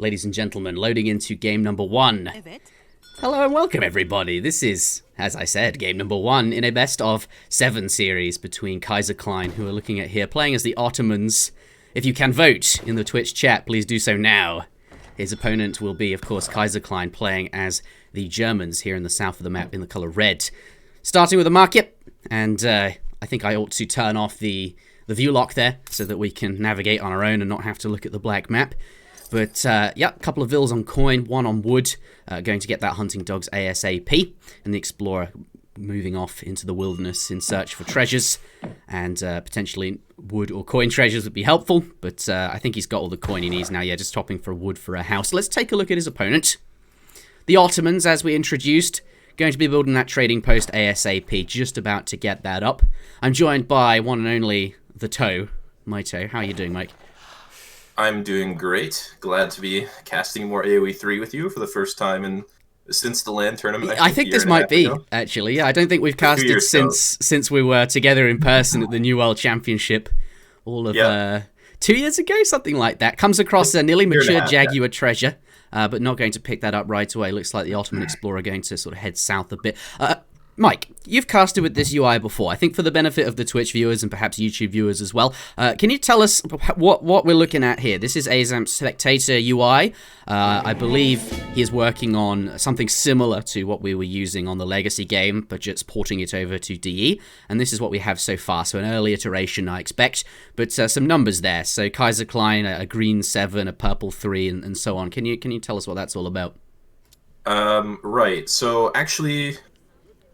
ladies and gentlemen, loading into game number 1. Hello and welcome everybody. This is, as I said, game number 1 in a best of 7 series between Kaiserklein, who we're looking at here, playing as the Ottomans. If you can vote in the Twitch chat, please do so now. His opponent will be, of course, Kaiserklein, playing as the Germans here in the south of the map in the colour red. Starting with the market, and I think I ought to turn off the view lock there so that we can navigate on our own and not have to look at the black map. But yeah, a couple of vills on coin, one on wood, going to get that hunting dogs ASAP, and the explorer moving off into the wilderness in search for treasures, and potentially wood or coin treasures would be helpful, but I think he's got all the coin he needs now. Yeah, just topping for wood for a house. Let's take a look at his opponent. The Ottomans, as we introduced, going to be building that trading post ASAP, just about to get that up. I'm joined by one and only the Toe, Mitoe. How are you doing, Mike? I'm doing great. Glad to be casting more AoE3 with you for the first time since the LAN tournament. I think this might be, actually. Yeah, I don't think we've casted since we were together in person at the New World Championship. All of 2 years ago, something like that. Comes across a nearly mature Jaguar treasure, but not going to pick that up right away. Looks like the Ottoman Explorer going to sort of head south a bit. Mike, you've casted with this UI before. I think for the benefit of the Twitch viewers and perhaps YouTube viewers as well, can you tell us what we're looking at here? This is Azamp's Spectator UI. I believe he is working on something similar to what we were using on the Legacy game, but just porting it over to DE. And this is what we have so far. So an early iteration, I expect, but some numbers there. So Kaiserklein, a green 7, a purple 3, and so on. Can you tell us what that's all about? Right. So actually,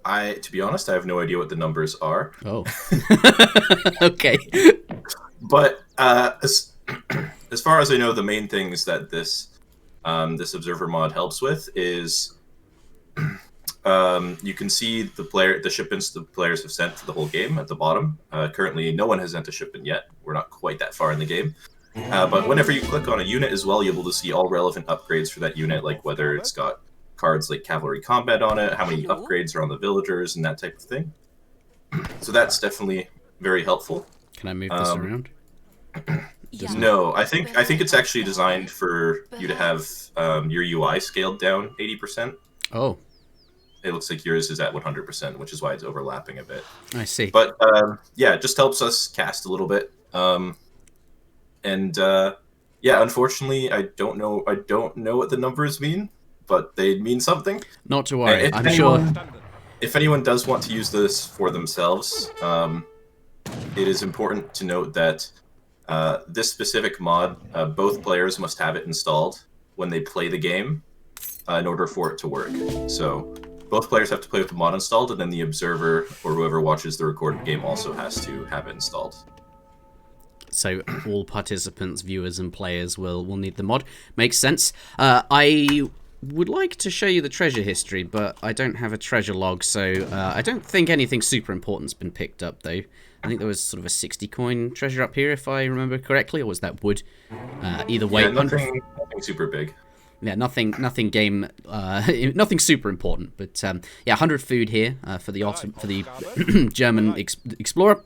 to be honest, I have no idea what the numbers are. Oh. Okay. But as far as I know, the main things that this observer mod helps with is you can see the shipments the players have sent for the whole game at the bottom. Currently, no one has sent a shipment yet. We're not quite that far in the game. But whenever you click on a unit as well, you're able to see all relevant upgrades for that unit, like whether it's got cards like cavalry combat on it, how many upgrades are on the villagers, and that type of thing. So that's definitely very helpful. Can I move this around? No, I think it's actually designed for you to have your UI scaled down 80%. Oh. It looks like yours is at 100%, which is why it's overlapping a bit. I see. But yeah, it just helps us cast a little bit. Yeah, unfortunately, I don't know what the numbers mean, but they mean something. Not to worry, I'm sure. If anyone does want to use this for themselves, it is important to note that this specific mod, both players must have it installed when they play the game in order for it to work. So both players have to play with the mod installed, and then the observer or whoever watches the recorded game also has to have it installed. So all participants, viewers, and players will need the mod. Makes sense. I would like to show you the treasure history, but I don't have a treasure log, so I don't think anything super important's been picked up, though. I think there was sort of a 60 coin treasure up here, if I remember correctly, or was that wood? Either way, yeah, nothing super big. Yeah, nothing game, nothing super important, but yeah, 100 food here for the German explorer.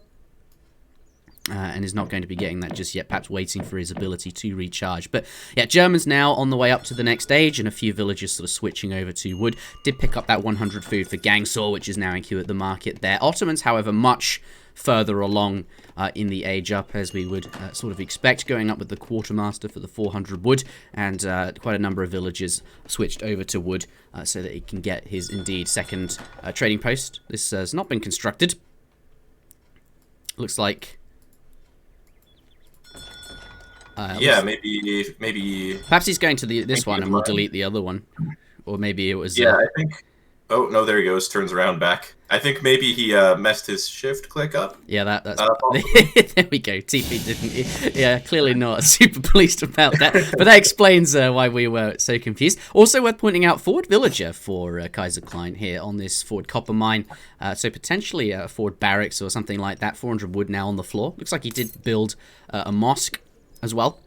And is not going to be getting that just yet, perhaps waiting for his ability to recharge. But yeah, Germans now on the way up to the next stage, and a few villagers sort of switching over to wood. Did pick up that 100 food for Gangsaw, which is now in queue at the market there. Ottomans, however, much further along in the age up, as we would sort of expect, going up with the quartermaster for the 400 wood, and quite a number of villagers switched over to wood so that he can get his, indeed, second trading post. This has not been constructed. Looks like... yeah, maybe. Perhaps he's going to this one, and we'll delete the other one, or maybe it was. Yeah, I think. Oh no, there he goes. Turns around back. I think maybe he messed his shift click up. Yeah, that's. There we go. TP didn't. Yeah, clearly not super pleased about that, but that explains why we were so confused. Also worth pointing out, forward villager for Kaiserklein here on this forward copper mine. So potentially a forward barracks or something like that. 400 wood now on the floor. Looks like he did build a mosque as well,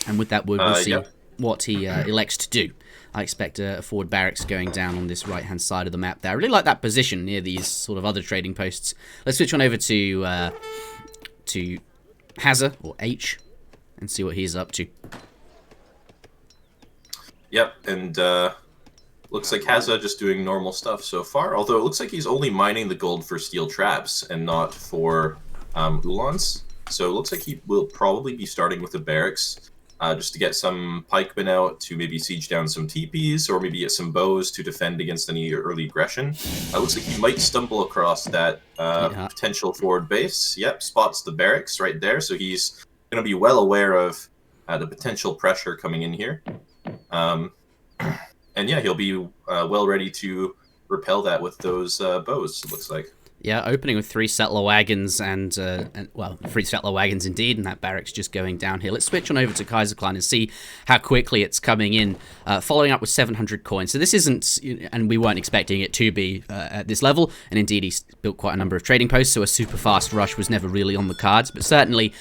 and with that wood we'll see what he elects to do. I expect a forward barracks going down on this right hand side of the map there. I really like that position near these sort of other trading posts. Let's switch on over to Hazza, or H, and see what he's up to. Yep, and looks like Hazza just doing normal stuff so far, although it looks like he's only mining the gold for steel traps and not for Ulans. So it looks like he will probably be starting with the barracks just to get some pikemen out to maybe siege down some teepees or maybe get some bows to defend against any early aggression. Looks like he might stumble across that potential forward base. Yep, spots the barracks right there, so he's going to be well aware of the potential pressure coming in here. And yeah, he'll be well ready to repel that with those bows, it looks like. Yeah, opening with 3 settler wagons and 3 settler wagons indeed, and that barracks just going down here. Let's switch on over to Kaiserklein and see how quickly it's coming in, following up with 700 coins. So this isn't, and we weren't expecting it to be at this level, and indeed he's built quite a number of trading posts, so a super fast rush was never really on the cards, but certainly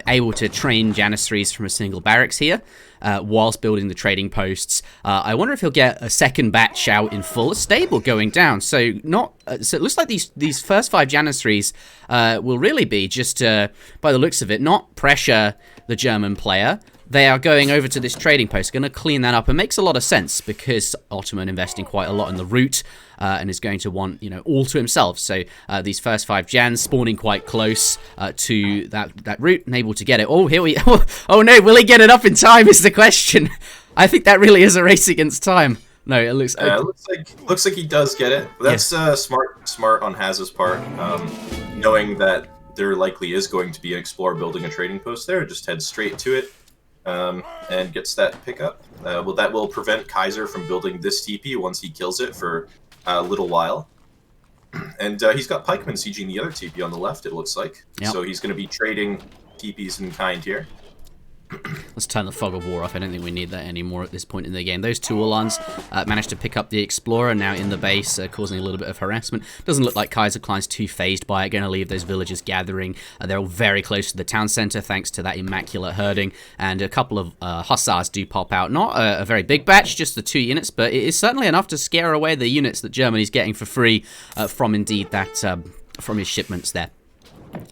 able to train Janissaries from a single barracks here. Whilst building the trading posts. I wonder if he'll get a second batch out in full. A stable going down, so not. So it looks like these first 5 Janissaries will really be just, by the looks of it, not pressure the German player. They are going over to this trading post, going to clean that up. It makes a lot of sense because Ottoman investing quite a lot in the route and is going to want, all to himself. So these first 5 Jans spawning quite close to that route and able to get it. Oh, here we... Oh, no, will he get it up in time is the question. I think that really is a race against time. No, it looks... looks like he does get it. That's smart on Hazza's part, knowing that there likely is going to be an explorer building a trading post there. Just head straight to it. And gets that pickup. Well, that will prevent Kaiser from building this TP once he kills it for a little while. And he's got pikemen sieging the other TP on the left, it looks like. Yep. So he's going to be trading TPs in kind here. Let's turn the fog of war off. I don't think we need that anymore at this point in the game. Those 2 Ulans managed to pick up the Explorer now in the base, causing a little bit of harassment. Doesn't look like Kaiserklein's too phased by it. Going to leave those villagers gathering. They're all very close to the town center thanks to that immaculate herding. And a couple of hussars do pop out. Not a very big batch, just the 2 units, but it is certainly enough to scare away the units that Germany's getting for free from indeed that from his shipments there.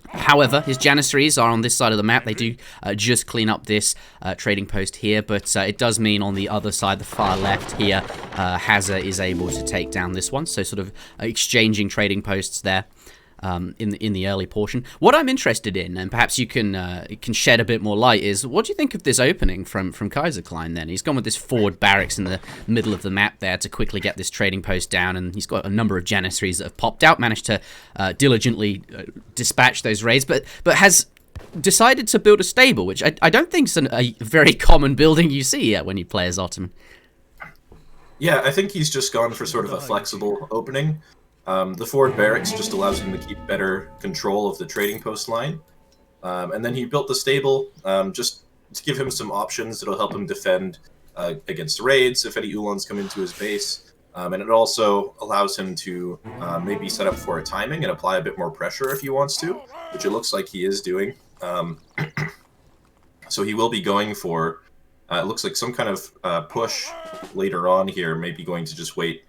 However, his Janissaries are on this side of the map. They do just clean up this trading post here, but it does mean on the other side, the far left here, Hazza is able to take down this one. So sort of exchanging trading posts there. In the early portion. What I'm interested in, and perhaps you can shed a bit more light, is what do you think of this opening from Kaiserklein then? He's gone with this forward barracks in the middle of the map there to quickly get this trading post down, and he's got a number of Janissaries that have popped out, managed to diligently dispatch those raids, but has decided to build a stable, which I don't think is a very common building you see when you play as Ottoman. Yeah, I think he's just gone for sort of a flexible opening. The forward barracks just allows him to keep better control of the trading post line. And then he built the stable just to give him some options that'll help him defend against raids if any Ulans come into his base. And it also allows him to maybe set up for a timing and apply a bit more pressure if he wants to, which it looks like he is doing. So he will be going for, it looks like some kind of push later on here, maybe going to just wait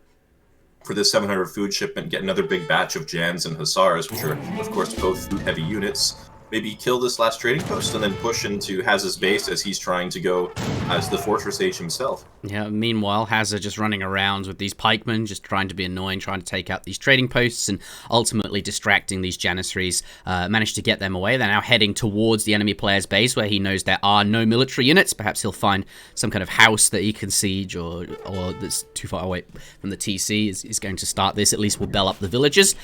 for this 700 food shipment, get another big batch of Jans and Hussars, which are, of course, both food-heavy units. Maybe kill this last trading post and then push into Hazza's base as he's trying to go to the Fortress Age himself. Yeah, meanwhile, Hazza just running around with these pikemen, just trying to be annoying, trying to take out these trading posts and ultimately distracting these Janissaries. Managed to get them away. They're now heading towards the enemy player's base where he knows there are no military units. Perhaps he'll find some kind of house that he can siege or that's too far away from the TC is going to start this. At least will bell up the villagers.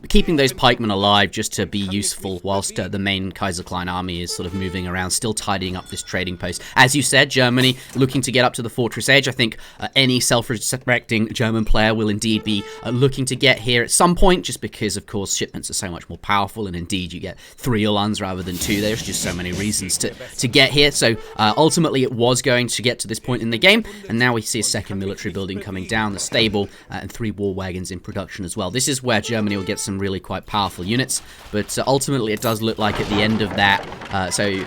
Keeping those pikemen alive just to be useful whilst the main Kaiserklein army is sort of moving around, still tidying up this trading post. As you said, Germany looking to get up to the Fortress Age. I think any self-respecting German player will indeed be looking to get here at some point, just because, of course, shipments are so much more powerful, and indeed you get 3 Ulans rather than 2. There's just so many reasons to get here. So ultimately it was going to get to this point in the game, and now we see a second military building coming down, the stable, and 3 war wagons in production as well. This is where Germany will get some really quite powerful units, but ultimately it does look like at the end of that, so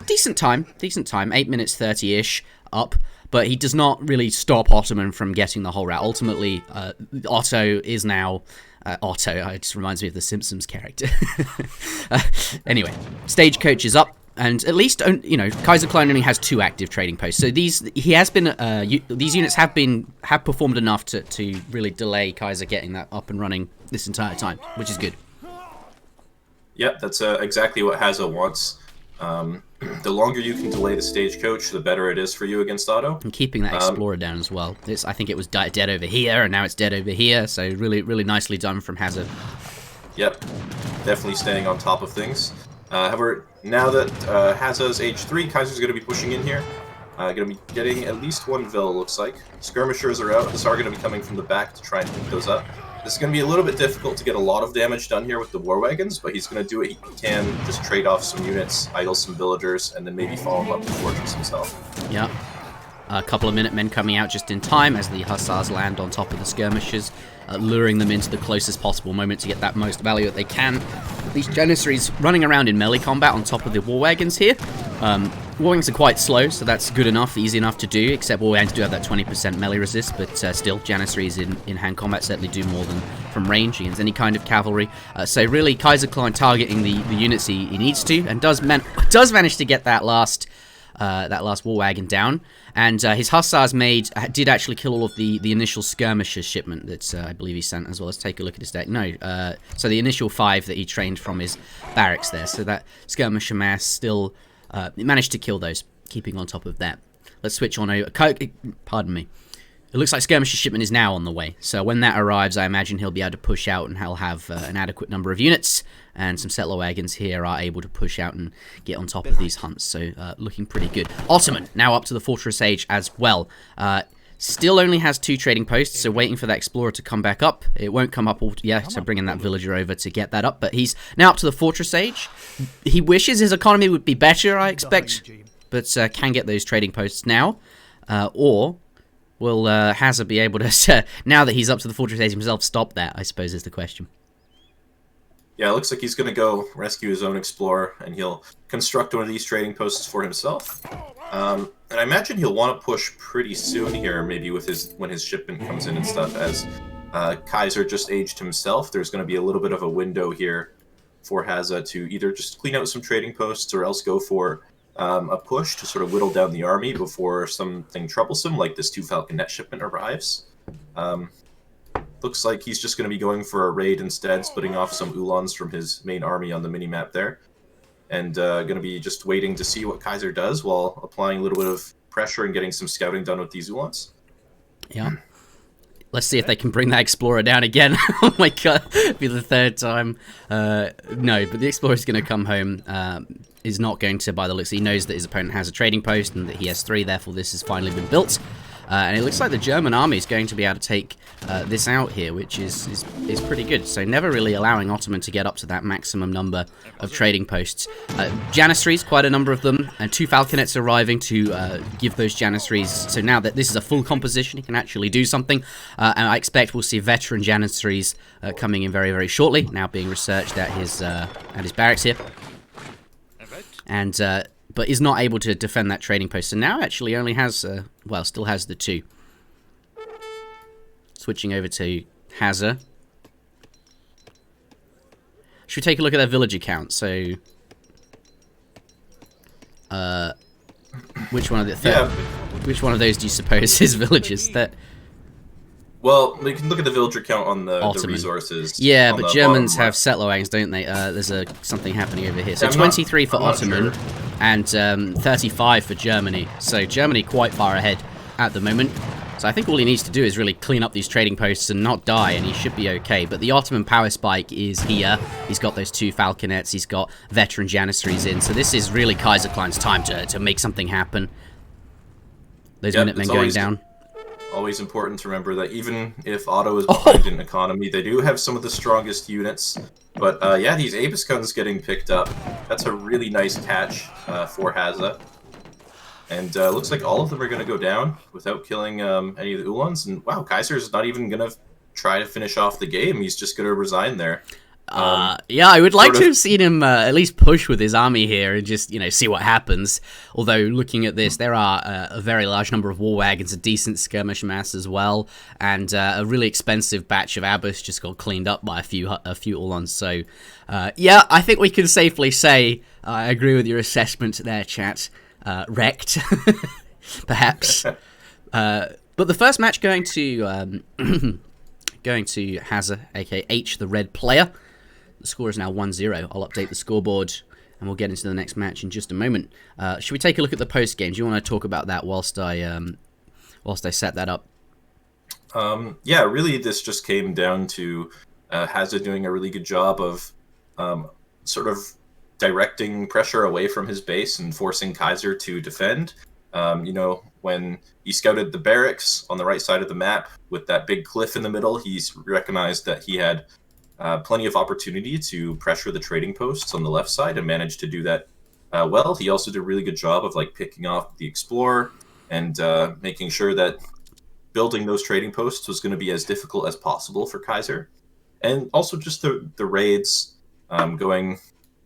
decent time, 8 minutes 30-ish up, but he does not really stop Ottoman from getting the whole route. Ultimately, Otto is now Otto. It just reminds me of the Simpsons character. Anyway, stagecoach is up. And at least, you know, Kaiserklein only has 2 active trading posts. So these units have performed enough to really delay Kaiser getting that up and running this entire time, which is good. Yep, that's exactly what Hazza wants. The longer you can delay the stagecoach, the better it is for you against auto. And keeping that Explorer down as well. I think it was dead over here, and now it's dead over here. So really, really nicely done from Hazza. Yep, definitely staying on top of things. However, now that Hazza's H3, Kaiser's going to be pushing in here. Going to be getting at least 1 Vil, looks like. Skirmishers are out. These are going to be coming from the back to try and pick those up. This is going to be a little bit difficult to get a lot of damage done here with the War Wagons, but he's going to do what he can, just trade off some units, idle some villagers, and then maybe follow him up the fortress himself. Yeah. A couple of Minutemen coming out just in time as the Hussars land on top of the skirmishers, luring them into the closest possible moment to get that most value that they can. These Janissaries running around in melee combat on top of the War Wagons here. War Wagons are quite slow, so that's good enough, easy enough to do, except War Wagons do have that 20% melee resist, but still, Janissaries in hand combat certainly do more than from range against any kind of cavalry. So really, Kaiserklein targeting the units he needs to, and does manage to get that last War Wagon down. And his Hussars did actually kill all of the initial skirmisher shipment that I believe he sent, as well as take a look at his deck. No, so the initial 5 that he trained from his barracks there. So that skirmisher mass still managed to kill those, keeping on top of that. Let's switch on over. Pardon me. It looks like skirmisher shipment is now on the way. So when that arrives, I imagine he'll be able to push out and he'll have an adequate number of units. And some settler wagons here are able to push out and get on top of these hunts. So looking pretty good. Ottoman now up to the Fortress Age as well. Still only has 2 trading posts, so waiting for that Explorer to come back up. It won't come up so bringing that Villager over to get that up. But he's now up to the Fortress Age. He wishes his economy would be better, I expect. But can get those trading posts now. Or will Hazza be able to, now that he's up to the Fortress Age himself, stop that, I suppose is the question. Yeah, it looks like he's going to go rescue his own Explorer, and he'll construct one of these trading posts for himself. And I imagine he'll want to push pretty soon here, maybe with when his shipment comes in and stuff, as Kaiser just aged himself. There's going to be a little bit of a window here for Hazza to either just clean out some trading posts or else go for a push to sort of whittle down the army before something troublesome like this 2 Falconet shipment arrives. Looks like he's just going to be going for a raid instead, splitting off some Ulans from his main army on the minimap there. And going to be just waiting to see what Kaiser does while applying a little bit of pressure and getting some scouting done with these Ulans. Yeah. Let's see if they can bring that Explorer down again. Oh my god, it'll be the 3rd time. No, but the Explorer's going to come home. Is not going to, by the looks, he knows that his opponent has a trading post and that he has 3, therefore this has finally been built. And it looks like the German army is going to be able to take this out here, which is pretty good. So never really allowing Ottoman to get up to that maximum number of trading posts. Janissaries, quite a number of them, and 2 Falconets arriving to give those Janissaries. So now that this is a full composition, he can actually do something. And I expect we'll see veteran Janissaries coming in very, very shortly, now being researched at his barracks here. And but is not able to defend that trading post. So now actually only has, still has the 2. Switching over to Hazza. Should we take a look at their villager count? So, which one of which one of those do you suppose is villagers? Well, we can look at the villager count on the resources. Yeah, but Germans have settler wagons, don't they? There's something happening over here. So 23 for Ottoman and 35 for Germany. So Germany quite far ahead at the moment. So I think all he needs to do is really clean up these trading posts and not die, and he should be okay. But the Ottoman power spike is here. He's got those 2 Falconets. He's got veteran Janissaries in. So this is really Kaiserklein's time to make something happen. Those Minutemen going down. Always important to remember that even if Otto is behind in economy, they do have some of the strongest units. But yeah, these Apis guns getting picked up. That's a really nice catch for Hazza. And looks like all of them are going to go down without killing any of the Ulans. And wow, Kaiser's not even going to try to finish off the game. He's just going to resign there. Yeah, I would like sort to of- have seen him at least push with his army here and just, see what happens. Although, looking at this, there are a very large number of war wagons, a decent skirmish mass as well, and a really expensive batch of Abbas just got cleaned up by a few Uhlans. So, yeah, I think we can safely say I agree with your assessment there, chat. Wrecked, perhaps. But the first match going to Hazza, aka H, the red player. The score is now 1-0. I'll update the scoreboard, and we'll get into the next match in just a moment. Should we take a look at the post game? Do you want to talk about that whilst I set that up? Yeah, really, this just came down to Hazza doing a really good job of sort of directing pressure away from his base and forcing Kaiser to defend. When he scouted the barracks on the right side of the map with that big cliff in the middle, he's recognized that he had plenty of opportunity to pressure the trading posts on the left side and managed to do that well. He also did a really good job of picking off the Explorer and making sure that building those trading posts was going to be as difficult as possible for Kaiser. And also just the raids going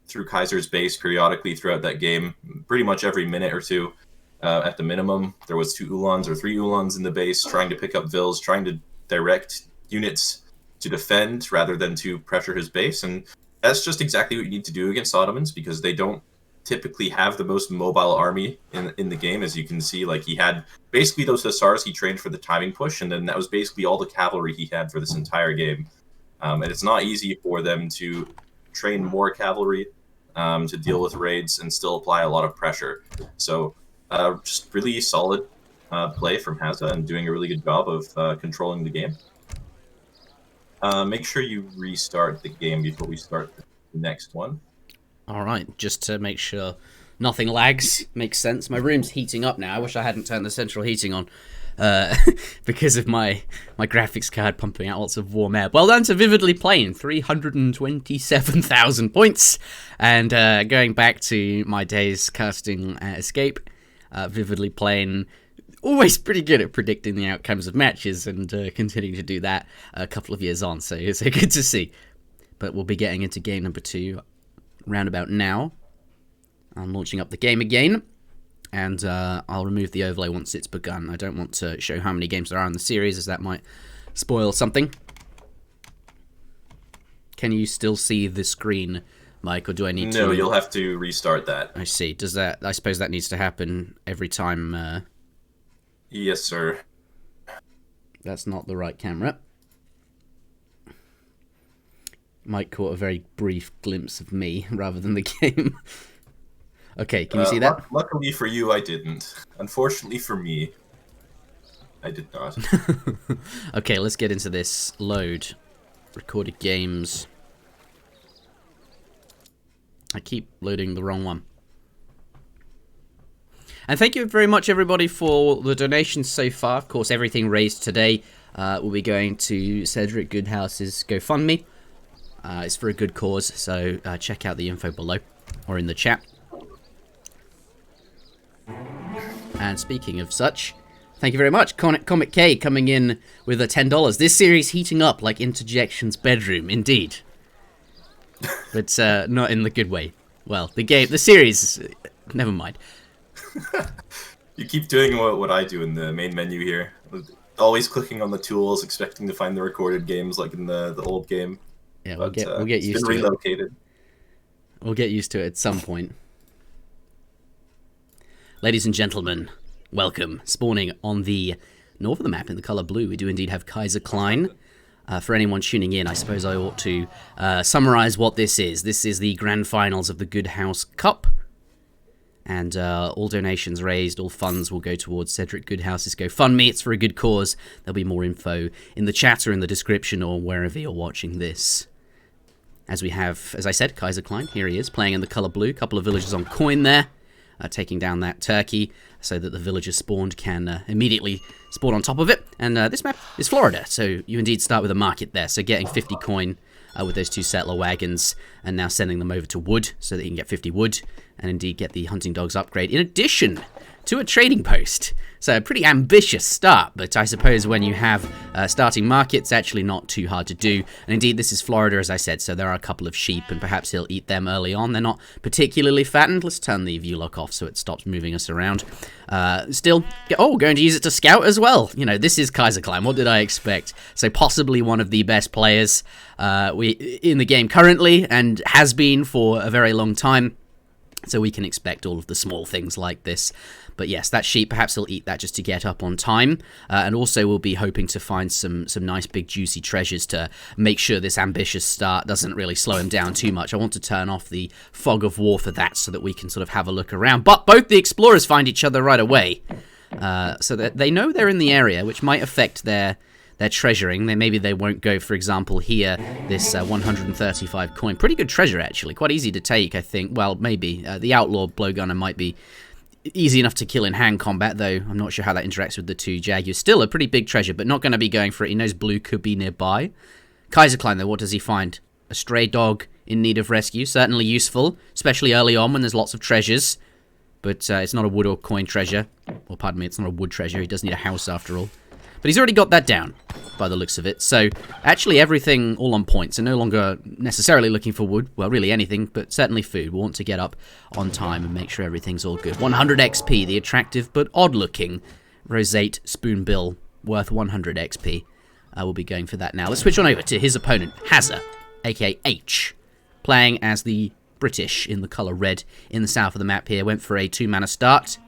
through Kaiser's base periodically throughout that game, pretty much every minute or two. At the minimum, there was 2 Uhlans or 3 Uhlans in the base trying to pick up Vils, trying to direct units to defend rather than to pressure his base. And that's just exactly what you need to do against Ottomans, because they don't typically have the most mobile army in the game. As you can see, he had basically those Hussars he trained for the timing push, and then that was basically all the cavalry he had for this entire game. And it's not easy for them to train more cavalry to deal with raids and still apply a lot of pressure. So just really solid play from Hazza and doing a really good job of controlling the game. Make sure you restart the game before we start the next one. All right, just to make sure nothing lags. Makes sense. My room's heating up now. I wish I hadn't turned the central heating on because of my graphics card pumping out lots of warm air. Well done to Vividly Playing, 327,000 points. And going back to my days casting Escape, Vividly Playing, always pretty good at predicting the outcomes of matches and continuing to do that a couple of years on. So it's good to see. But we'll be getting into game number 2 round about now. I'm launching up the game again, and I'll remove the overlay once it's begun. I don't want to show how many games there are in the series, as that might spoil something. Can you still see the screen, Mike, or do I need to... No, you'll have to restart that. I see. Does that... I suppose that needs to happen every time... Yes, sir. That's not the right camera. Mike caught a very brief glimpse of me rather than the game. Okay, can you see that? Luckily for you, I didn't. Unfortunately for me, I did not. Okay, let's get into this. Load. Recorded games. I keep loading the wrong one. And thank you very much, everybody, for the donations so far. Of course, everything raised today will be going to Cedric Goodhouse's GoFundMe. It's for a good cause, so check out the info below or in the chat. And speaking of such, thank you very much, Comic K, coming in with a $10. This series heating up like Interjection's bedroom, indeed. But not in the good way. Well, the series, never mind. You keep doing what I do in the main menu here. Always clicking on the tools, expecting to find the recorded games like in the old game. Yeah, but, we'll get used to relocated. it. We'll get used to it at some point. Ladies and gentlemen, welcome. Spawning on the north of the map in the color blue, we do indeed have Kaiserklein. For anyone tuning in, I suppose I ought to summarize what this is. This is the grand finals of the Goodhouse Cup. And all donations raised, all funds will go towards Cedric Goodhouse's GoFundMe. It's for a good cause. There'll be more info in the chat or in the description or wherever you're watching this. As we have, as I said, Kaiserklein. Here he is, playing in the color blue. Couple of villagers on coin there, taking down that turkey so that the villagers spawned can immediately spawn on top of it. And this map is Florida, so you indeed start with a market there. So getting 50 coin with those 2 settler wagons, and now sending them over to wood so that you can get 50 wood and indeed get the hunting dogs upgrade in addition to a trading post. So a pretty ambitious start, but I suppose when you have starting markets, actually not too hard to do. And indeed, this is Florida, as I said, so there are a couple of sheep, and perhaps he'll eat them early on. They're not particularly fattened. Let's turn the view lock off so it stops moving us around. Still, going to use it to scout as well. You know, this is Kaiserklein. What did I expect? So possibly one of the best players in the game currently, and has been for a very long time. So we can expect all of the small things like this. But yes, that sheep, perhaps he'll eat that just to get up on time. And also we'll be hoping to find some nice big juicy treasures to make sure this ambitious start doesn't really slow him down too much. I want to turn off the fog of war for that so that we can sort of have a look around. But both the explorers find each other right away. So that they know they're in the area, which might affect their treasuring. Maybe they won't go, for example, here, this 135 coin. Pretty good treasure, actually. Quite easy to take, I think. Well, maybe. The outlaw blowgunner might be easy enough to kill in hand combat, though I'm not sure how that interacts with the two Jaguars. Still a pretty big treasure, but not going to be going for it. He knows blue could be nearby. Kaiserklein, though, what does he find? A stray dog in need of rescue. Certainly useful, especially early on when there's lots of treasures. But it's not a wood or coin treasure. Or pardon me, it's not a wood treasure. He does need a house after all. But he's already got that down, by the looks of it. So, actually everything all on point. So no longer necessarily looking for wood. Well, really anything, but certainly food. We'll want to get up on time and make sure everything's all good. 100 XP, the attractive but odd-looking roseate spoonbill, worth 100 XP. We'll be going for that now. Let's switch on over to his opponent, Hazza, a.k.a. H, playing as the British in the colour red in the south of the map here. Went for a 2-mana start.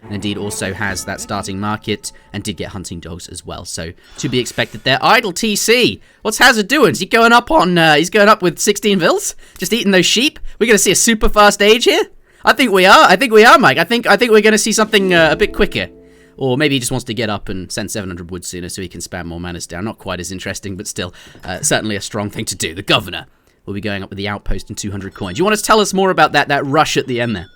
And indeed also has that starting market and did get hunting dogs as well. So to be expected there. Idle TC. What's Hazza doing? Is he going up on he's going up with 16 vils? Just eating those sheep? We're gonna see a super fast age here? I think we are, Mike. I think we're gonna see something a bit quicker. Or maybe he just wants to get up and send 700 wood sooner so he can spam more manas down. Not quite as interesting, but still certainly a strong thing to do. The governor will be going up with the outpost and 200 coins. You want to tell us more about that rush at the end there?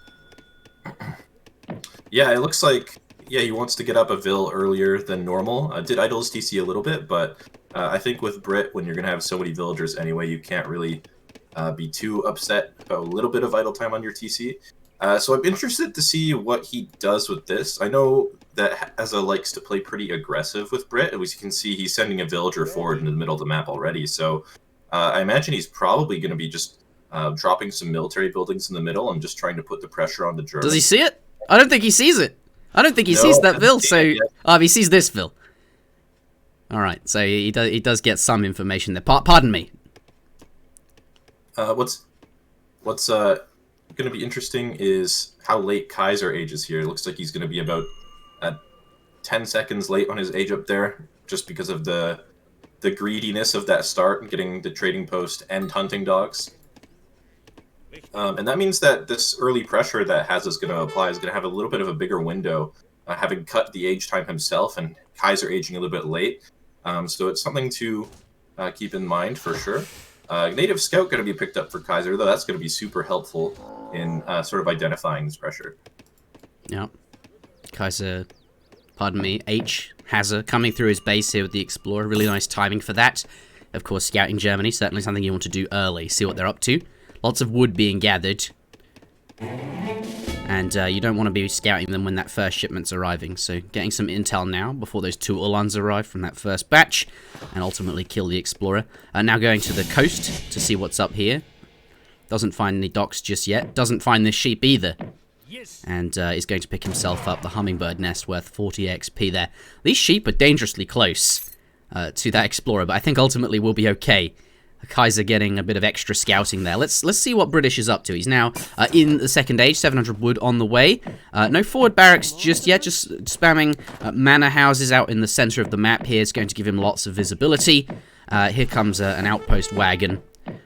Yeah, it looks like, he wants to get up a Vil earlier than normal. Did idles DC a little bit, but I think with Brit, when you're going to have so many villagers anyway, you can't really be too upset about a little bit of idle time on your TC. So I'm interested to see what he does with this. I know that Hazza likes to play pretty aggressive with Brit. As you can see, he's sending a villager forward in the middle of the map already. So I imagine he's probably going to be just dropping some military buildings in the middle and just trying to put the pressure on the Germans. Does he see it? I don't think he sees it. I don't think he sees that Vil, so... he sees this Vil. Alright, so he does get some information there. Pardon me. What's going to be interesting is how late Kaiser ages here. It looks like he's going to be about 10 seconds late on his age up there, just because of the greediness of that start and getting the trading post and hunting dogs. And that means that this early pressure that Hazza's going to apply is going to have a little bit of a bigger window, having cut the age time himself and Kaiser aging a little bit late. So it's something to keep in mind for sure. Native Scout going to be picked up for Kaiser, though that's going to be super helpful in sort of identifying this pressure. Yeah. Kaiser, pardon me, H, Hazza coming through his base here with the Explorer. Really nice timing for that. Of course, scouting Germany, certainly something you want to do early. See what they're up to. Lots of wood being gathered. And you don't want to be scouting them when that first shipment's arriving. So getting some intel now before those 2 Ulans arrive from that first batch. And ultimately kill the Explorer. Now going to the coast to see what's up here. Doesn't find any docks just yet. Doesn't find this sheep either. And is going to pick himself up the hummingbird nest worth 40 XP there. These sheep are dangerously close to that Explorer. But I think ultimately we'll be okay. Kaiser getting a bit of extra scouting there. Let's see what British is up to. He's now in the second age, 700 wood on the way. No forward barracks just yet, just spamming manor houses out in the center of the map here. Is going to give him lots of visibility. Here comes an outpost wagon,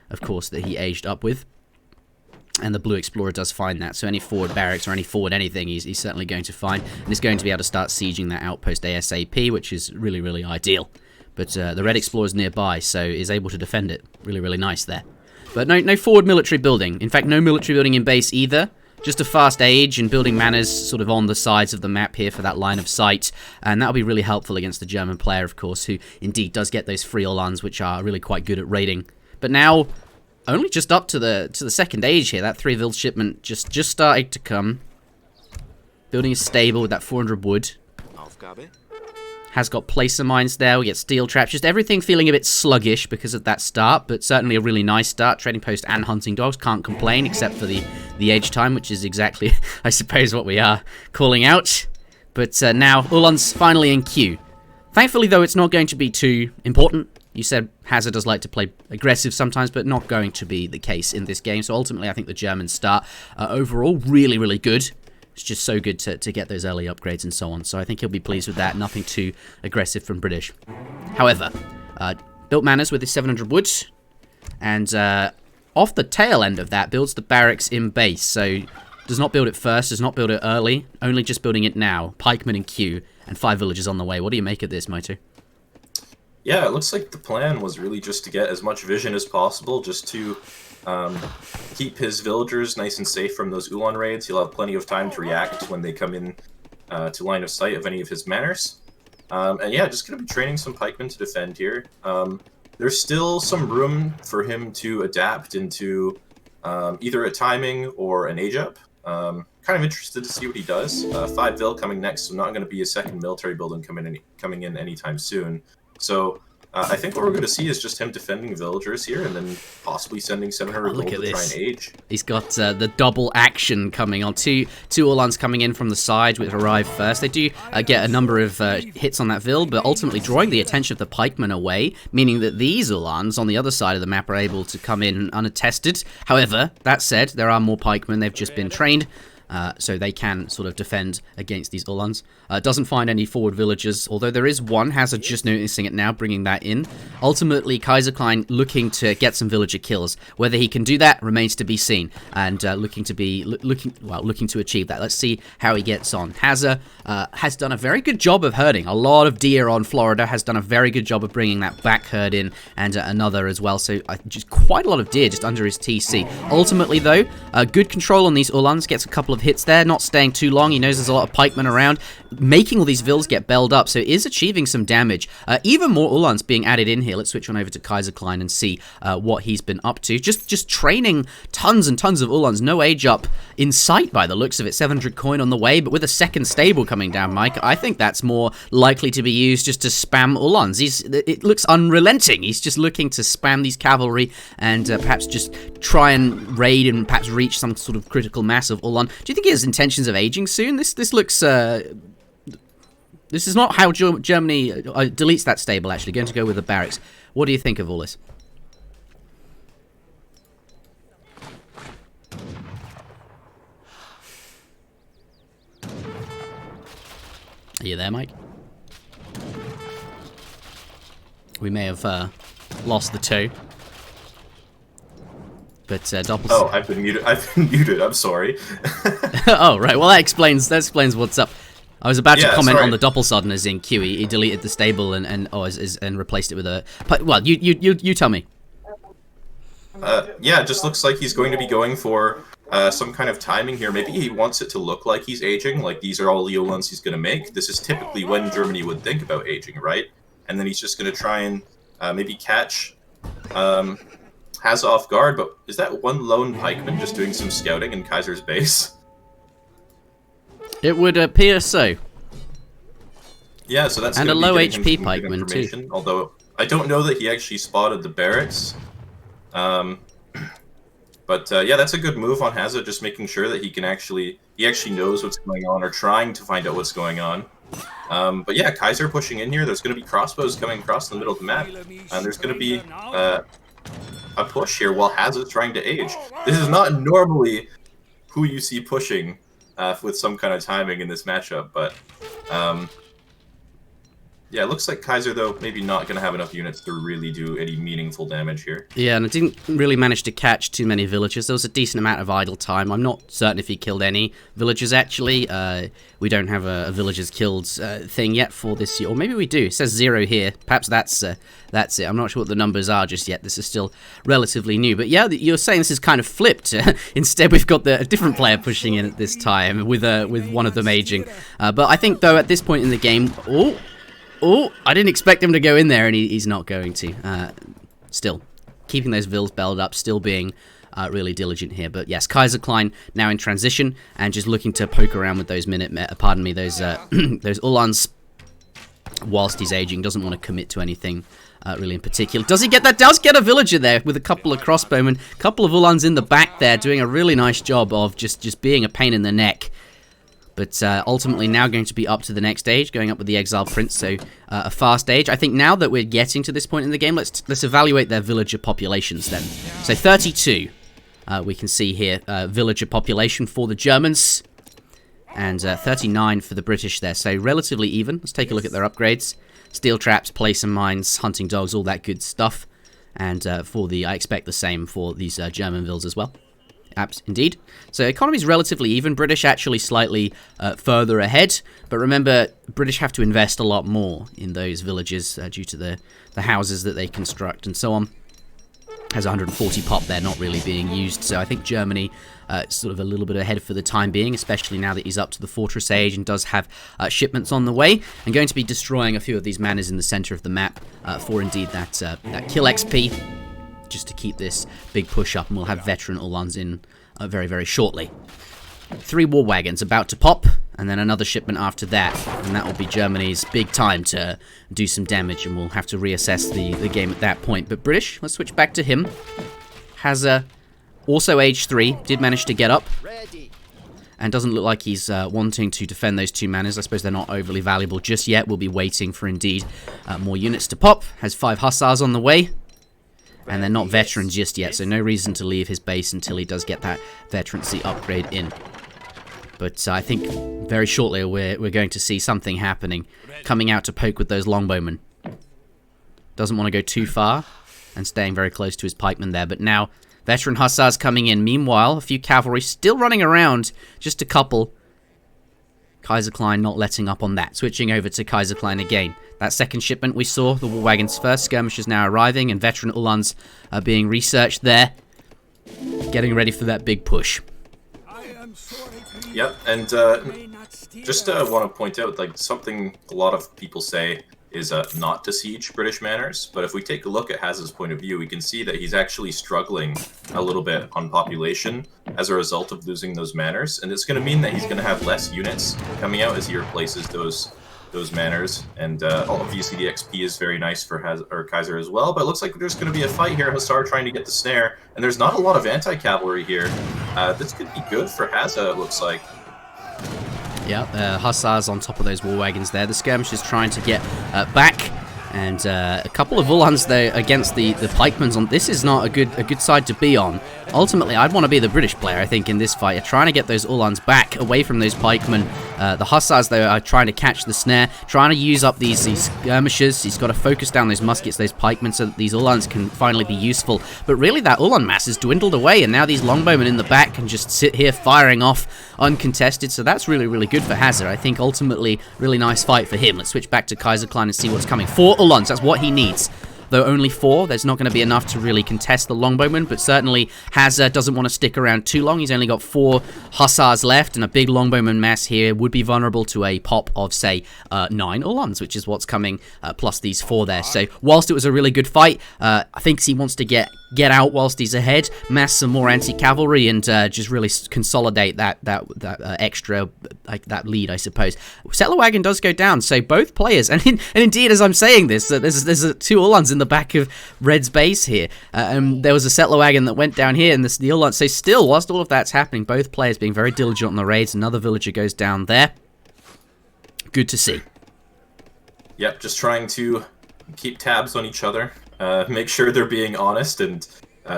of course, that he aged up with. And the Blue Explorer does find that. So any forward barracks or any forward anything he's certainly going to find. And he's going to be able to start sieging that outpost ASAP, which is really, really ideal. But the Red Explorer's nearby, so is able to defend it. Really, really nice there. But no forward military building. In fact, no military building in base either. Just a fast age and building manors sort of on the sides of the map here for that line of sight. And that'll be really helpful against the German player, of course, who indeed does get those free Ulans, which are really quite good at raiding. But now, only just up to the second age here. That 3 Vil shipment just starting to come. Building is stable with that 400 wood. Has got placer mines there. We get steel traps. Just everything feeling a bit sluggish because of that start, but certainly a really nice start. Trading post and hunting dogs. Can't complain except for the age time, which is exactly, I suppose, what we are calling out. But now Ulan's finally in queue. Thankfully, though, it's not going to be too important. You said Hazza does like to play aggressive sometimes, but not going to be the case in this game. So ultimately, I think the Germans start overall really, really good. It's just so good to get those early upgrades and so on. So I think he'll be pleased with that. Nothing too aggressive from British. However, built Manners with his 700 wood. And off the tail end of that, builds the barracks in base. So does not build it first, does not build it early. Only just building it now. Pikemen in queue and 5 villagers on the way. What do you make of this, Mitoe? Yeah, it looks like the plan was really just to get as much vision as possible, just to keep his villagers nice and safe from those Ulan raids. He'll have plenty of time to react when they come in to line of sight of any of his manors. And yeah, just going to be training some pikemen to defend here. There's still some room for him to adapt into either a timing or an age up. Kind of interested to see what he does. 5 vil coming next, so not going to be a second military building coming in anytime soon. So I think what we're going to see is just him defending villagers here, and then possibly sending 700 gold to try and age. He's got the double action coming on. Two Ulans coming in from the side, which arrive first. They do get a number of hits on that Vil, but ultimately drawing the attention of the pikemen away, meaning that these Ulans on the other side of the map are able to come in unattested. However, that said, there are more pikemen. They've just been trained. So they can sort of defend against these Ulans. Doesn't find any forward villagers, although there is one. Hazza just noticing it now, bringing that in. Ultimately, Kaiserklein looking to get some villager kills. Whether he can do that remains to be seen, and looking to achieve that. Let's see how he gets on. Hazza has done a very good job of herding. A lot of deer on Florida, has done a very good job of bringing that back herd in, and another as well. So just quite a lot of deer just under his TC. Ultimately, though, good control on these Ulans. Gets a couple of hits there, not staying too long. He knows there's a lot of pikemen around, making all these Vils get belled up, so is achieving some damage. Even more Ulans being added in here. Let's switch on over to Kaiserklein and see what he's been up to. Just training tons and tons of Ulans. No age up in sight by the looks of it. 700 coin on the way, but with a second stable coming down, Mike, I think that's more likely to be used just to spam Ulans. It looks unrelenting. He's just looking to spam these cavalry and perhaps just try and raid and perhaps reach some sort of critical mass of Ulan. Do you think he has intentions of aging soon? This looks... this is not how Germany deletes that stable, actually. Going to go with the barracks. What do you think of all this? Are you there, Mike? We may have lost the two. But Doppel... Oh, I've been muted. I'm sorry. Oh, right. Well, that explains what's up. I was about to comment on the Doppelsuddeners in Q. He deleted the stable and replaced it with a... Well, you tell me. Yeah, it just looks like he's going to be going for some kind of timing here. Maybe he wants it to look like he's aging, like these are all the Ulans he's going to make. This is typically when Germany would think about aging, right? And then he's just going to try and maybe catch Hazza off guard, but is that one lone pikeman just doing some scouting in Kaiser's base? It would appear so. Yeah, so that's and a low HP pikeman too. Although I don't know that he actually spotted the barracks. But yeah, that's a good move on Hazza, just making sure that he actually knows what's going on, or trying to find out what's going on. But yeah, Kaiser pushing in here. There's going to be crossbows coming across the middle of the map, and there's going to be a push here while Hazza's trying to age. This is not normally who you see pushing with some kind of timing in this matchup, but yeah, it looks like Kaiser, though, maybe not going to have enough units to really do any meaningful damage here. Yeah, and I didn't really manage to catch too many villagers. There was a decent amount of idle time. I'm not certain if he killed any villagers, actually. We don't have a villagers killed thing yet for this year. Or maybe we do. It says 0 here. Perhaps that's it. I'm not sure what the numbers are just yet. This is still relatively new. But yeah, you're saying this is kind of flipped. Instead, we've got a different player pushing in at this time with one of them aging. But I think, though, at this point in the game... Oh, I didn't expect him to go in there, and he's not going to. Still, keeping those Vils belled up, still being really diligent here. But yes, Kaiserklein now in transition, and just looking to poke around with those those Ulans whilst he's aging. Doesn't want to commit to anything really in particular. Does he get that? Does get a villager there with a couple of crossbowmen. A couple of Ulans in the back there doing a really nice job of just being a pain in the neck. But ultimately now going to be up to the next stage, going up with the Exile Prince, so a fast stage. I think now that we're getting to this point in the game, let's evaluate their villager populations then. So 32, we can see here, villager population for the Germans, and 39 for the British there, so relatively even. Let's take a look at their upgrades. Steel traps, placer mines, hunting dogs, all that good stuff. And I expect the same for these German vills as well. Indeed. So economy's relatively even. British actually slightly further ahead. But remember, British have to invest a lot more in those villages due to the houses that they construct and so on. Has 140 pop there not really being used. So I think Germany sort of a little bit ahead for the time being, especially now that he's up to the Fortress Age and does have shipments on the way. And going to be destroying a few of these manors in the center of the map for indeed that kill XP. Just to keep this big push up, and we'll have veteran Ulans in very, very shortly. 3 war wagons about to pop, and then another shipment after that, and that will be Germany's big time to do some damage, and we'll have to reassess the game at that point. But British, let's switch back to him. Hazza, also age 3, did manage to get up, and doesn't look like he's wanting to defend those 2 manors. I suppose they're not overly valuable just yet. We'll be waiting for indeed more units to pop. Has 5 hussars on the way. And they're not veterans just yet, so no reason to leave his base until he does get that veterancy upgrade in. But I think very shortly we're going to see something happening. Coming out to poke with those longbowmen. Doesn't want to go too far, and staying very close to his pikemen there. But now, veteran hussars coming in. Meanwhile, a few cavalry still running around, just a couple. Kaiserklein not letting up on that. Switching over to Kaiserklein again. That second shipment we saw, the war wagons first, skirmishers now arriving, and veteran Ulans are being researched there. Getting ready for that big push. Yep, and just want to point out, like, something a lot of people say is not to siege British manors, but if we take a look at Hazza's point of view, we can see that he's actually struggling a little bit on population as a result of losing those manors, and it's going to mean that he's going to have less units coming out as he replaces those manors, and obviously the XP is very nice for Kaiser as well, but it looks like there's going to be a fight here. Hussar trying to get the snare, and there's not a lot of anti-cavalry here. This could be good for Hazza, it looks like. Yeah, Hussars on top of those war wagons there. The skirmishers trying to get back, and a couple of Ulans there against the pikemans. This is not a good side to be on. Ultimately, I'd want to be the British player, I think, in this fight. Trying to get those Ulans back away from those pikemen. The Hussars, though, are trying to catch the snare, trying to use up these skirmishers. He's got to focus down those muskets, those pikemen, so that these Ulans can finally be useful. But really, that Ulan mass has dwindled away, and now these longbowmen in the back can just sit here firing off uncontested. So that's really, really good for Hazza. I think ultimately, really nice fight for him. Let's switch back to Kaiserklein and see what's coming. 4 Ulans, that's what he needs. Though only 4, there's not going to be enough to really contest the longbowman, but certainly Hazza doesn't want to stick around too long. He's only got 4 hussars left, and a big longbowman mass here would be vulnerable to a pop of, say, 9 Ulans, which is what's coming, plus these 4 there. So, whilst it was a really good fight, I think he wants to get out whilst he's ahead, mass some more anti-cavalry, and just really consolidate that extra, like, that lead, I suppose. Settler wagon does go down, so both players, and indeed, as I'm saying this, there's 2 Ulans in the back of Red's base here. There was a settler wagon that went down here, and the Ulan. So still, whilst all of that's happening, both players being very diligent on the raids. Another villager goes down there. Good to see. Yep, just trying to keep tabs on each other, make sure they're being honest and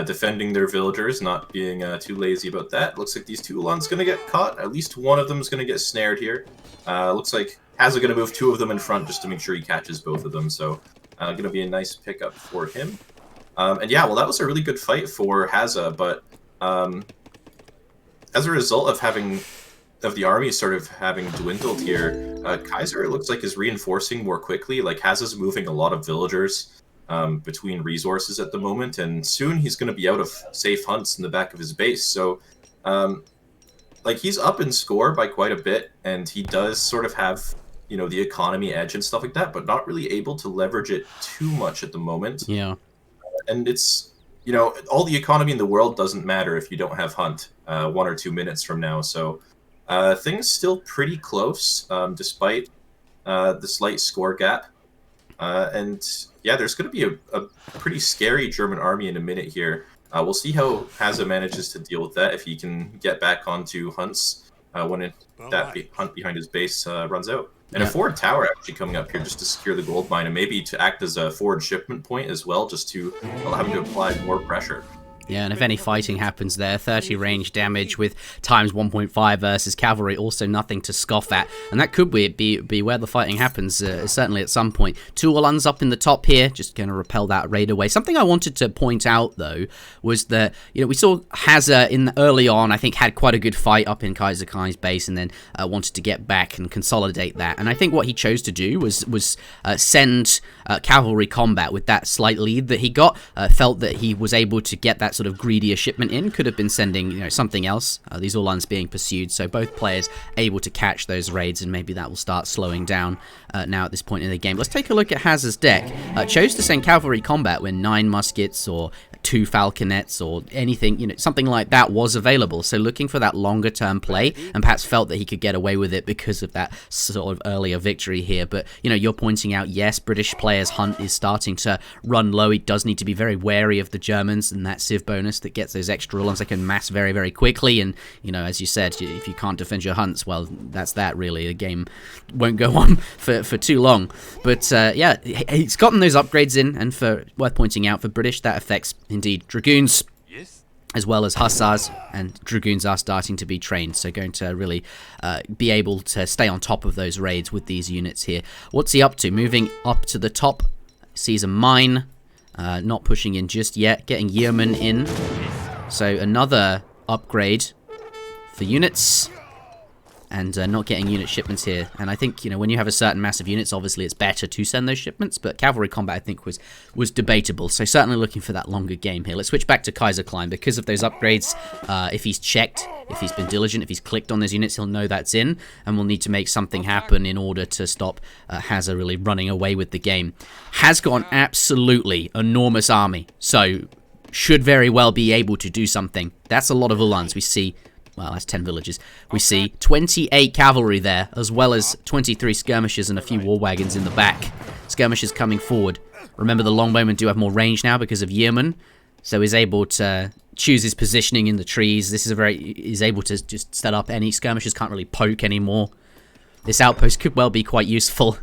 defending their villagers, not being too lazy about that. Looks like these 2 Ulan's going to get caught. At least one of them is going to get snared here. Looks like Hazza going to move 2 of them in front just to make sure he catches both of them. So going to be a nice pickup for him. And yeah, well, that was a really good fight for Hazza, but as a result of the army sort of having dwindled here, Kaiser, it looks like, is reinforcing more quickly. Like, Hazza's moving a lot of villagers between resources at the moment, and soon he's going to be out of safe hunts in the back of his base. So, like, he's up in score by quite a bit, and he does sort of have, you know, the economy edge and stuff like that, but not really able to leverage it too much at the moment. Yeah. And it's, you know, all the economy in the world doesn't matter if you don't have hunt 1 or 2 minutes from now. So things still pretty close, despite the slight score gap. And yeah, there's going to be a pretty scary German army in a minute here. We'll see how Hazza manages to deal with that, if he can get back onto hunts when hunt behind his base runs out. And a forward tower actually coming up here just to secure the gold mine, and maybe to act as a forward shipment point as well, just to allow him to apply more pressure. Yeah, and if any fighting happens there, 30 range damage with times 1.5 versus cavalry, also nothing to scoff at. And that could be where the fighting happens, certainly at some point. 2 Uhlans up in the top here, just going to repel that raid away. Something I wanted to point out, though, was that, we saw Hazza early on, I think, had quite a good fight up in Kaiserklein's base, and then wanted to get back and consolidate that. And I think what he chose to do was send cavalry combat with that slight lead that he got. Felt that he was able to get that sort of greedier shipment in, could have been sending something else, these Uhlans being pursued, so both players able to catch those raids, and maybe that will start slowing down now at this point in the game. Let's take a look at Hazza's deck. Chose to send cavalry combat when 9 muskets or 2 falconets or anything, something like that was available, so looking for that longer term play, and perhaps felt that he could get away with it because of that sort of earlier victory here. But you're pointing out, yes, British players' hunt is starting to run low. He does need to be very wary of the Germans and that civ bonus that gets those extra Uhlans. They can mass very, very quickly, and as you said, if you can't defend your hunts, well, that's that really. The game won't go on for too long. But yeah, he's gotten those upgrades in, and worth pointing out, for British, that affects indeed dragoons as well as hussars, and dragoons are starting to be trained, so going to really be able to stay on top of those raids with these units here. What's he up to? Moving up to the top, sees a mine, not pushing in just yet, getting yeomen in, so another upgrade for units, and not getting unit shipments here. And I think, when you have a certain mass of units, obviously it's better to send those shipments, but cavalry combat, I think, was debatable, so certainly looking for that longer game here. Let's switch back to Kaiserklein. Because of those upgrades, if he's checked, if he's been diligent, if he's clicked on those units, he'll know that's in, and we'll need to make something happen in order to stop Hazza really running away with the game. Has got an absolutely enormous army, so should very well be able to do something. That's a lot of Uhlans. We see, well, that's 10 villages. We see 28 cavalry there, as well as 23 skirmishers and a few war wagons in the back. Skirmishers coming forward. Remember, the longbowmen do have more range now because of yeomen, so he's able to choose his positioning in the trees. This is he's able to just set up any skirmishers, can't really poke anymore. This outpost could well be quite useful,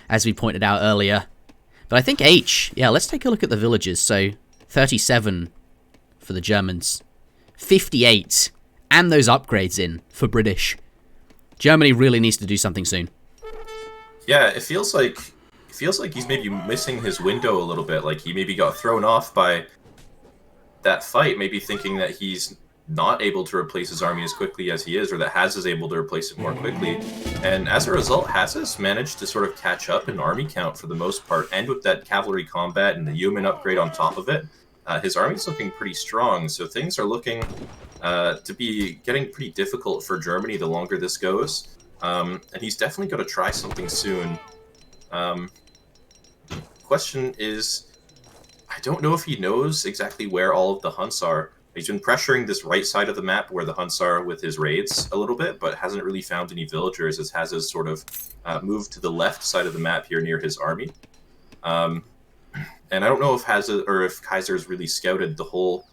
as we pointed out earlier. But I think let's take a look at the villages. So 37 for the Germans, 58, and those upgrades in for British. Germany really needs to do something soon. Yeah, it feels like he's maybe missing his window a little bit. Like he maybe got thrown off by that fight, maybe thinking that he's not able to replace his army as quickly as he is, or that Hazza's able to replace it more quickly. And as a result, Hazza's managed to sort of catch up in army count for the most part, and with that cavalry combat and the yeoman upgrade on top of it, his army's looking pretty strong. So things are looking to be getting pretty difficult for Germany the longer this goes. And he's definitely going to try something soon. Question is, I don't know if he knows exactly where all of the hunts are. He's been pressuring this right side of the map where the hunts are with his raids a little bit, but hasn't really found any villagers, as Hazza's sort of moved to the left side of the map here near his army. And I don't know if Hazza or if Kaiser's really scouted the whole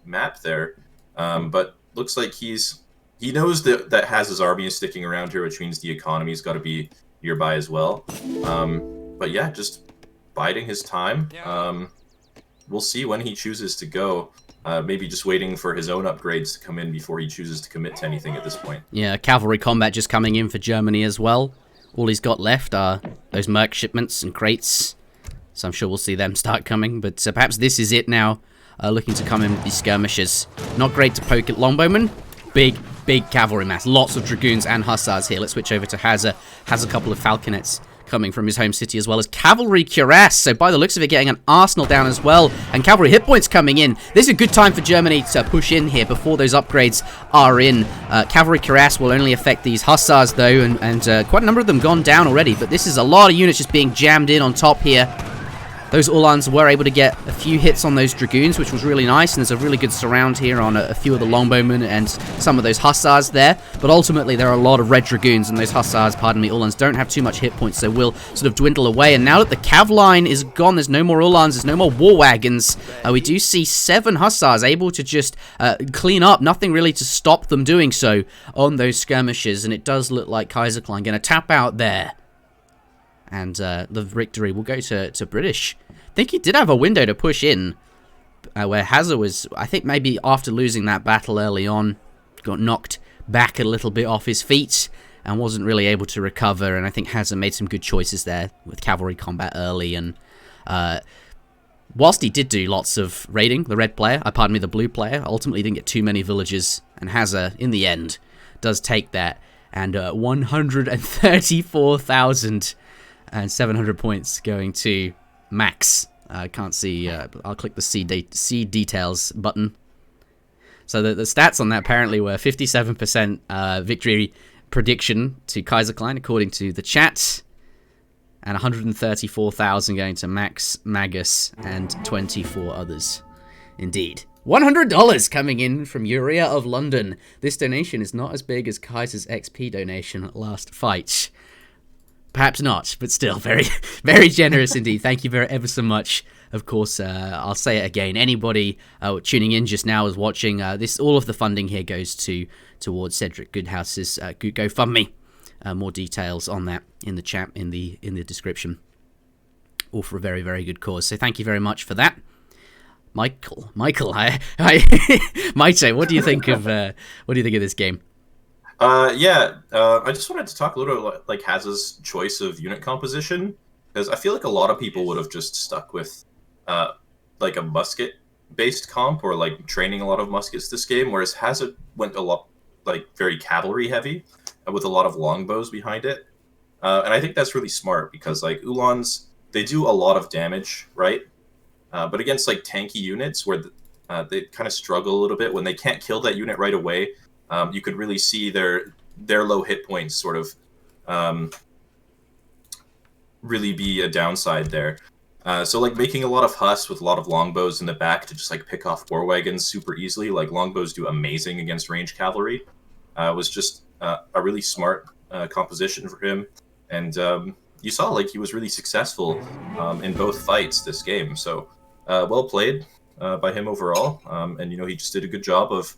map there, but looks like he knows that Hazza's army is sticking around here, which means the economy's got to be nearby as well. But yeah, just biding his time. We'll see when he chooses to go. Maybe just waiting for his own upgrades to come in before he chooses to commit to anything at this point. Yeah, cavalry combat just coming in for Germany as well. All he's got left are those merc shipments and crates, so I'm sure we'll see them start coming. But perhaps this is it now, looking to come in with these skirmishers. Not great to poke at longbowmen. Big cavalry mass. Lots of dragoons and hussars here. Let's switch over to Hazza. Has a couple of falconets coming from his home city, as well as cavalry cuirass. So by the looks of it, getting an arsenal down as well, and cavalry hit points coming in. This is a good time for Germany to push in here before those upgrades are in. Cavalry cuirass will only affect these hussars though, and quite a number of them gone down already, but this is a lot of units just being jammed in on top here. Those Uhlans were able to get a few hits on those Dragoons, which was really nice, and there's a really good surround here on a few of the Longbowmen and some of those Hussars there, but ultimately there are a lot of Red Dragoons, and those Hussars, pardon me, Uhlans, don't have too much hit points, so will sort of dwindle away, and now that the Cav line is gone, there's no more Uhlans, there's no more War Wagons, we do see 7 Hussars able to just clean up, nothing really to stop them doing so on those skirmishes, and it does look like Kaiserklein going to tap out there. And the victory will go to British. I think he did have a window to push in, where Hazza was, I think maybe after losing that battle early on, got knocked back a little bit off his feet and wasn't really able to recover. And I think Hazza made some good choices there with cavalry combat early. And whilst he did do lots of raiding, the red player, pardon me, the blue player, ultimately didn't get too many villages. And Hazza, in the end, does take that. And 134,700 points going to Max. I can't see. I'll click the see details button. So the stats on that apparently were 57% victory prediction to Kaiserklein, according to the chat, and 134,000 going to Max, Magus, and 24 others. Indeed. $100 coming in from Uria of London. This donation is not as big as Kaiser's XP donation at last fight. Perhaps not, but still very, very generous indeed. Thank you ever so much. Of course, I'll say it again. Anybody tuning in just now is watching. All of the funding here goes towards Cedric Goodhouse's GoFundMe. More details on that in the chat in the description. All for a very, very good cause. So thank you very much for that. Michael, hi, Mitoe, what do you think of this game? I just wanted to talk a little bit about, like, Hazza's choice of unit composition, because I feel like a lot of people would have just stuck with like a musket-based comp, or like training a lot of muskets this game, whereas Hazza went a lot like very cavalry heavy with a lot of longbows behind it, and I think that's really smart because like Uhlans, they do a lot of damage, right? But against like tanky units where they kind of struggle a little bit when they can't kill that unit right away, you could really see their low hit points sort of really be a downside there. So like making a lot of Huss with a lot of longbows in the back to just like pick off war wagons super easily, like longbows do amazing against ranged cavalry, was just a really smart composition for him. And you saw like he was really successful in both fights this game. So well played by him overall. And he just did a good job of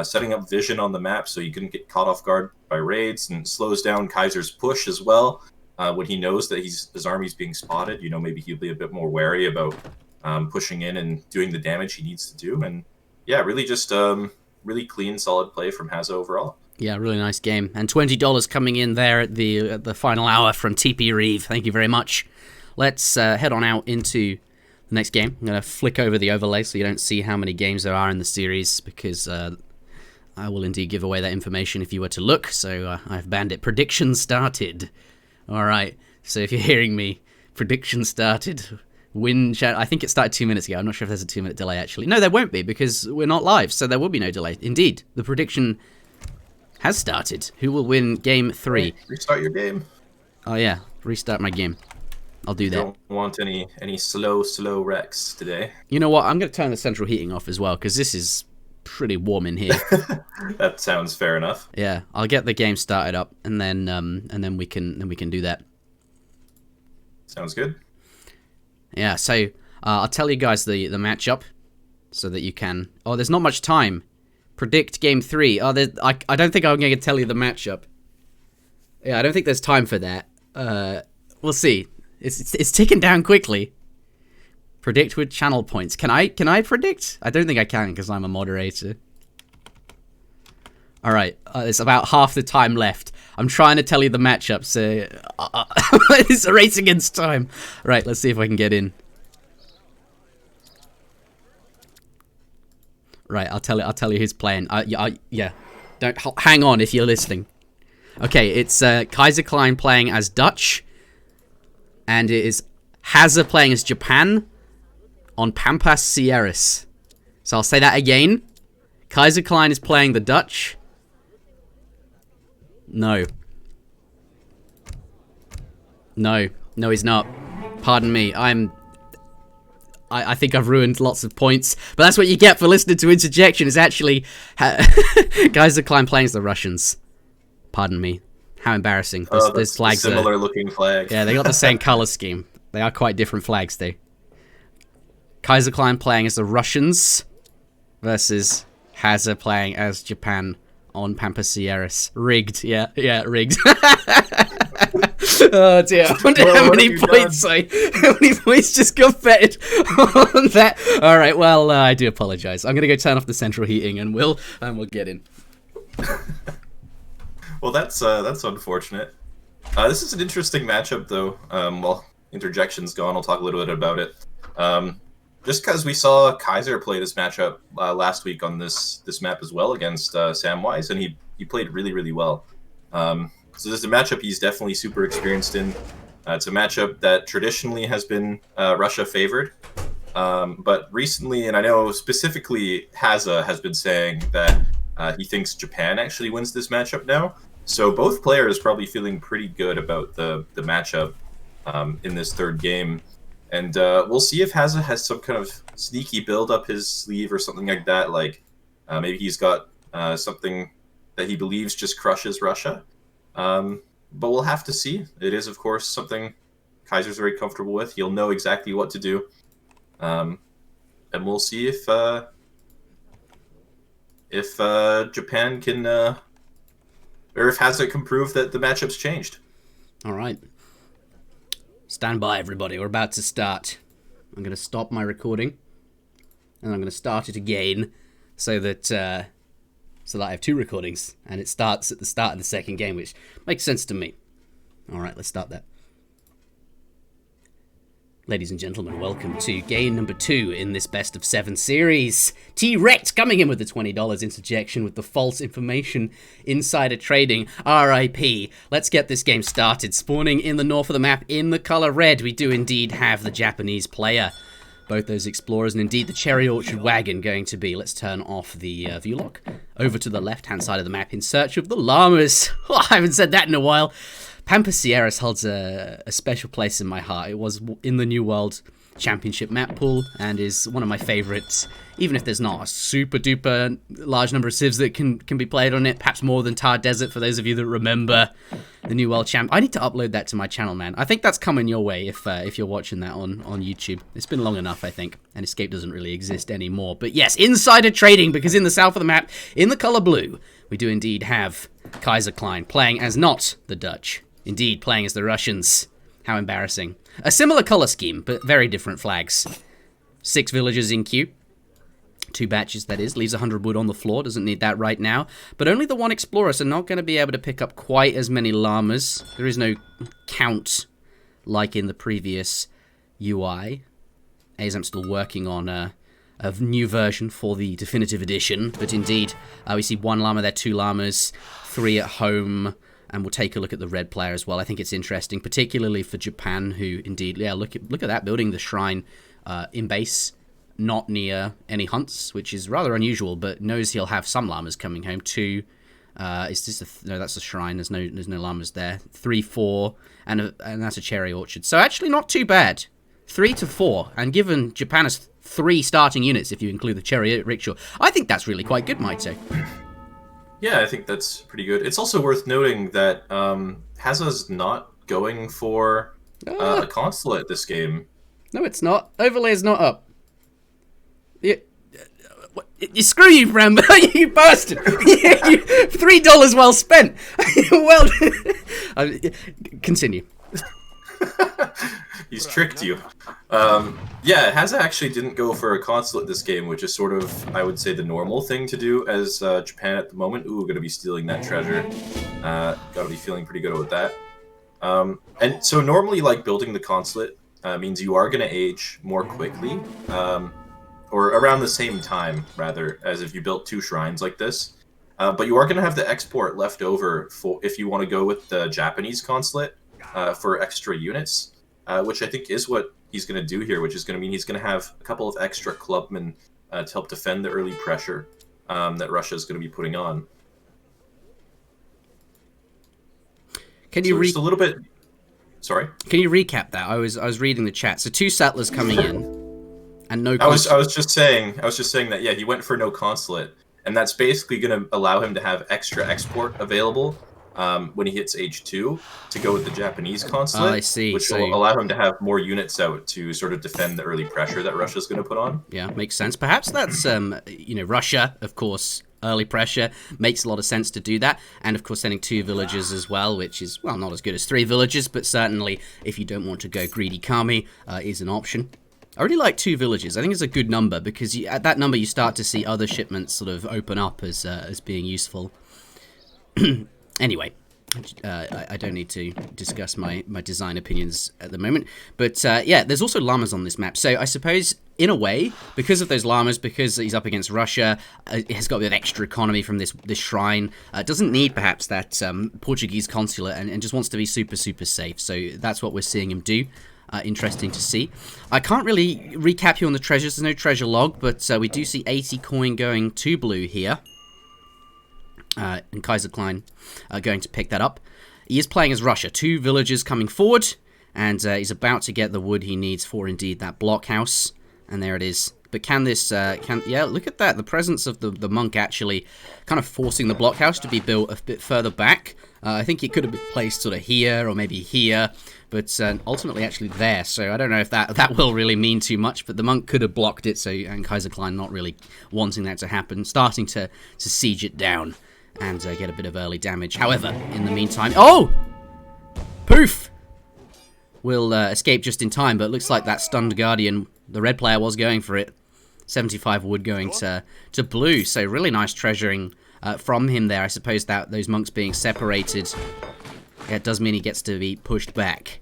setting up vision on the map so you couldn't get caught off guard by raids, and slows down Kaiser's push as well. When he knows that his army's being spotted, maybe he'll be a bit more wary about pushing in and doing the damage he needs to do. And yeah, really just really clean, solid play from Hazza overall. Yeah, really nice game. And $20 coming in there at the final hour from TP Reeve. Thank you very much. Let's head on out into the next game. I'm going to flick over the overlay so you don't see how many games there are in the series, because I will indeed give away that information if you were to look. So I've banned it. Prediction started. All right. So if you're hearing me, prediction started. Win chat. I think it started 2 minutes ago. I'm not sure if there's a 2-minute delay actually. No, there won't be because we're not live, so there will be no delay. Indeed, the prediction has started. Who will win game 3? Restart your game. Oh yeah, restart my game. I'll do that. Don't want any slow wrecks today. You know what? I'm going to turn the central heating off as well because this is pretty warm in here. That sounds fair enough. Yeah, I'll get the game started up and then we can do that. Sounds good. Yeah, so I'll tell you guys the matchup so that you can. Oh, there's not much time. Predict game 3. Oh, I don't think I'm going to tell you the matchup. Yeah, I don't think there's time for that. We'll see. It's ticking down quickly. Predict with channel points. Can I predict? I don't think I can because I'm a moderator. All right, it's about half the time left. I'm trying to tell you the matchup, so it's a race against time. Right, let's see if I can get in. Right, I'll tell you who's playing. Yeah, don't hang on if you're listening. Okay, it's Kaiserklein playing as Dutch, and it is Hazza playing as Japan on Pampas Sierras. So I'll say that again. Kaiserklein is playing the Dutch. No, he's not. Pardon me. I think I've ruined lots of points, but that's what you get for listening to Interjection. Is actually Kaiserklein playing as the Russians. Pardon me. How embarrassing. Those flags similar looking flag. Yeah, they got the same color scheme. They are quite different flags, though. Kaiserklein playing as the Russians versus Hazza playing as Japan on Pampas Sierras. Rigged. Yeah, rigged. Oh dear, I wonder how many points how many points just got betted on that. Alright, well, I do apologize. I'm gonna go turn off the central heating and we'll get in. Well, that's unfortunate. This is an interesting matchup, though. Well, Interjection's gone. I'll talk a little bit about it. Just because we saw Kaiser play this matchup last week on this map as well against Samwise, and he played really, really well. So this is a matchup he's definitely super experienced in. It's a matchup that traditionally has been Russia favored. But recently, and I know specifically Hazza has been saying that he thinks Japan actually wins this matchup now. So both players probably feeling pretty good about the matchup in this third game. And we'll see if Hazza has some kind of sneaky build up his sleeve or something like that. Like maybe he's got something that he believes just crushes Russia. But we'll have to see. It is, of course, something Kaiser's very comfortable with. He'll know exactly what to do. And we'll see if Japan can, or if Hazza can prove that the matchup's changed. All right. Stand by, everybody. We're about to start. I'm going to stop my recording, and I'm going to start it again so that I have two recordings, and it starts at the start of the second game, which makes sense to me. All right, let's start that. Ladies and gentlemen, welcome to game number 2 in this best of 7 series. T-Rex coming in with the $20 interjection with the false information insider trading. RIP. Let's get this game started. Spawning in the north of the map in the color red, we do indeed have the Japanese player. Both those explorers and indeed the cherry orchard wagon going to be. Let's turn off the view lock. Over to the left-hand side of the map in search of the llamas. Oh, I haven't said that in a while. Pampas Sierras holds a special place in my heart. It was in the New World Championship map pool and is one of my favorites, even if there's not a super duper large number of civs that can be played on it, perhaps more than Tar Desert for those of you that remember the New World Champ. I need to upload that to my channel, man. I think that's coming your way if you're watching that on YouTube. It's been long enough, I think, and Escape doesn't really exist anymore. But yes, insider trading, because in the south of the map, in the color blue, we do indeed have Kaiserklein playing as not the Dutch. Indeed, playing as the Russians. How embarrassing. A similar color scheme, but very different flags. 6 villagers in queue. 2 batches, that is. Leaves 100 wood on the floor. Doesn't need that right now. But only the 1 explorer, so not going to be able to pick up quite as many llamas. There is no count like in the previous UI. As I'm still working on a new version for the definitive edition. But indeed, we see 1 llama there, 2 llamas, 3 at home. And we'll take a look at the red player as well. I think it's interesting, particularly for Japan, who indeed, yeah, look at that, building the shrine in base, not near any hunts, which is rather unusual, but knows he'll have some llamas coming home. 2, is this no, that's a shrine. There's no llamas there. 3, 4, and that's a cherry orchard. So actually not too bad. 3 to 4, and given Japan has 3 starting units, if you include the cherry rickshaw, I think that's really quite good, Mitoe. Yeah, I think that's pretty good. It's also worth noting that Hazza's not going for a consulate this game. No, it's not. Overlay is not up. Screw you, Bram. You bastard. $3 well spent. Well, continue. He's tricked you. Yeah, Hazza actually didn't go for a consulate this game, which is sort of, I would say, the normal thing to do as Japan at the moment. Ooh, gonna be stealing that treasure. Gotta be feeling pretty good about that. And so normally, like, building the consulate means you are gonna age more quickly, or around the same time, rather, as if you built 2 shrines like this. But you are gonna have the export left over for if you want to go with the Japanese consulate for extra units. Which I think is what he's going to do here, which is going to mean he's going to have a couple of extra clubmen to help defend the early pressure that Russia is going to be putting on. Can you just a little bit? Sorry. Can you recap that? I was reading the chat. So 2 settlers coming in, And no I was just saying that, yeah, he went for no consulate, and that's basically going to allow him to have extra export available when he hits age 2 to go with the Japanese consulate, I see. which So, will allow him to have more units out to sort of defend the early pressure that Russia's going to put on. yeah, makes sense. Perhaps that's, Russia, of course, early pressure, makes a lot of sense to do that. And, of course, sending 2 villages as well, which is, well, not as good as 3 villages, but certainly, if you don't want to go greedy kami, is an option. I really like 2 villages. I think it's a good number, because at that number you start to see other shipments sort of open up as being useful. Anyway, I don't need to discuss my design opinions at the moment. But yeah, there's also llamas on this map. So I suppose, in a way, because of those llamas, because he's up against Russia, it has got a bit of extra economy from this shrine. Doesn't need, perhaps, that Portuguese consulate and just wants to be super, super safe. So that's what we're seeing him do. Interesting to see. I can't really recap you on the treasures. There's no treasure log, but we do see 80 coin going to blue here. And Kaiserklein going to pick that up. He is playing as Russia. 2 villagers coming forward, and he's about to get the wood he needs for, indeed, that blockhouse. And there it is. But can this, yeah, look at that. The presence of the monk actually kind of forcing the blockhouse to be built a bit further back. I think it could have been placed sort of here or maybe here, but ultimately actually there. So I don't know if that will really mean too much, but the monk could have blocked it, and Kaiserklein not really wanting that to happen, starting to siege it down and get a bit of early damage. However, in the meantime... Oh! Poof! Will escape just in time, but it looks like that stunned Guardian, the red player was going for it. 75 wood going to blue, so really nice treasuring from him there. I suppose that those monks being separated, yeah, it does mean he gets to be pushed back.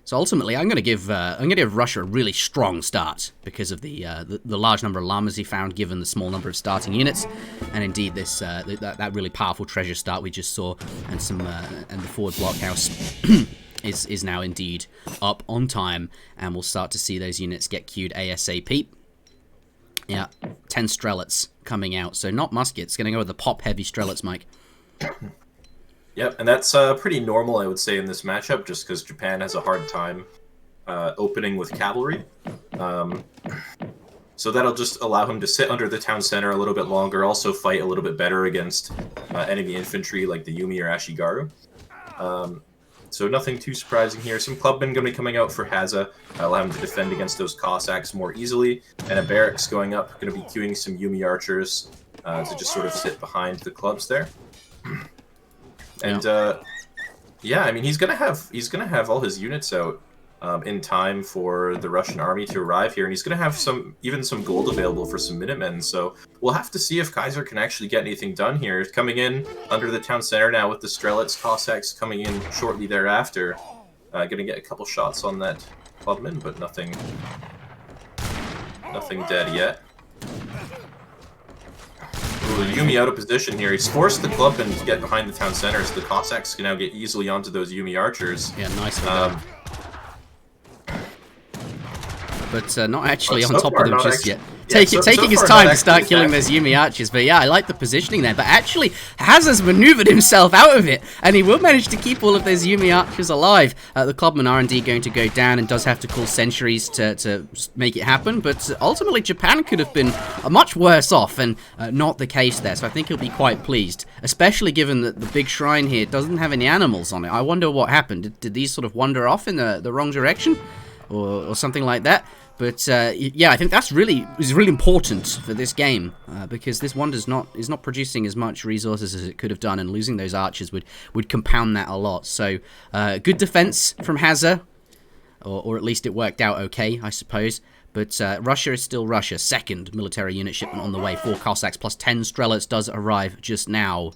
So ultimately, I'm going to give Russia a really strong start because of the large number of llamas he found, given the small number of starting units, and indeed this that really powerful treasure start we just saw, and the forward blockhouse is now indeed up on time, and we'll start to see those units get queued ASAP. Yeah, 10 strelets coming out, so not muskets. Going to go with the pop-heavy strelets, Mike. Yep, and that's pretty normal, I would say, in this matchup, just because Japan has a hard time opening with cavalry. So that'll just allow him to sit under the town center a little bit longer, also fight a little bit better against enemy infantry like the Yumi or Ashigaru. So nothing too surprising here. Some clubmen going to be coming out for Hazza, allow him to defend against those Cossacks more easily, and a barracks going up, going to be queuing some Yumi archers to just sort of sit behind the clubs there. And yeah, I mean, he's gonna have all his units out in time for the Russian army to arrive here, and he's gonna have even some gold available for some Minutemen. So we'll have to see if Kaiser can actually get anything done here. Coming in under the town center now with the Strelets, Cossacks coming in shortly thereafter. Gonna get a couple shots on that clubman, but nothing dead yet. Ooh, Yumi out of position here. He's forced the clubmen to get behind the town center, so the Cossacks can now get easily onto those Yumi archers. Yeah, nicely done. But not actually on top of them just yet. Taking his time to start killing those Yumi archers. But yeah, I like the positioning there. But actually, Hazza's maneuvered himself out of it, and he will manage to keep all of those Yumi archers alive. The clubmen are indeed going to go down, and does have to call sentries to make it happen. But ultimately, Japan could have been much worse off, and not the case there. So I think he'll be quite pleased, especially given that the big shrine here doesn't have any animals on it. I wonder what happened. Did these sort of wander off in the wrong direction, or something like that? But yeah, I think that's really important for this game, because this wonder is not producing as much resources as it could have done, and losing those archers would compound that a lot. So good defense from Hazza, or at least it worked out okay, I suppose. But Russia is still Russia. Second military unit shipment on the way. 4 Cossacks plus 10 Strelets does arrive just now.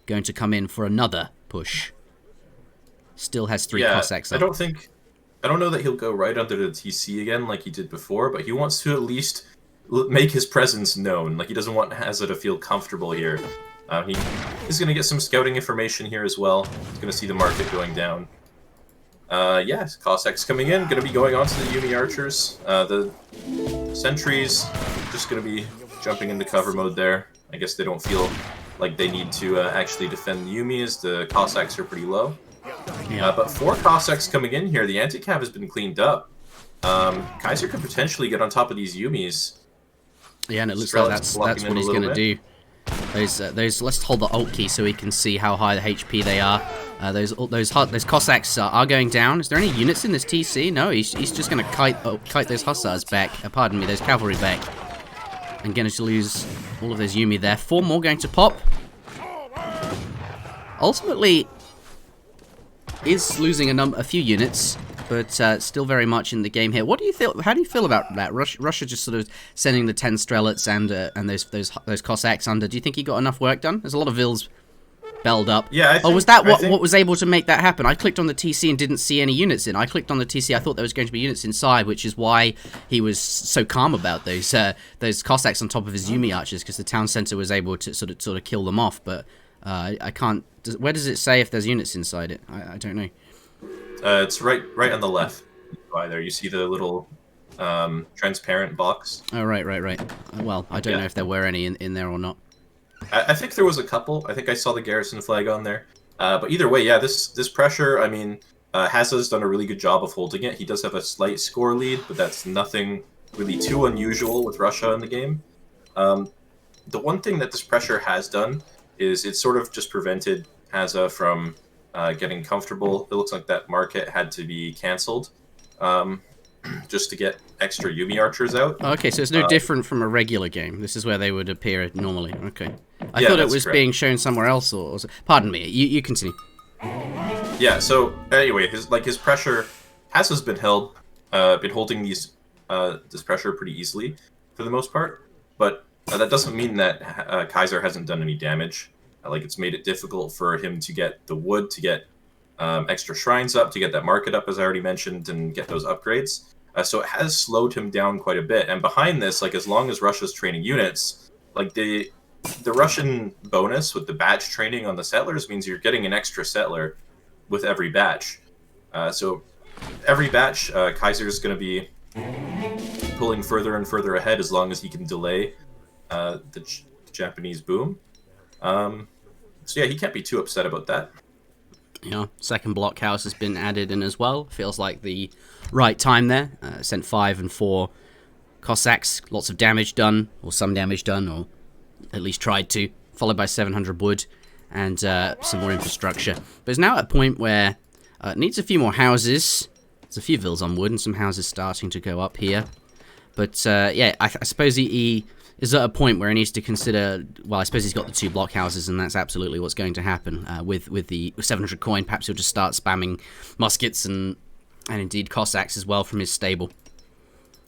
Going to come in for another push. Still has 3 Cossacks up. I don't know that he'll go right under the TC again like he did before, but he wants to at least make his presence known. Like, he doesn't want Hazza to feel comfortable here. He's going to get some scouting information here as well. He's going to see the market going down. Yeah, Cossacks coming in, going to be going on to the Yumi archers. The sentries just going to be jumping into cover mode there. I guess they don't feel like they need to actually defend the Yumi, as the Cossacks are pretty low. Yeah. But 4 Cossacks coming in here. The anti-cav has been cleaned up. Kaiser could potentially get on top of these Yumis. Yeah, and it looks like that's what he's going to do. Those. Let's hold the Alt key so we can see how high the HP they are. Those Cossacks are going down. Is there any units in this TC? No, he's just going to kite those Hussars back. Pardon me, those cavalry back. And going to lose all of those Yumi there. 4 more going to pop. Ultimately, is losing a few units, but still very much in the game here. What do you feel? How do you feel about that? Russia just sort of sending the 10 Strelets and those Cossacks under. Do you think he got enough work done? There's a lot of Vils belled up. Yeah. Was that what was able to make that happen? I clicked on the TC and didn't see any units in. I clicked on the TC. I thought there was going to be units inside, which is why he was so calm about those Cossacks on top of his Yumi archers, because the town center was able to sort of kill them off. But I can't. Where does it say if there's units inside it? I don't know. It's right on the left. By there, you see the little transparent box. Oh, right. Well, I don't know if there were any in there or not. I think there was a couple. I think I saw the garrison flag on there. But either way, yeah, this pressure, I mean, Hazza's done a really good job of holding it. He does have a slight score lead, but that's nothing really too unusual with Russia in the game. The one thing that this pressure has done is it sort of just prevented Hazza from getting comfortable. It looks like that market had to be cancelled just to get extra Yumi archers out. Okay, so it's no different from a regular game. This is where they would appear normally. Okay. I Yeah, thought it that's was correct. being shown somewhere else, or pardon me. You continue. Yeah. So anyway, his pressure has been holding this pressure pretty easily for the most part, but that doesn't mean that Kaiser hasn't done any damage. It's made it difficult for him to get the wood, to get extra shrines up, to get that market up, as I already mentioned, and get those upgrades. So it has slowed him down quite a bit. And behind this, as long as Russia's training units, the Russian bonus with the batch training on the settlers means you're getting an extra settler with every batch. So every batch, Kaiser's going to be pulling further and further ahead as long as he can delay the Japanese boom. So yeah, he can't be too upset about that. Yeah, second blockhouse has been added in as well. Feels like the right time there. Sent 5 and 4 Cossacks, lots of damage done, or some damage done, or at least tried to, followed by 700 wood and some more infrastructure. But it's now at a point where it needs a few more houses. There's a few villas on wood and some houses starting to go up here. But yeah, I suppose he is at a point where he needs to consider, well, I suppose he's got the 2 blockhouses, and that's absolutely what's going to happen. With the 700 coin, perhaps he'll just start spamming muskets and indeed Cossacks as well from his stable.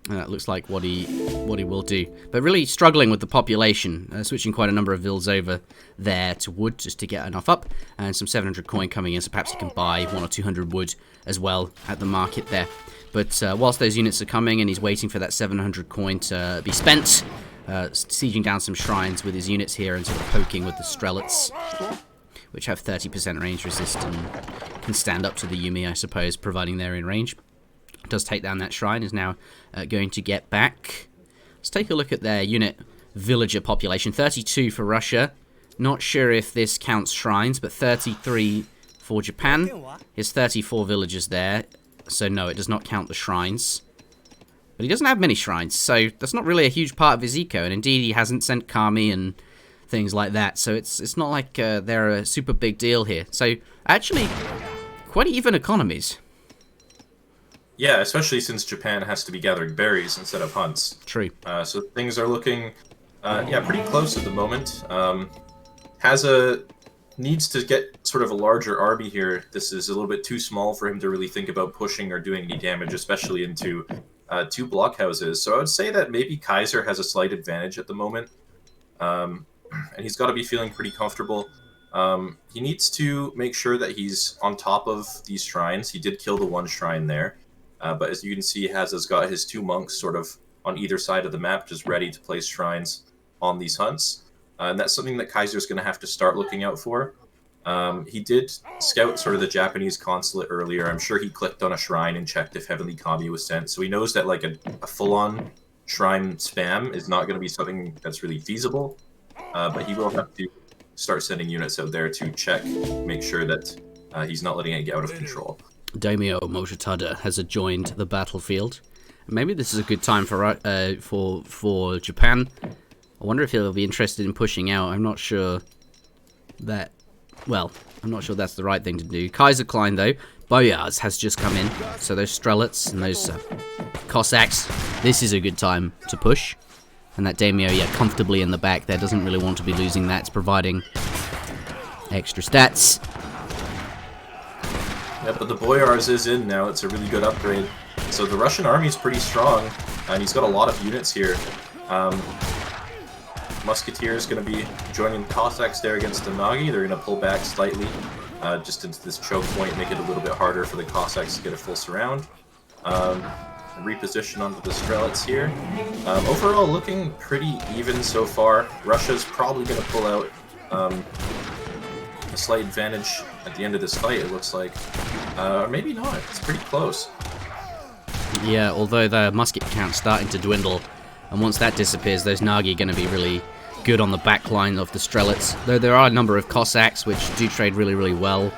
That looks like what he will do. But really struggling with the population, switching quite a number of vills over there to wood just to get enough up, and some 700 coin coming in, so perhaps he can buy 100 or 200 wood as well at the market there. But whilst those units are coming and he's waiting for that 700 coin to be spent, sieging down some shrines with his units here and sort of poking with the Strelets, which have 30% range resist and can stand up to the Yumi, I suppose, providing they're in range. Does take down that shrine, is now going to get back. Let's take a look at their unit villager population. 32 for Russia. Not sure if this counts shrines, but 33 for Japan. There's 34 villagers there, so no, it does not count the shrines. But he doesn't have many shrines, so that's not really a huge part of his eco, and indeed he hasn't sent Kami and things like that, so it's not like they're a super big deal here. So actually, quite even economies. Yeah, especially since Japan has to be gathering berries instead of hunts. True. So things are looking, pretty close at the moment. Hazza needs to get sort of a larger army here. This is a little bit too small for him to really think about pushing or doing any damage, especially into 2 blockhouses. So I would say that maybe Kaiser has a slight advantage at the moment. And he's got to be feeling pretty comfortable. He needs to make sure that he's on top of these shrines. He did kill the 1 shrine there. But as you can see, Hazza's got his 2 monks sort of on either side of the map, just ready to place shrines on these hunts. And that's something that Kaiser's going to have to start looking out for. He did scout sort of the Japanese consulate earlier. I'm sure he clicked on a shrine and checked if Heavenly Kami was sent. So he knows that a full-on shrine spam is not going to be something that's really feasible. But he will have to start sending units out there to check, make sure that he's not letting it get out of control. Daimyo Mochitada has joined the battlefield. Maybe this is a good time for Japan. I wonder if he'll be interested in pushing out. I'm not sure that... Well, I'm not sure that's the right thing to do. Kaiserklein, though, Boyars has just come in. So those Strelets and those Cossacks, this is a good time to push. And that Daimyo, yeah, comfortably in the back there, doesn't really want to be losing that. It's providing extra stats. Yeah, but the Boyars is in now. It's a really good upgrade. So the Russian army is pretty strong, and he's got a lot of units here. Musketeers going to be joining Cossacks there against the Nagi. They're going to pull back slightly, just into this choke point, make it a little bit harder for the Cossacks to get a full surround. Reposition onto the Strelets here. Overall, looking pretty even so far. Russia's probably going to pull out a slight advantage at the end of this fight, it looks like. Or maybe not. It's pretty close. Yeah, although the musket count's starting to dwindle, and once that disappears, those Nagi are going to be really good on the back line of the Strelets. Though there are a number of Cossacks which do trade really, really well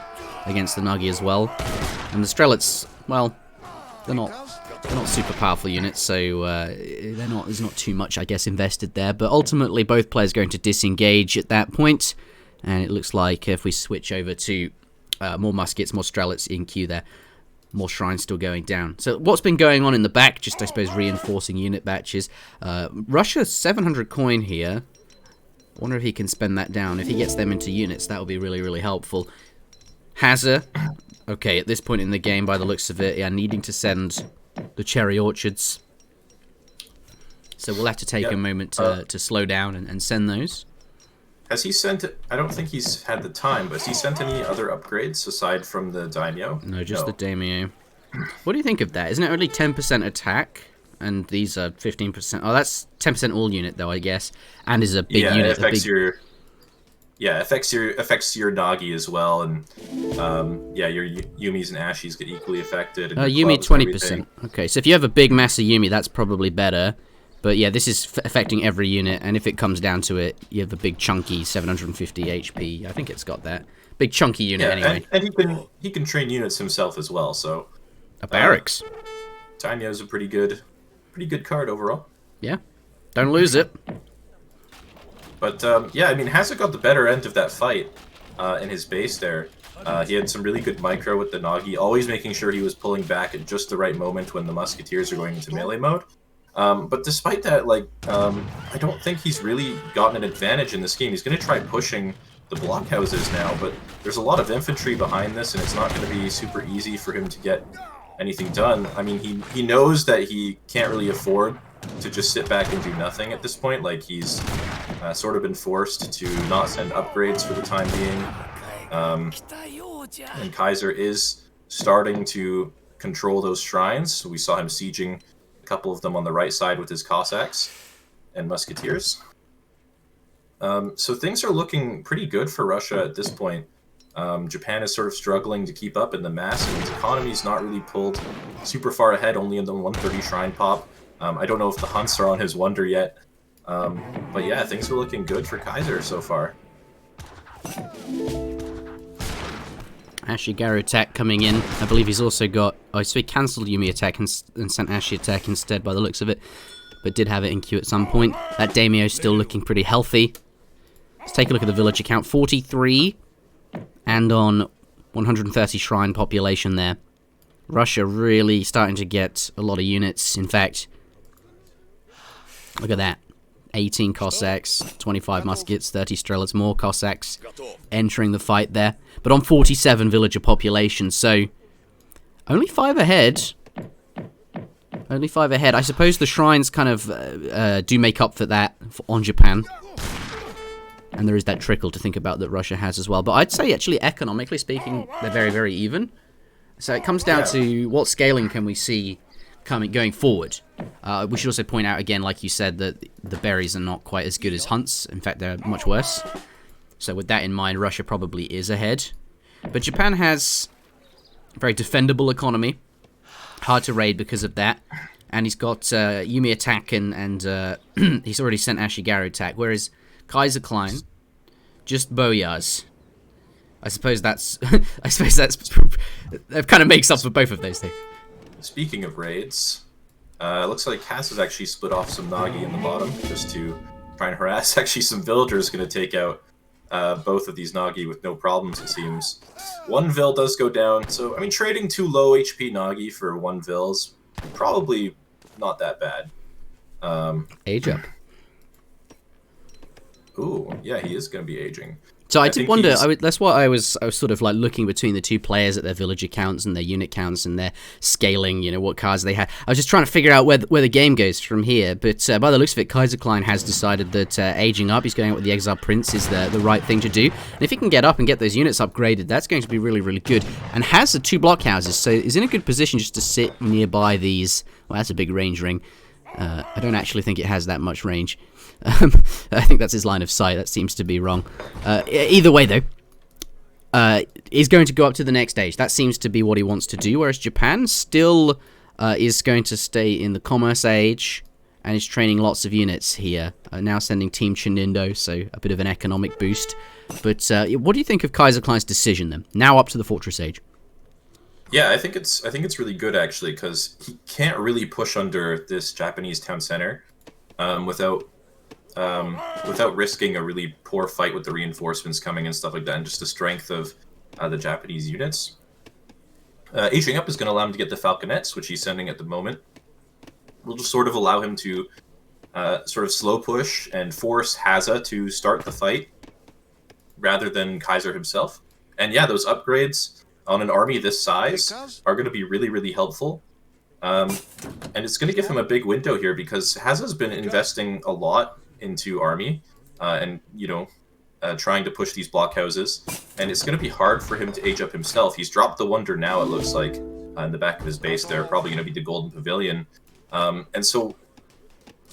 against the Nagi as well. And the Strelets, well, they're not super powerful units, so there's not too much, I guess, invested there. But ultimately, both players are going to disengage at that point, and it looks like if we switch over to more muskets, more Strelets in queue there, more shrines still going down. So what's been going on in the back, just I suppose reinforcing unit batches. Russia 700 coin here. I wonder if he can spend that down. If he gets them into units, that would be really, really helpful. Hazza, okay, at this point in the game, by the looks of it, yeah, needing to send the cherry orchards. So we'll have to take a moment to slow down and send those. Has he sent it? I don't think he's had the time, but has he sent any other upgrades aside from the Daimyo? No, just the Daimyo. What do you think of that? Isn't it only 10% attack? And these are 15%. Oh, that's 10% all unit, though, I guess. And is a big unit. It affects your... Yeah, affects your Nagi as well, and your Yumis and Ashis get equally affected. And Yumi 20%. Okay, so if you have a big mass of Yumi, that's probably better. But yeah, this is affecting every unit, and if it comes down to it, you have a big chunky 750 HP. I think it's got that big chunky unit anyway. And he can train units himself as well. So a barracks. Daimyo's a pretty good card overall. Yeah, don't lose it. But yeah, I mean, Hazza got the better end of that fight in his base there. He had some really good micro with the Nagi, always making sure he was pulling back at just the right moment when the Musketeers are going into melee mode. But despite that, like, I don't think he's really gotten an advantage in this game. He's going to try pushing the blockhouses now, but there's a lot of infantry behind this, and it's not going to be super easy for him to get anything done. I mean, he knows that he can't really afford to just sit back and do nothing at this point. Like, he's sort of been forced to not send upgrades for the time being. And Kaiser is starting to control those shrines. So we saw him sieging a couple of them on the right side with his Cossacks and Musketeers. So things are looking pretty good for Russia at this point. Japan is sort of struggling to keep up in the mass, and its economy's not really pulled super far ahead, only in the 130 shrine pop. I don't know if the Hunts are on his wonder yet. But yeah, things are looking good for Kaiser so far. Ashigaru attack coming in. I believe he's also got... Oh, so he cancelled Yumi attack and sent Ashi attack instead by the looks of it. But did have it in queue at some point. That Daimyo's still looking pretty healthy. Let's take a look at the village account. 43. And on 130 shrine population there. Russia really starting to get a lot of units. In fact, look at that. 18 Cossacks, 25 muskets, 30 Strelets, more Cossacks entering the fight there. But on 47 villager population, so only 5 ahead. Only 5 ahead. I suppose the shrines kind of do make up for that on Japan. And there is that trickle to think about that Russia has as well. But I'd say, actually, economically speaking, they're very, very even. So it comes down to what scaling can we see going forward. We should also point out again, like you said, that the berries are not quite as good as Hunts. In fact, they're much worse. So with that in mind, Russia probably is ahead. But Japan has a very defendable economy. Hard to raid because of that. And he's got Yumi attack and he's already sent Ashigaru attack. Whereas Kaiserklein, just Boyars. I suppose that's that kind of makes up for both of those things. Speaking of raids, looks like Cass has actually split off some Nagi in the bottom just to try and harass. Actually, some villagers going to take out both of these Nagi with no problems, it seems. One Vil does go down, so, I mean, trading 2 low HP Nagi for 1 Vil's probably not that bad. Age up. Ooh, yeah, he is going to be aging. So I did wonder. That's why I was sort of like looking between the two players at their villager counts and their unit counts and their scaling. You know what cards they had. I was just trying to figure out where the game goes from here. But by the looks of it, Kaiserklein has decided that aging up, he's going out with the Exile Prince, is the right thing to do. And if he can get up and get those units upgraded, that's going to be really, really good. And has the 2 blockhouses, so is in a good position just to sit nearby these. Well, that's a big range ring. I don't actually think it has that much range. I think that's his line of sight. That seems to be wrong. Either way, though, is going to go up to the next stage. That seems to be what he wants to do, whereas Japan still is going to stay in the commerce age and is training lots of units here. Now sending Team Chinindo, so a bit of an economic boost. But what do you think of Kaiserklein's decision, then? Now up to the fortress age. Yeah, I think it's really good, actually, because he can't really push under this Japanese town center without risking a really poor fight with the reinforcements coming and stuff like that, and just the strength of the Japanese units. Aging up is going to allow him to get the Falconets, which he's sending at the moment. Will just sort of allow him to sort of slow push and force Hazza to start the fight rather than Kaiser himself. And yeah, those upgrades on an army this size are going to be really, really helpful. And it's going to give him a big window here because Hazza's been investing a lot into army and, you know, trying to push these blockhouses. And it's going to be hard for him to age up himself. He's dropped the Wonder now, it looks like, in the back of his base there. Probably going to be the Golden Pavilion. And so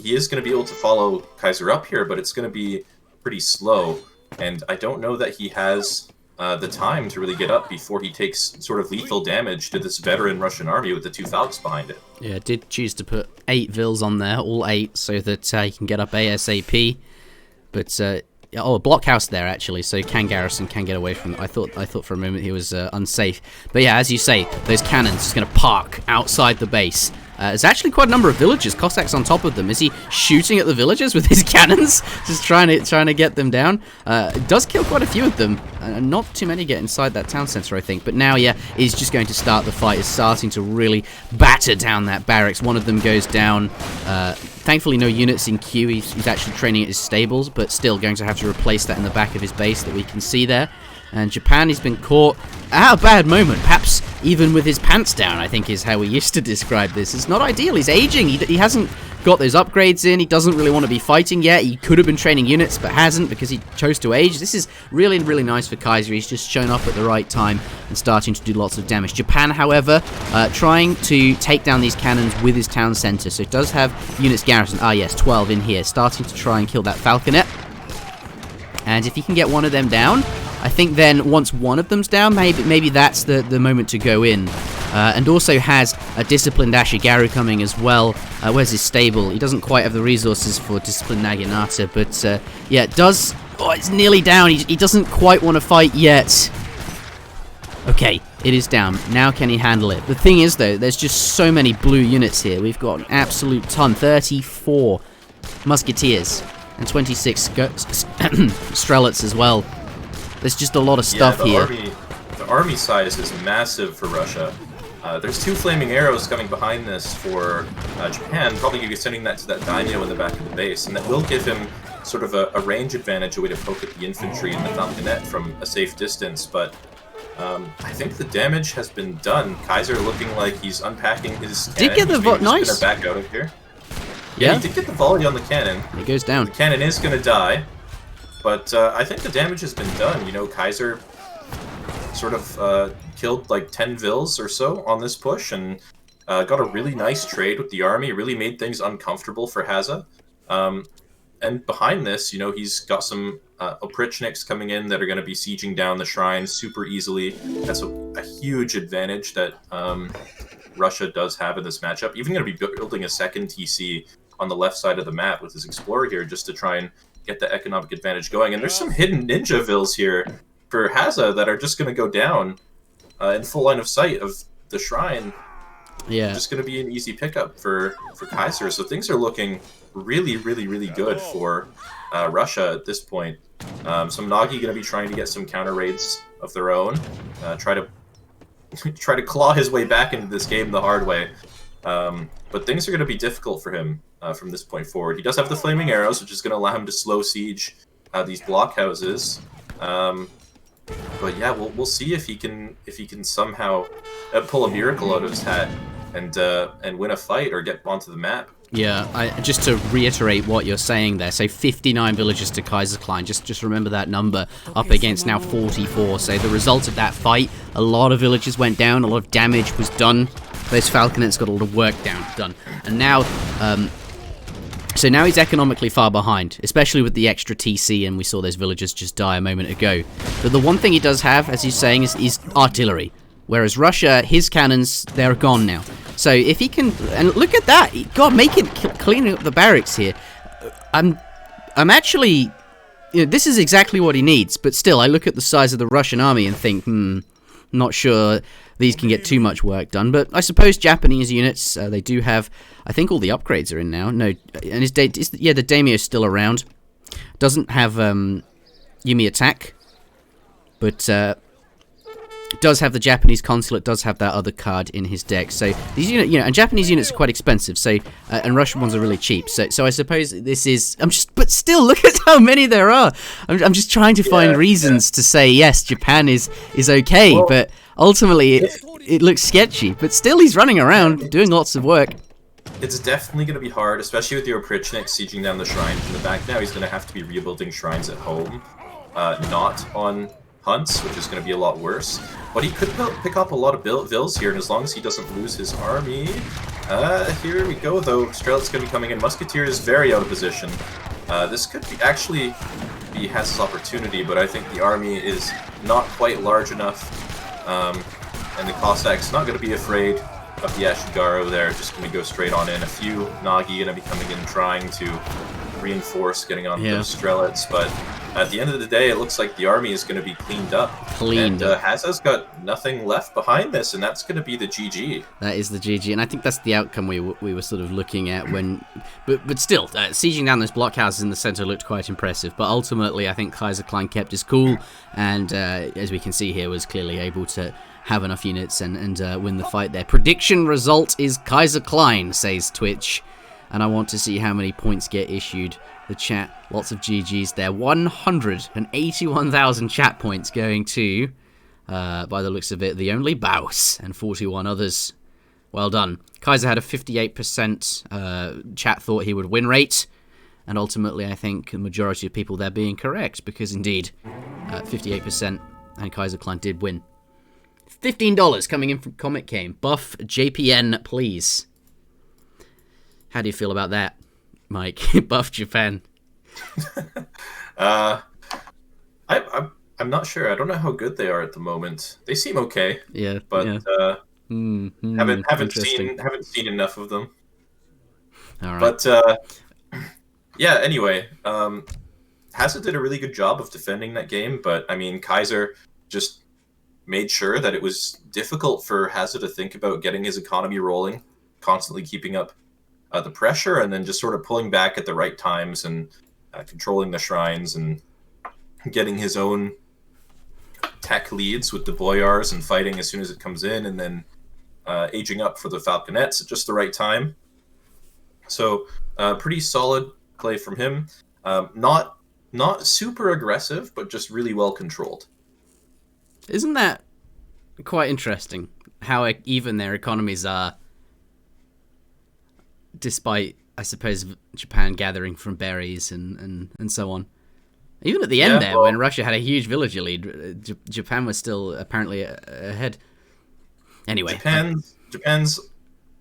he is going to be able to follow Kaiser up here, but it's going to be pretty slow. And I don't know that he has the time to really get up before he takes sort of lethal damage to this veteran Russian army with the 2 Falcons behind it. Yeah, did choose to put 8 Vils on there, all 8, so that he can get up ASAP. But a blockhouse there actually, so can garrison, can get away from it. I thought for a moment he was unsafe. But yeah, as you say, those cannons just going to park outside the base. There's actually quite a number of villagers. Cossacks on top of them. Is he shooting at the villagers with his cannons? Just trying to get them down. It does kill quite a few of them. Not too many get inside that town center, I think. But now, yeah, he's just going to start the fight. He's starting to really batter down that barracks. One of them goes down. Thankfully, no units in queue. He's actually training at his stables, but still going to have to replace that in the back of his base that we can see there. And Japan, he's been caught at a bad moment, perhaps even with his pants down, I think is how we used to describe this. It's not ideal. He's aging. He hasn't got those upgrades in. He doesn't really want to be fighting yet. He could have been training units, but hasn't because he chose to age. This is really, really nice for Kaiser. He's just shown up at the right time and starting to do lots of damage. Japan, however, trying to take down these cannons with his town center. So it does have units garrisoned. Ah, yes, 12 in here. Starting to try and kill that Falconet. And if he can get one of them down, I think then once one of them's down, maybe that's the moment to go in. And also has a Disciplined Ashigaru coming as well. Where's his stable? He doesn't quite have the resources for Disciplined Naginata, but yeah, it does... Oh, it's nearly down. He doesn't quite want to fight yet. Okay, it is down. Now can he handle it? The thing is, though, there's just so many blue units here. We've got an absolute ton. 34 Musketeers and 26 Strelets as well. There's just a lot of stuff here. The army size is massive for Russia. There's 2 flaming arrows coming behind this for Japan. Probably going to be sending that to that daimyo in the back of the base, and that will give him sort of a range advantage, a way to poke at the infantry and the falconet from a safe distance. But I think the damage has been done. Kaiser looking like he's unpacking his cannon. Did get the nice. Gonna back out of here. Yeah, he did get the volley on the cannon. It goes down. The cannon is going to die. But I think the damage has been done. You know, Kaiser sort of killed like 10 Vils or so on this push and got a really nice trade with the army. Really made things uncomfortable for Hazza. And behind this, you know, he's got some Oprichniks coming in that are going to be sieging down the shrine super easily. That's a huge advantage that Russia does have in this matchup. Even going to be building a second TC on the left side of the map with his Explorer here just to try and get the economic advantage going. And there's some hidden ninja Vils here for Hazza that are just going to go down in full line of sight of the shrine. Yeah. Just going to be an easy pickup for Kaiser. So things are looking really, really, really good for Russia at this point. Some Nagi going to be trying to get some counter raids of their own. Try to claw his way back into this game the hard way. But things are going to be difficult for him from this point forward. He does have the flaming arrows, which is going to allow him to slow siege these blockhouses. But yeah, we'll see if he can somehow pull a miracle out of his hat and win a fight or get onto the map. Yeah, just to reiterate what you're saying there, so 59 villagers to Kaiserklein, just remember that number, up against now 44, so the result of that fight, a lot of villagers went down, a lot of damage was done, those falconets got a lot of work done, and now, so now he's economically far behind, especially with the extra TC, and we saw those villagers just die a moment ago, but the one thing he does have, as he's saying, is artillery. Whereas Russia, his cannons, they're gone now. So if he can, and look at that, God, cleaning up the barracks here. I'm actually, this is exactly what he needs. But still, I look at the size of the Russian army and think, not sure these can get too much work done. But I suppose Japanese units, they do have, I think all the upgrades are in now. No, and the daimyo's still around. Doesn't have Yumi attack, but does have the Japanese consulate, does have that other card in his deck. So these units, and Japanese units are quite expensive. So and Russian ones are really cheap. So I suppose this is. But still, look at how many there are. I'm just trying to find reasons to say yes, Japan is okay, well, but ultimately it looks sketchy. But still, he's running around doing lots of work. It's definitely going to be hard, especially with the Oprichnik sieging down the shrines in the back. Now he's going to have to be rebuilding shrines at home, not on hunts, which is going to be a lot worse. But he could pick up a lot of vills here, and as long as he doesn't lose his army... here we go, though. Strelit's going to be coming in. Musketeer is very out of position. This could actually be Hazza's opportunity, but I think the army is not quite large enough. And the Cossacks not going to be afraid of the Ashigaru there, just going to go straight on in. A few Nagi going to be coming in trying to reinforce getting on those Strelits, but at the end of the day, it looks like the army is going to be cleaned up. And Hazza's got nothing left behind this, and that's going to be the GG. That is the GG, and I think that's the outcome we were sort of looking at when... But still, sieging down those blockhouses in the center looked quite impressive, but ultimately I think Kaiserklein kept his cool, and as we can see here, was clearly able to have enough units and win the fight there. Prediction result is Kaiserklein, says Twitch. And I want to see how many points get issued. The chat, lots of GGs there. 181,000 chat points going to, by the looks of it, the only Baus and 41 others. Well done. Kaiser had a 58% chat thought he would win rate. And ultimately, I think the majority of people there being correct. Because indeed, 58% and Kaiserklein did win. $15 coming in from Comic Game. Buff JPN, please. How do you feel about that, Mike? Buff Japan. I'm not sure. I don't know how good they are at the moment. They seem okay. Yeah, but haven't seen enough of them. All right. But yeah. Anyway, Hazza did a really good job of defending that game, but I mean, Kaiser just made sure that it was difficult for Hazza to think about getting his economy rolling, constantly keeping up the pressure, and then just sort of pulling back at the right times and controlling the shrines and getting his own tech leads with the boyars and fighting as soon as it comes in, and then aging up for the falconets at just the right time. So pretty solid play from him. Not super aggressive, but just really well controlled. Isn't that quite interesting? How even their economies are, despite, I suppose, Japan gathering from berries and so on. Even at the end when Russia had a huge villager lead, Japan was still apparently ahead. Anyway, Japan's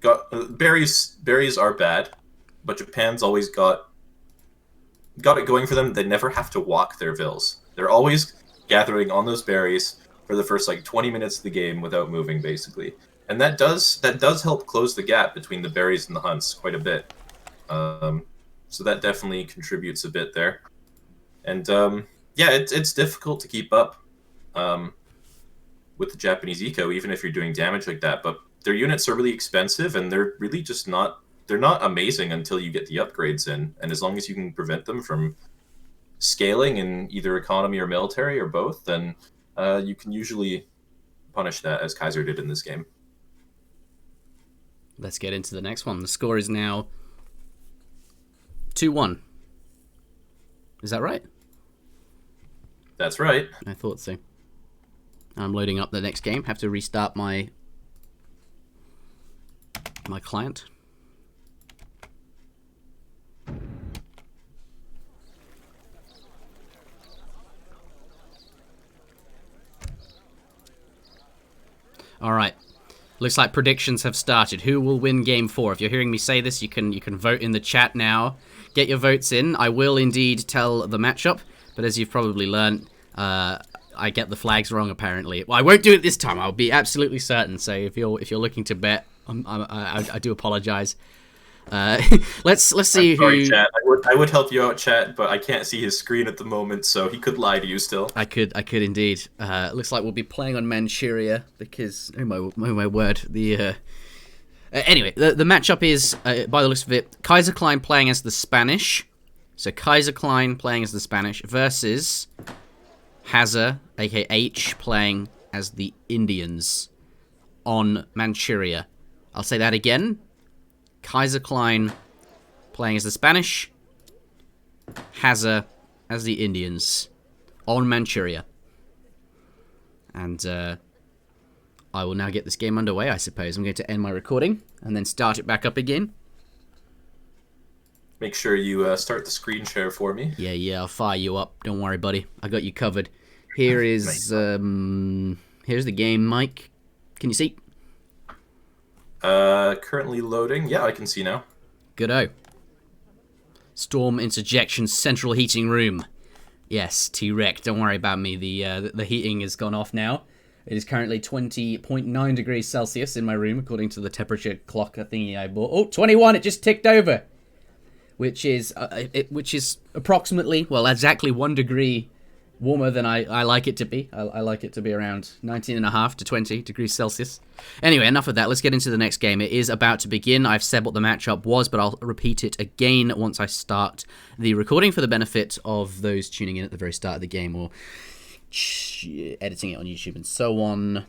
got berries. Berries are bad, but Japan's always got it going for them. They never have to walk their vills. They're always gathering on those berries for the first 20 minutes of the game without moving, basically. And that does help close the gap between the berries and the hunts quite a bit. So that definitely contributes a bit there. And yeah, it's difficult to keep up with the Japanese eco, even if you're doing damage like that. But their units are really expensive, and they're really just not. They're not amazing until you get the upgrades in, and as long as you can prevent them from scaling in either economy or military or both, then you can usually punish that, as Kaiser did in this game. Let's get into the next one. The score is now 2-1. Is that right? That's right. I thought so. I'm loading up the next game. Have to restart my client. All right. Looks like predictions have started. Who will win game 4? If you're hearing me say this, you can vote in the chat now. Get your votes in. I will indeed tell the matchup, but as you've probably learned, I get the flags wrong apparently. Well, I won't do it this time. I'll be absolutely certain. So if you're looking to bet, I do apologize. Let's see Sorry, who. chat. I would help you out, chat, but I can't see his screen at the moment, so he could lie to you still. I could indeed. Looks like we'll be playing on Manchuria because oh my word. Anyway, the matchup is by the looks of it, Kaiserklein playing as the Spanish. So Kaiserklein playing as the Spanish versus Hazza, aka H, playing as the Indians on Manchuria. I'll say that again. Kaiserklein playing as the Spanish, Hazza as the Indians on Manchuria. And I will now get this game underway, I suppose. I'm going to end my recording and then start it back up again. Make sure you start the screen share for me. Yeah, I'll fire you up. Don't worry, buddy. I got you covered. Here is here's the game, Mike. Can you see? Currently loading. Yeah, I can see now. Good-o. Storm Interjection Central Heating Room. Yes, T-Rec. Don't worry about me. The heating has gone off now. It is currently 20.9 degrees Celsius in my room, according to the temperature clock thingy I bought. Oh, 21! It just ticked over. Which is approximately, well, exactly 1 degree warmer than I like it to be. I like it to be around 19.5 to 20 degrees Celsius. Anyway, enough of that. Let's get into the next game. It is about to begin. I've said what the matchup was, but I'll repeat it again once I start the recording for the benefit of those tuning in at the very start of the game or editing it on YouTube and so on.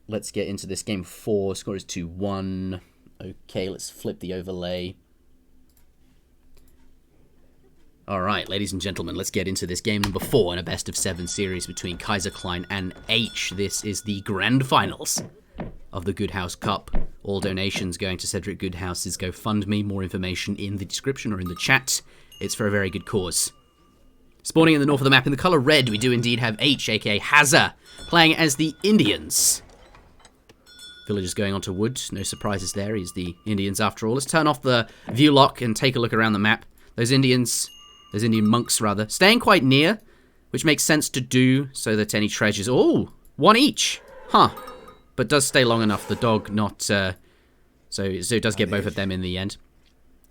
Let's get into this game 4. Score is 2-1. Okay, let's flip the overlay. Alright, ladies and gentlemen, let's get into this game number 4 in a best of 7 series between Kaiserklein and H. This is the grand finals of the Goodhouse Cup. All donations going to Cedric Goodhouse's GoFundMe. More information in the description or in the chat. It's for a very good cause. Spawning in the north of the map in the colour red, we do indeed have H, aka Hazza, playing as the Indians. Villagers going onto wood, no surprises there, he's the Indians after all. Let's turn off the view lock and take a look around the map. Those Indian monks, rather, staying quite near, which makes sense to do so that any treasures... Oh, 1 each. Huh. But does stay long enough, the dog not... So it does get both of them in the end.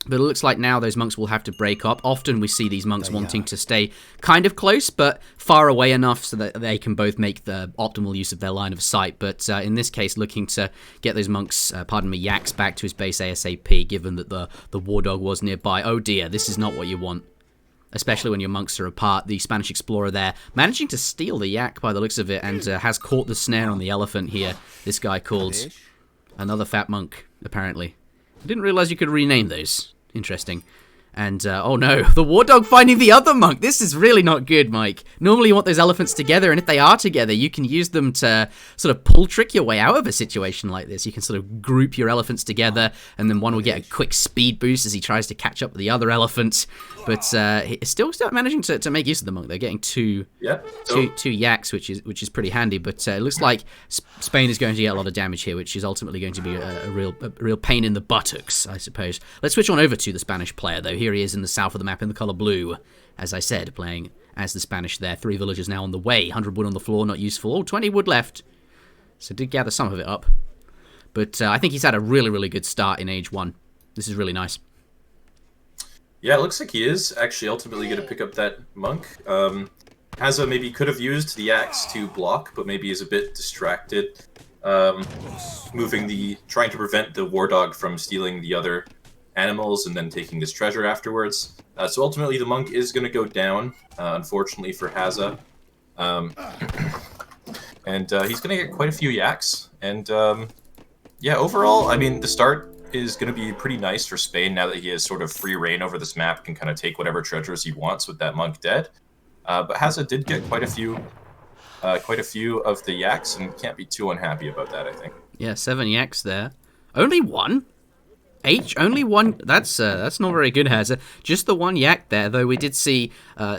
But it looks like now those monks will have to break up. Often we see these monks wanting to stay kind of close, but far away enough so that they can both make the optimal use of their line of sight. But in this case, looking to get those monks, yaks back to his base ASAP, given that the war dog was nearby. Oh dear, this is not what you want. Especially when your monks are apart. The Spanish explorer there, managing to steal the yak by the looks of it, and has caught the snare on the elephant here. This guy called another fat monk, apparently. I didn't realize you could rename those. Interesting. And, oh no, the war dog finding the other monk. This is really not good, Mike. Normally you want those elephants together, and if they are together, you can use them to sort of pull trick your way out of a situation like this. You can sort of group your elephants together, and then one will get a quick speed boost as he tries to catch up with the other elephant. But he's still managing to make use of the monk. They're getting two yaks, which is pretty handy. But it looks like Spain is going to get a lot of damage here, which is ultimately going to be a real pain in the buttocks, I suppose. Let's switch on over to the Spanish player, though. Here he is in the south of the map in the colour blue, as I said, playing as the Spanish there. 3 villagers now on the way. 100 wood on the floor, not useful. Oh, 20 wood left. So did gather some of it up. But I think he's had a really, really good start in Age 1. This is really nice. Yeah, it looks like he is actually ultimately going to pick up that monk. Hazza maybe could have used the axe to block, but maybe is a bit distracted, trying to prevent the war dog from stealing the other animals and then taking his treasure afterwards. So ultimately, the monk is going to go down, unfortunately for Hazza. And he's going to get quite a few yaks. And yeah, overall, I mean, the start is going to be pretty nice for Spain now that he has sort of free reign over this map, can kind of take whatever treasures he wants with that monk dead. But Hazza did get quite a few of the yaks, and can't be too unhappy about that, I think. Yeah, 7 yaks there. Only one? Only one? That's not very good, Hazza. Just the one yak there, though we did see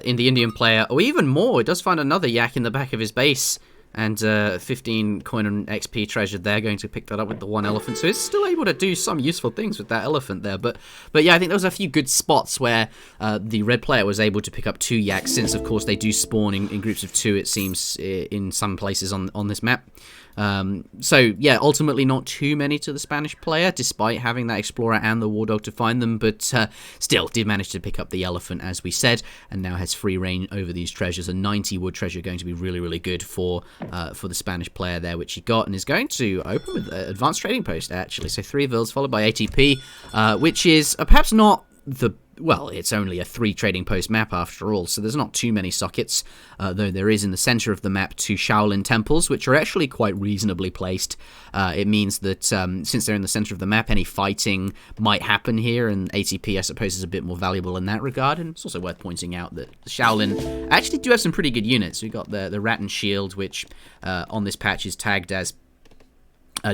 in the Indian player, or even more, it does find another yak in the back of his base. And 15 coin and XP treasure there, going to pick that up with the 1 elephant. So it's still able to do some useful things with that elephant there. But yeah, I think there was a few good spots where the red player was able to pick up 2 yaks, since of course they do spawn in groups of 2, it seems, in some places on this map. So yeah, ultimately not too many to the Spanish player, despite having that explorer and the war dog to find them, but still did manage to pick up the elephant, as we said, and now has free reign over these treasures. A 90 wood treasure going to be really, really good for the Spanish player there, which he got, and is going to open with advanced trading post, actually. So 3 vills followed by ATP, which is perhaps not the... Well, it's only a 3 trading post map after all, so there's not too many sockets, though there is in the center of the map 2 Shaolin temples, which are actually quite reasonably placed. It means that since they're in the center of the map, any fighting might happen here, and ATP, I suppose, is a bit more valuable in that regard. And it's also worth pointing out that the Shaolin actually do have some pretty good units. We've got the Rattan Shield, which on this patch is tagged as...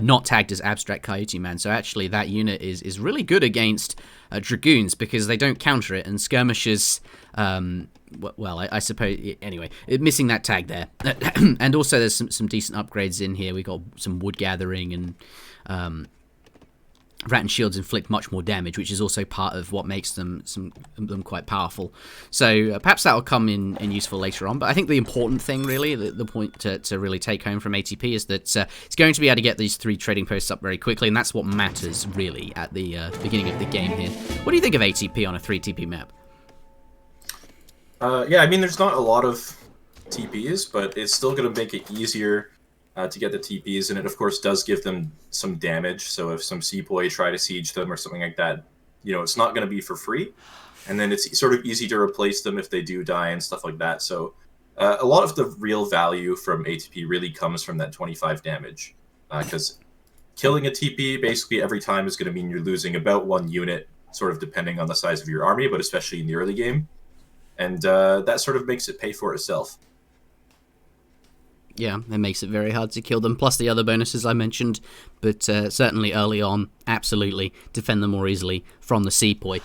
not tagged as Abstract Coyote Man, so actually that unit is really good against Dragoons, because they don't counter it, and Skirmishers, well, I suppose, anyway, missing that tag there. And also there's some decent upgrades in here. We got some Wood Gathering, and Rattan Shields inflict much more damage, which is also part of what makes them quite powerful. So perhaps that will come in useful later on. But I think the important thing, really, the point to really take home from ATP is that it's going to be able to get these 3 trading posts up very quickly, and that's what matters, really, at the beginning of the game here. What do you think of ATP on a 3 TP map? Yeah, I mean, there's not a lot of TPs, but it's still going to make it easier to get the TPs, and it of course does give them some damage. So if some Sepoy try to siege them or something like that, you know, it's not going to be for free, and then it's sort of easy to replace them if they do die and stuff like that. So a lot of the real value from ATP really comes from that 25 damage, because killing a TP basically every time is going to mean you're losing about 1 unit, sort of depending on the size of your army, but especially in the early game, and that sort of makes it pay for itself. Yeah, it makes it very hard to kill them, plus the other bonuses I mentioned, but certainly early on, absolutely, defend them more easily from the Sepoy.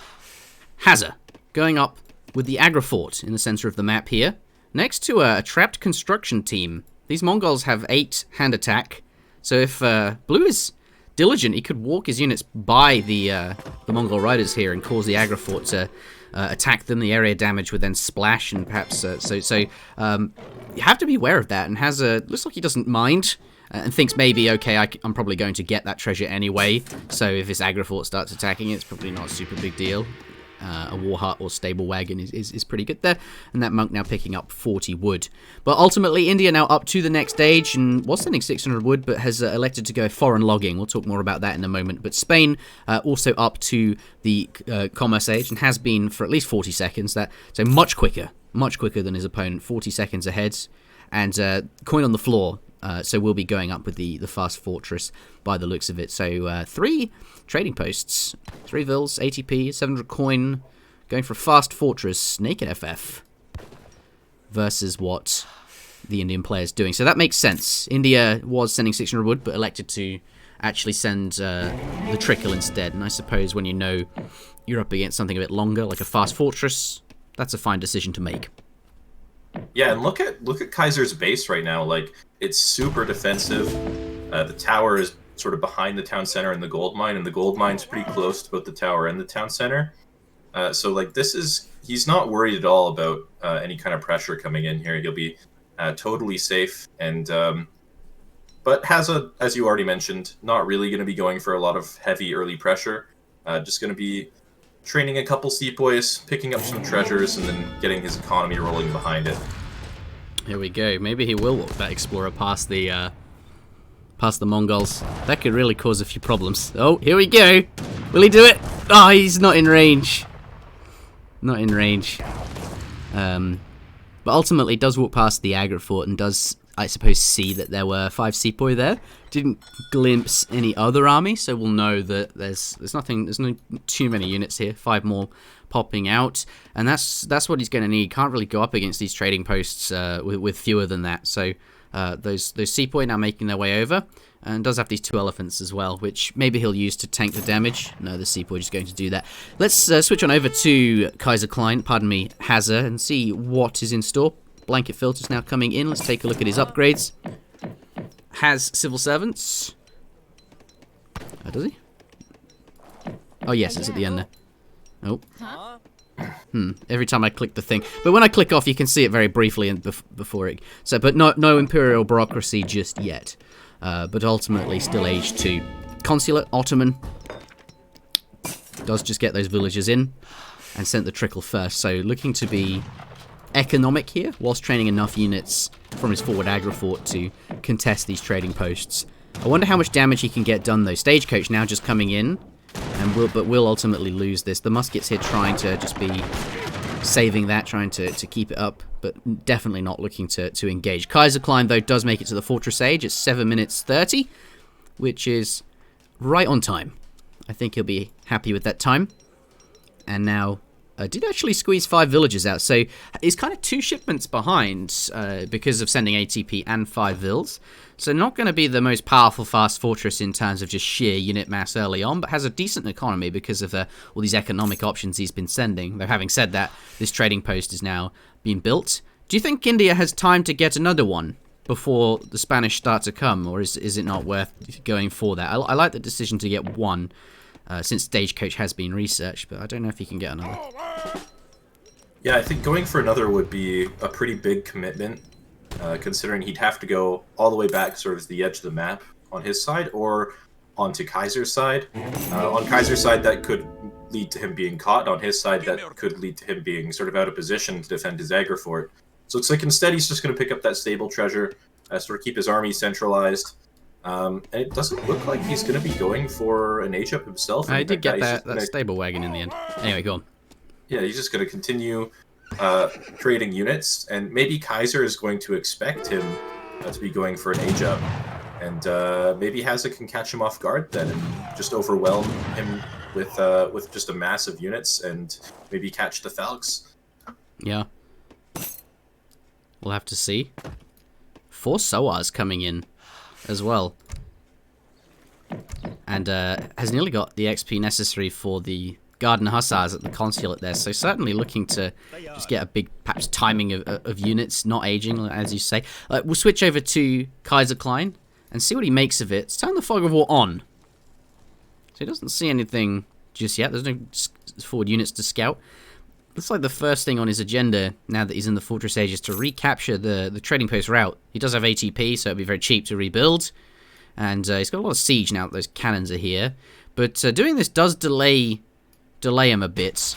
Hazza, going up with the Agrafort in the center of the map here, next to a trapped construction team. These Mongols have 8 hand attack, so if Blue is diligent, he could walk his units by the Mongol riders here and cause the Agrafort to attack them. The area damage would then splash, and perhaps you have to be aware of that. And Hazza looks like he doesn't mind, and thinks maybe, okay, I'm probably going to get that treasure anyway, so if this Agrafort starts attacking, it's probably not a super big deal. A war hut or stable wagon is pretty good there, and that monk now picking up 40 wood. But ultimately, India now up to the next stage, and was sending 600 wood, but has elected to go foreign logging. We'll talk more about that in a moment. But Spain also up to the commerce age, and has been for at least 40 seconds. So much quicker than his opponent, 40 seconds ahead, and coin on the floor. So we'll be going up with the fast fortress by the looks of it. So 3 trading posts, 3 vills, ATP, 700 coin, going for a fast fortress, naked FF, versus what the Indian player is doing. So that makes sense. India was sending 600 wood, but elected to actually send the trickle instead. And I suppose when you know you're up against something a bit longer, like a fast fortress, that's a fine decision to make. Yeah, and look at Kaiser's base right now. Like, it's super defensive. The tower is sort of behind the town center and the gold mine, and the gold mine's pretty close to both the tower and the town center. So like, he's not worried at all about any kind of pressure coming in here. He'll be totally safe. And but Hazza, as you already mentioned, not really going to be going for a lot of heavy early pressure. Just going to be training a couple sepoys, picking up some treasures, and then getting his economy rolling behind it. Here we go. Maybe he will walk that explorer past the Mongols. That could really cause a few problems. Oh, here we go. Will he do it? Oh, he's not in range. Not in range. But ultimately does walk past the Agra fort and does, I suppose, see that there were 5 sepoy there. Didn't glimpse any other army, so we'll know that there's no too many units here. 5 more popping out, and that's what he's going to need. Can't really go up against these trading posts with fewer than that. So those sepoy now making their way over, and does have these 2 elephants as well, which maybe he'll use to tank the damage. No, the sepoy is going to do that. Let's switch on over to Kaiserklein, pardon me, Hazza, and see what is in store. Blanket filters now coming in. Let's take a look at his upgrades. Has civil servants. Does he? Oh yes, it's at the end there. Oh. Every time I click the thing, but when I click off, you can see it very briefly and before it. So, but no imperial bureaucracy just yet. But ultimately, still age 2. Consulate Ottoman does just get those villagers in and sent the trickle first. So looking to be economic here, whilst training enough units from his forward Agra fort to contest these trading posts. I wonder how much damage he can get done though. Stagecoach now just coming in, and will ultimately lose this. The muskets here trying to just be saving that, trying to keep it up, but definitely not looking to engage. Kaiserklein though does make it to the fortress age. It's 7 minutes 30, which is right on time. I think he'll be happy with that time. And now did actually squeeze 5 villagers out, so he's kind of 2 shipments behind because of sending ATP and 5 vills. So not going to be the most powerful fast fortress in terms of just sheer unit mass early on, but has a decent economy because of all these economic options he's been sending. Though having said that, this trading post is now being built. Do you think India has time to get another one before the Spanish start to come, or is it not worth going for that? I like the decision to get one. Since Stagecoach has been researched, but I don't know if he can get another. Yeah, I think going for another would be a pretty big commitment, considering he'd have to go all the way back sort of to the edge of the map on his side, or onto Kaiser's side. On Kaiser's side, that could lead to him being caught. On his side, that could lead to him being sort of out of position to defend his Agra fort. So it's like instead he's just going to pick up that stable treasure, sort of keep his army centralized. And it doesn't look like he's going to be going for an age up himself. I did get that stable wagon in the end. Anyway, go on. Yeah, he's just going to continue creating units, and maybe Kaiser is going to expect him to be going for an age up, and maybe Hazza can catch him off guard then and just overwhelm him with just a mass of units and maybe catch the Falcons. Yeah. We'll have to see. 4 Sowars coming in as well, and has nearly got the XP necessary for the Garden Hussars at the consulate there, so certainly looking to just get a big perhaps timing of units not aging, as you say. We'll switch over to Kaiserklein and see what he makes of it. Let's turn the fog of war on. So he doesn't see anything just yet. There's no forward units to scout. Looks like the first thing on his agenda, now that he's in the Fortress Age, is to recapture the trading post route. He does have ATP, so it'll be very cheap to rebuild. And he's got a lot of siege now that those cannons are here. But doing this does delay him a bit.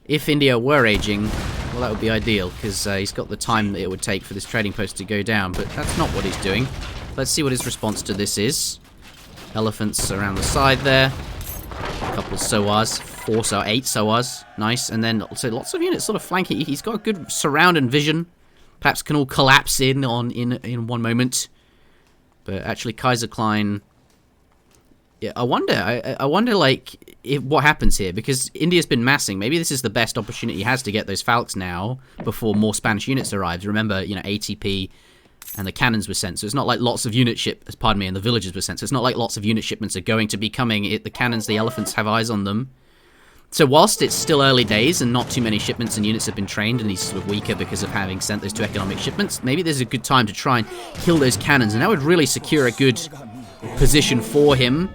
If India were aging, well, that would be ideal, because he's got the time that it would take for this trading post to go down. But that's not what he's doing. Let's see what his response to this is. Elephants around the side there. A couple of Sowars. 8 Sowars. Nice. And then so lots of units sort of flanking. He's got a good surround and vision. Perhaps can all collapse in one moment. But actually Kaiserklein, yeah, I wonder like what happens here, because India's been massing. Maybe this is the best opportunity he has to get those Falcons now before more Spanish units arrive. Remember, ATP and the cannons were sent, so it's not like lots of and the villagers were sent. So it's not like lots of unit shipments are going to be coming. The cannons, the elephants have eyes on them. So whilst it's still early days and not too many shipments and units have been trained and he's sort of weaker because of having sent those 2 economic shipments, maybe there's a good time to try and kill those cannons, and that would really secure a good position for him.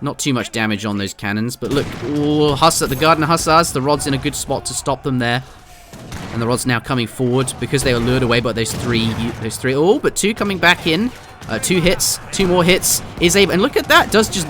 Not too much damage on those cannons, but look, the Garden Hussars, the Rod's in a good spot to stop them there. And the Rod's now coming forward because they were lured away by those three. But 2 coming back in. 2 hits, 2 more hits is able, and look at that, does just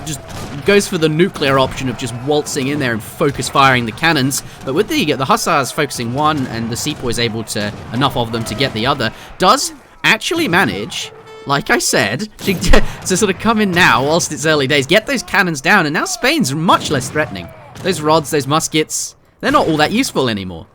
goes for the nuclear option of just waltzing in there and focus firing the cannons. But with the Hussars focusing one and the Sepoy is able to, enough of them to get the other, does actually manage, like I said, to sort of come in now whilst it's early days, get those cannons down, and now Spain's much less threatening. Those rods, those muskets, they're not all that useful anymore.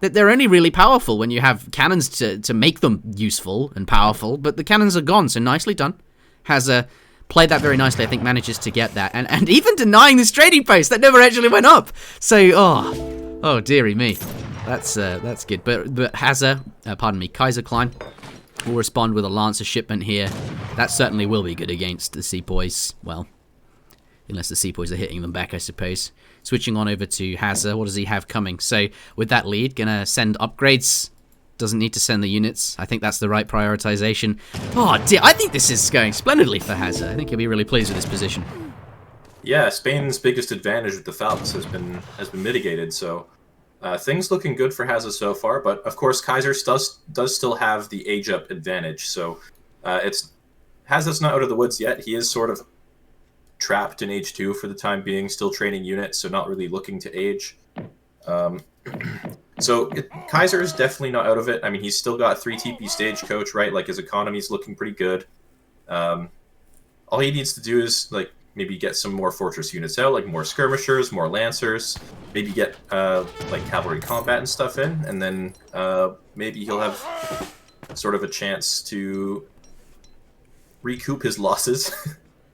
They're only really powerful when you have cannons to make them useful and powerful, but the cannons are gone, so nicely done. Hazza played that very nicely, I think manages to get that, and even denying this trading post, that never actually went up. So, oh dearie me. That's good. But Hazza, pardon me, Kaiserklein will respond with a Lancer shipment here. That certainly will be good against the Sepoys. Well, unless the Sepoys are hitting them back, I suppose. Switching on over to Hazza, what does he have coming? So, with that lead, gonna send upgrades. Doesn't need to send the units. I think that's the right prioritization. Oh dear, I think this is going splendidly for Hazza. I think he'll be really pleased with this position. Yeah, Spain's biggest advantage with the Falcons has been mitigated, so things looking good for Hazza so far. But of course, Kaiser does still have the age-up advantage, so Hazza's not out of the woods yet. He is sort of trapped in H2 for the time being, still training units, so not really looking to age. So Kaiser is definitely not out of it. I mean, he's still got 3 TP Stagecoach, right? Like, his economy's looking pretty good. All he needs to do is, like, maybe get some more Fortress units out, like more Skirmishers, more Lancers, maybe get, like, Cavalry Combat and stuff in, and then maybe he'll have sort of a chance to recoup his losses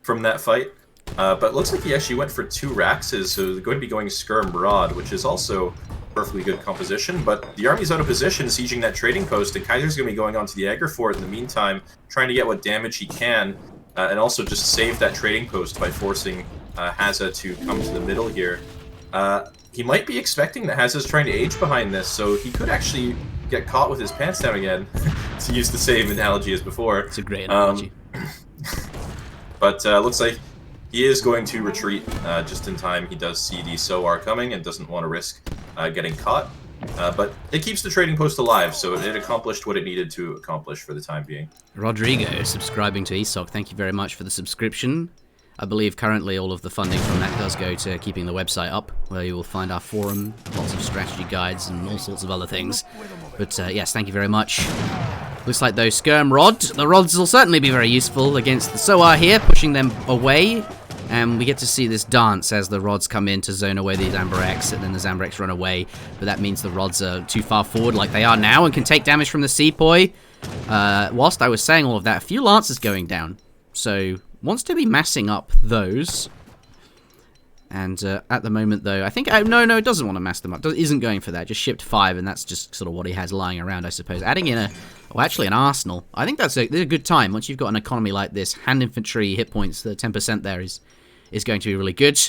from that fight. But it looks like he actually went for 2 Raxes, so they're going to be going Skirm Rod, which is also perfectly good composition. But the army's out of position, sieging that trading post, and Kaiser's going to be going onto the Agar Fort in the meantime, trying to get what damage he can, and also just save that trading post by forcing Hazza to come to the middle here. He might be expecting that Hazza's trying to age behind this, so he could actually get caught with his pants down again, to use the same analogy as before. It's a great analogy. But looks like he is going to retreat just in time. He does see the SOAR coming and doesn't want to risk getting caught. But it keeps the trading post alive, so it accomplished what it needed to accomplish for the time being. Rodrigo, subscribing to ESOC, thank you very much for the subscription. I believe currently all of the funding from that does go to keeping the website up, where you will find our forum, lots of strategy guides and all sorts of other things. But yes, thank you very much. Looks like those Skirm Rod. The rods will certainly be very useful against the SOAR here, pushing them away. And we get to see this dance as the rods come in to zone away the Zambarex, and then the Zambarex run away. But that means the rods are too far forward like they are now and can take damage from the Sepoy. Whilst I was saying all of that, a few Lancers going down. So, wants to be massing up those. And at the moment, though, I think... no, it doesn't want to mass them up. Isn't going for that. Just shipped 5, and that's just sort of what he has lying around, I suppose. Adding in actually an arsenal. I think that's a good time. Once you've got an economy like this, hand infantry hit points, the 10% there is going to be really good.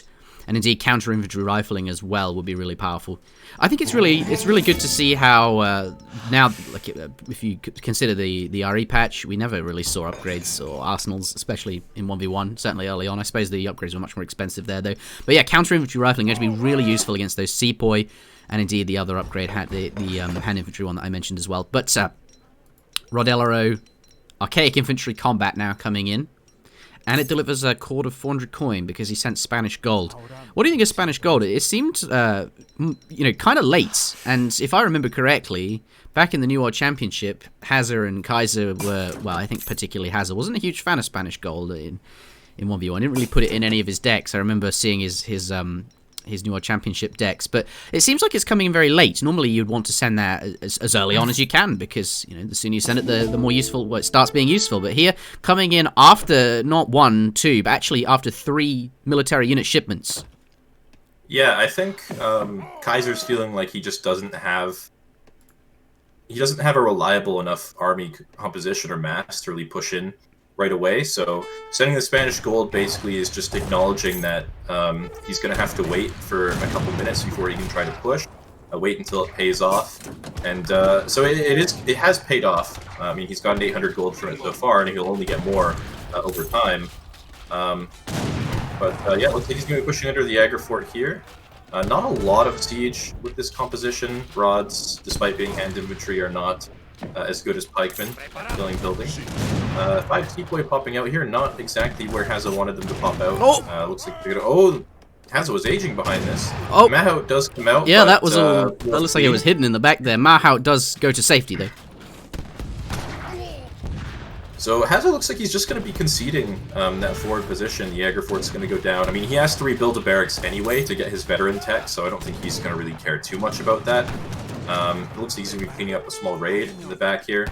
And indeed, counter-infantry rifling as well will be really powerful. I think it's really good to see how now, like, if you consider the RE patch, we never really saw upgrades or arsenals, especially in 1v1, certainly early on. I suppose the upgrades were much more expensive there, though. But yeah, counter-infantry rifling is going to be really useful against those Sepoy, and indeed the other upgrade had the hand infantry one that I mentioned as well. But Rodelero, Archaic Infantry Combat now coming in. And it delivers a cord of 400 coin because he sent Spanish gold. What do you think of Spanish gold? It seemed, kind of late. And if I remember correctly, back in the New World Championship, Hazza and Kaiser were, well, I think particularly Hazza wasn't a huge fan of Spanish gold in 1v1. He didn't really put it in any of his decks. I remember seeing his New World Championship decks, but it seems like it's coming in very late. Normally, you'd want to send that as early on as you can, because the sooner you send it, the more useful. Well, it starts being useful. But here, coming in after not 1, 2, but actually after 3 military unit shipments. Yeah, I think Kaiser's feeling like he just doesn't have a reliable enough army composition or mass to really push in right away, so sending the Spanish gold basically is just acknowledging that he's going to have to wait for a couple minutes before he can try to push, wait until it pays off, and so it has paid off. I mean, he's gotten 800 gold from it so far, and he'll only get more over time. But yeah, looks like he's going to be pushing under the Agar Fort here. Not a lot of siege with this composition. Rods, despite being hand infantry, are not as good as pikemen killing buildings. 5 Sepoy popping out here, not exactly where Hazza wanted them to pop out. Oh! Looks like they're gonna... Oh! Hazza was aging behind this. Oh! Mahout does come out, Yeah, but, that was all... That looks like it was hidden in the back there. Mahout does go to safety, though. So Hazza looks like he's just going to be conceding that forward position. Jägerfort's going to go down. I mean, he has to rebuild a barracks anyway to get his veteran tech, so I don't think he's going to really care too much about that. It looks like he's going to be cleaning up a small raid in the back here.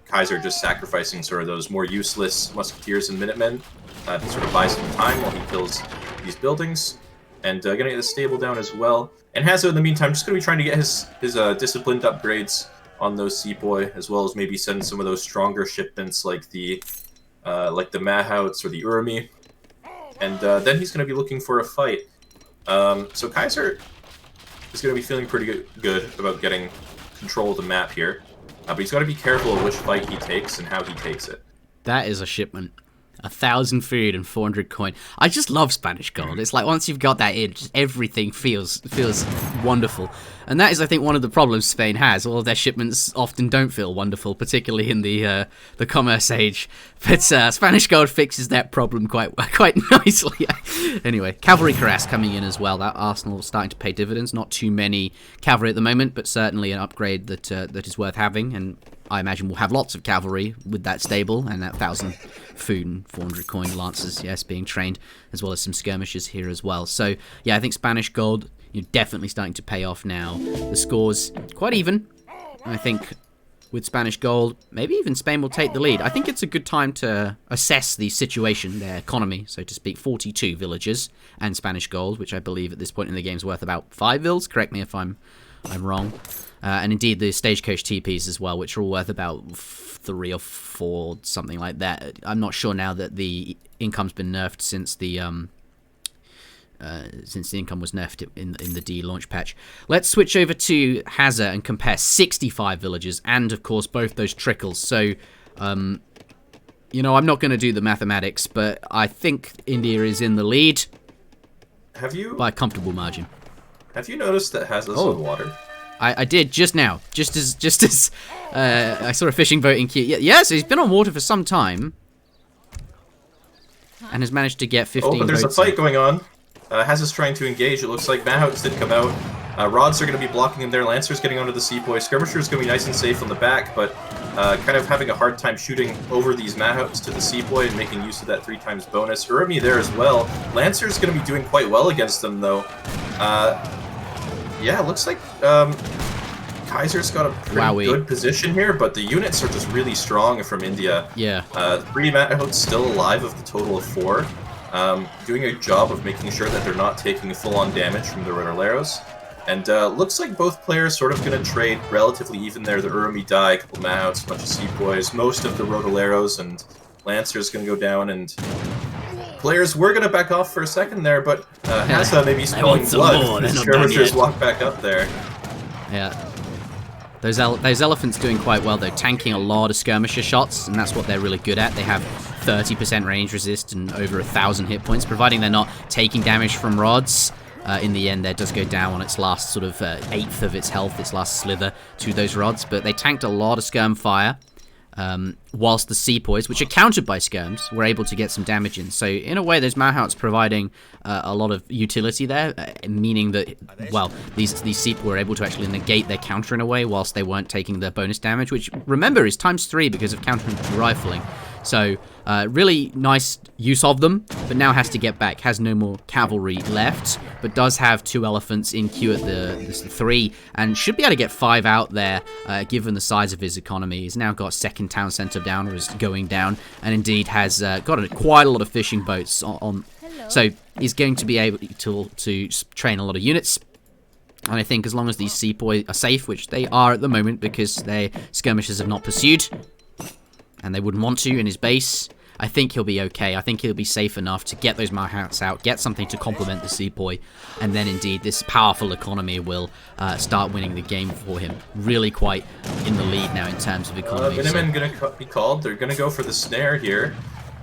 Kaiser just sacrificing sort of those more useless musketeers and minutemen to sort of buy some time while he kills these buildings. And going to get the stable down as well. And Hazza, in the meantime, just going to be trying to get his disciplined upgrades on those Sepoy, as well as maybe send some of those stronger shipments like the Mahouts or the Urumi. And then he's going to be looking for a fight. So Kaiser is going to be feeling pretty good about getting control of the map here. But he's got to be careful of which fight he takes and how he takes it. That is a shipment. 1,000 food and 400 coin. I just love Spanish gold. It's like once you've got that in, just everything feels wonderful. And that is, I think, one of the problems Spain has. All of their shipments often don't feel wonderful, particularly in the commerce age. But Spanish gold fixes that problem quite nicely. Anyway, cavalry cuirass coming in as well. That Arsenal starting to pay dividends. Not too many cavalry at the moment, but certainly an upgrade that is worth having. And I imagine we'll have lots of cavalry with that stable and that 1,000 food and 400 coin lancers, yes, being trained, as well as some skirmishers here as well. So, yeah, I think Spanish gold, you're definitely starting to pay off now. The score's quite even. I think with Spanish gold, maybe even Spain will take the lead. I think it's a good time to assess the situation, their economy, so to speak. 42 villagers and Spanish gold, which I believe at this point in the game is worth about 5 vils. Correct me if I'm wrong. And indeed the stagecoach TPs as well, which are all worth about 3 or 4, something like that. I'm not sure now that the income's been nerfed since the income was nerfed in the D launch patch. Let's switch over to Hazza and compare 65 villagers and, of course, both those trickles. So, you know, I'm not going to do the mathematics, but I think India is in the lead by a comfortable margin. Have you noticed that Hazza's on water? I did just now, just as I saw a fishing boat in queue. Yeah, so he's been on water for some time and has managed to get 15 Oh, but there's a boats fight going on. Hazza's trying to engage. It looks like Mahouts did come out. Rods are going to be blocking him there. Lancers getting onto the Sepoy. Skirmisher's going to be nice and safe on the back, but kind of having a hard time shooting over these Mahouts to the Sepoy and making use of that 3x bonus. Urumi there as well. Lancer's going to be doing quite well against them, though. Yeah, looks like Kaiser's got a pretty good position here, but the units are just really strong from India. Yeah. 3 Mahouts still alive of the total of 4. Doing a job of making sure that they're not taking full-on damage from the Rotoleros. And looks like both players sort of going to trade relatively even there. The Urumi die, a couple Mahouts, a bunch of Sepoys, most of the Rotoleros and Lancers going to go down, and players were going to back off for a second there, but Hazza maybe spilling blood as skirmishers walk back up there. Yeah. Those elephants doing quite well, though, tanking a lot of skirmisher shots, and that's what they're really good at. They have 30% range resist and over 1,000 hit points, providing they're not taking damage from rods. In the end, that does go down on its last sort of eighth of its health, its last slither to those rods, but they tanked a lot of skirm fire. Whilst the Sepoys, which are countered by skirms, were able to get some damage in. So, in a way, there's Mahouts providing a lot of utility there, meaning that, well, these Sepoy were able to actually negate their counter in a way, whilst they weren't taking their bonus damage, which, remember, is ×3 because of countering rifling. So, really nice use of them, but now has to get back. Has no more cavalry left, but does have 2 elephants in queue at the 3, and should be able to get 5 out there, given the size of his economy. He's now got 2nd town centre down, or is going down, and indeed has got quite a lot of fishing boats on. So, he's going to be able to train a lot of units. And I think as long as these Sepoy are safe, which they are at the moment because their skirmishers have not pursued, and they wouldn't want to in his base, I think he'll be okay. I think he'll be safe enough to get those Mahouts out, get something to complement the Sepoy, and then indeed this powerful economy will start winning the game for him. Really quite in the lead now in terms of economy. Minutemen going to be called. They're going to go for the snare here.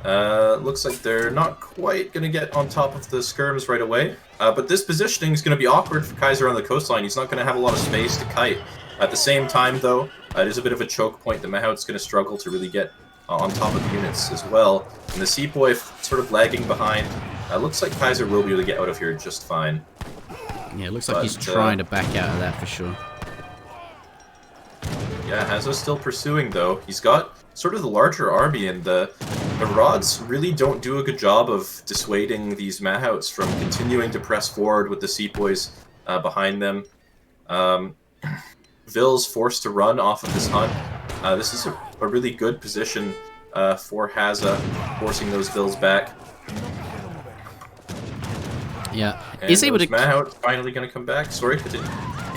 Looks like they're not quite going to get on top of the skirms right away. But this positioning is going to be awkward for Kaiser on the coastline. He's not going to have a lot of space to kite. At the same time, though, it is a bit of a choke point. The Mahout's going to struggle to really get on top of the units as well. And the Sepoy sort of lagging behind. Looks like Kaiser will be able to get out of here just fine. Yeah, it looks like he's trying to back out of that for sure. Yeah, Hazza's still pursuing though. He's got sort of the larger army, and the rods really don't do a good job of dissuading these Mahouts from continuing to press forward with the Sepoys behind them. Vill's forced to run off of this hunt. This is a really good position for Hazza, forcing those Vills back. Yeah, And is able to Mahout finally going to come back. Sorry, continue.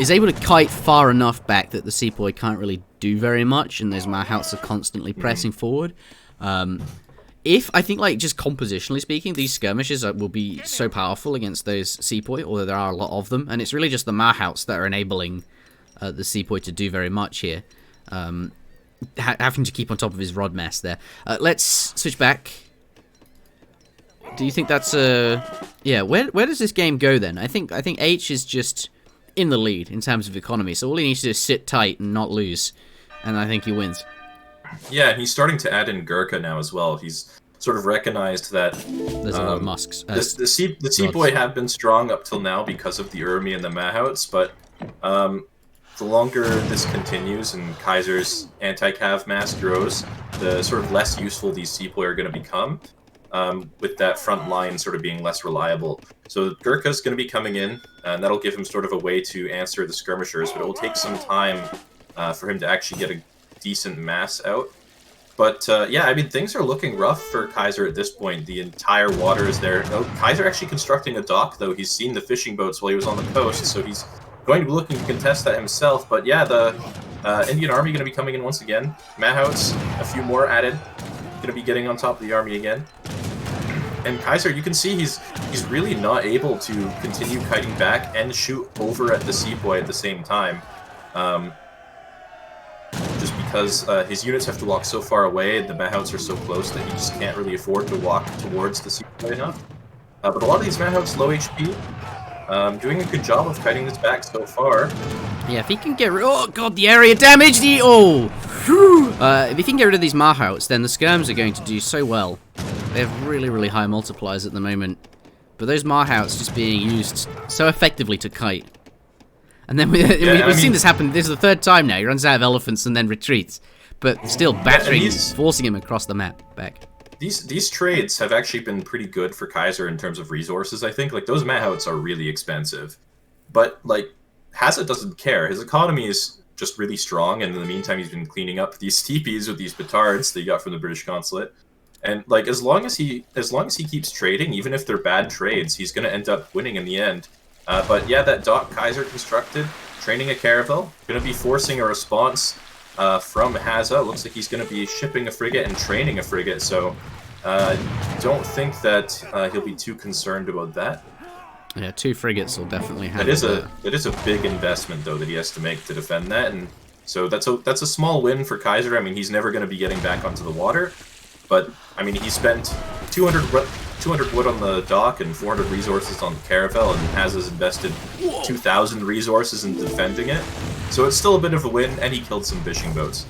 Is able to kite far enough back that the Sepoy can't really do very much, and those Mahouts are constantly pressing forward. If I think, like, just compositionally speaking, these skirmishes will be so powerful against those Sepoy, although there are a lot of them, and it's really just the Mahouts that are enabling the Sepoy to do very much here. Having to keep on top of his rod mess there. Let's switch back. Do you think that's yeah? Where does this game go then? I think H is just in the lead in terms of economy, so all he needs to do is sit tight and not lose, and I think he wins. Yeah, he's starting to add in Gurkha now as well. He's sort of recognized that there's a lot of Musks. The Sepoy have been strong up till now because of the Urmi and the Mahouts, but the longer this continues and Kaiser's anti-cav mass grows, the sort of less useful these Sepoy are going to become, with that front line sort of being less reliable. So Gurkha's going to be coming in, and that'll give him sort of a way to answer the skirmishers, but it will take some time for him to actually get a decent mass out. But yeah, I mean, things are looking rough for Kaiser at this point. The entire water is there. No, Kaiser actually constructing a dock, though. He's seen the fishing boats while he was on the coast, so he's going to be looking to contest that himself. But yeah, the Indian army going to be coming in once again. Mahouts, a few more added. Going to be getting on top of the army again. And Kaiser, you can see he's really not able to continue kiting back and shoot over at the Sepoy at the same time. Just because his units have to walk so far away and the Mahouts are so close that he just can't really afford to walk towards the Sepoy enough. But a lot of these Mahouts low HP, doing a good job of kiting this back so far. Yeah, if he can get oh god, the area damage, if he can get rid of these Mahouts, then the skirms are going to do so well. They have really, really high multipliers at the moment, but those Mahouts just being used so effectively to kite. And then we've seen this happen. This is the third time now. He runs out of elephants and then retreats, but still battering, forcing him across the map back. These trades have actually been pretty good for Kaiser in terms of resources. I think like those Mahouts are really expensive, but like Hazza doesn't care. His economy is just really strong, and in the meantime, he's been cleaning up these teepees with these petards that he got from the British consulate. And like as long as he keeps trading, even if they're bad trades, he's going to end up winning in the end. But yeah, that dock Kaiser constructed, training a caravel, going to be forcing a response from Hazza. Looks like he's going to be shipping a frigate and training a frigate, so don't think that he'll be too concerned about that. Yeah, 2 frigates will definitely have. It is a big investment though that he has to make to defend that, and so that's a small win for Kaiser. I mean, he's never going to be getting back onto the water, but I mean, he spent 200 wood on the dock and 400 resources on the caravel, and Hazza's invested 2,000 resources in defending it. So it's still a bit of a win, and he killed some fishing boats.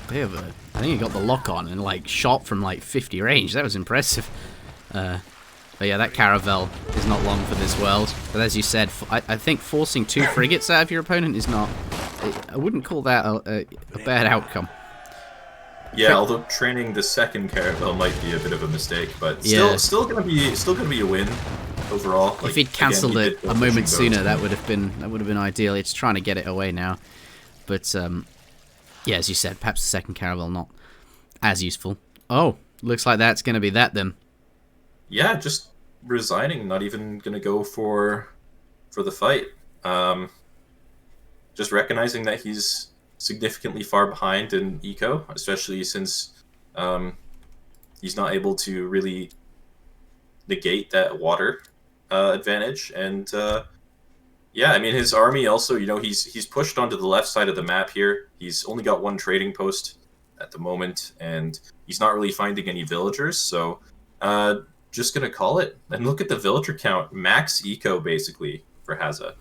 I think he got the lock on and like shot from like 50 range. That was impressive. But yeah, that caravel is not long for this world. But as you said, I think forcing 2 frigates out of your opponent is not. I wouldn't call that a bad outcome. Yeah, although training the second caravel might be a bit of a mistake, but still gonna be a win overall. Like, if he'd cancelled it a moment sooner, that would have been ideal. It's trying to get it away now, but yeah, as you said, perhaps the second caravel not as useful. Oh, looks like that's gonna be that then. Yeah, just resigning, not even gonna go for the fight. Just recognizing that he's significantly far behind in eco, especially since he's not able to really negate that water advantage. And yeah, I mean, his army also, you know, he's pushed onto the left side of the map here. He's only got 1 trading post at the moment, and he's not really finding any villagers, so just gonna call it. And look at the villager count, max eco basically for Hazza.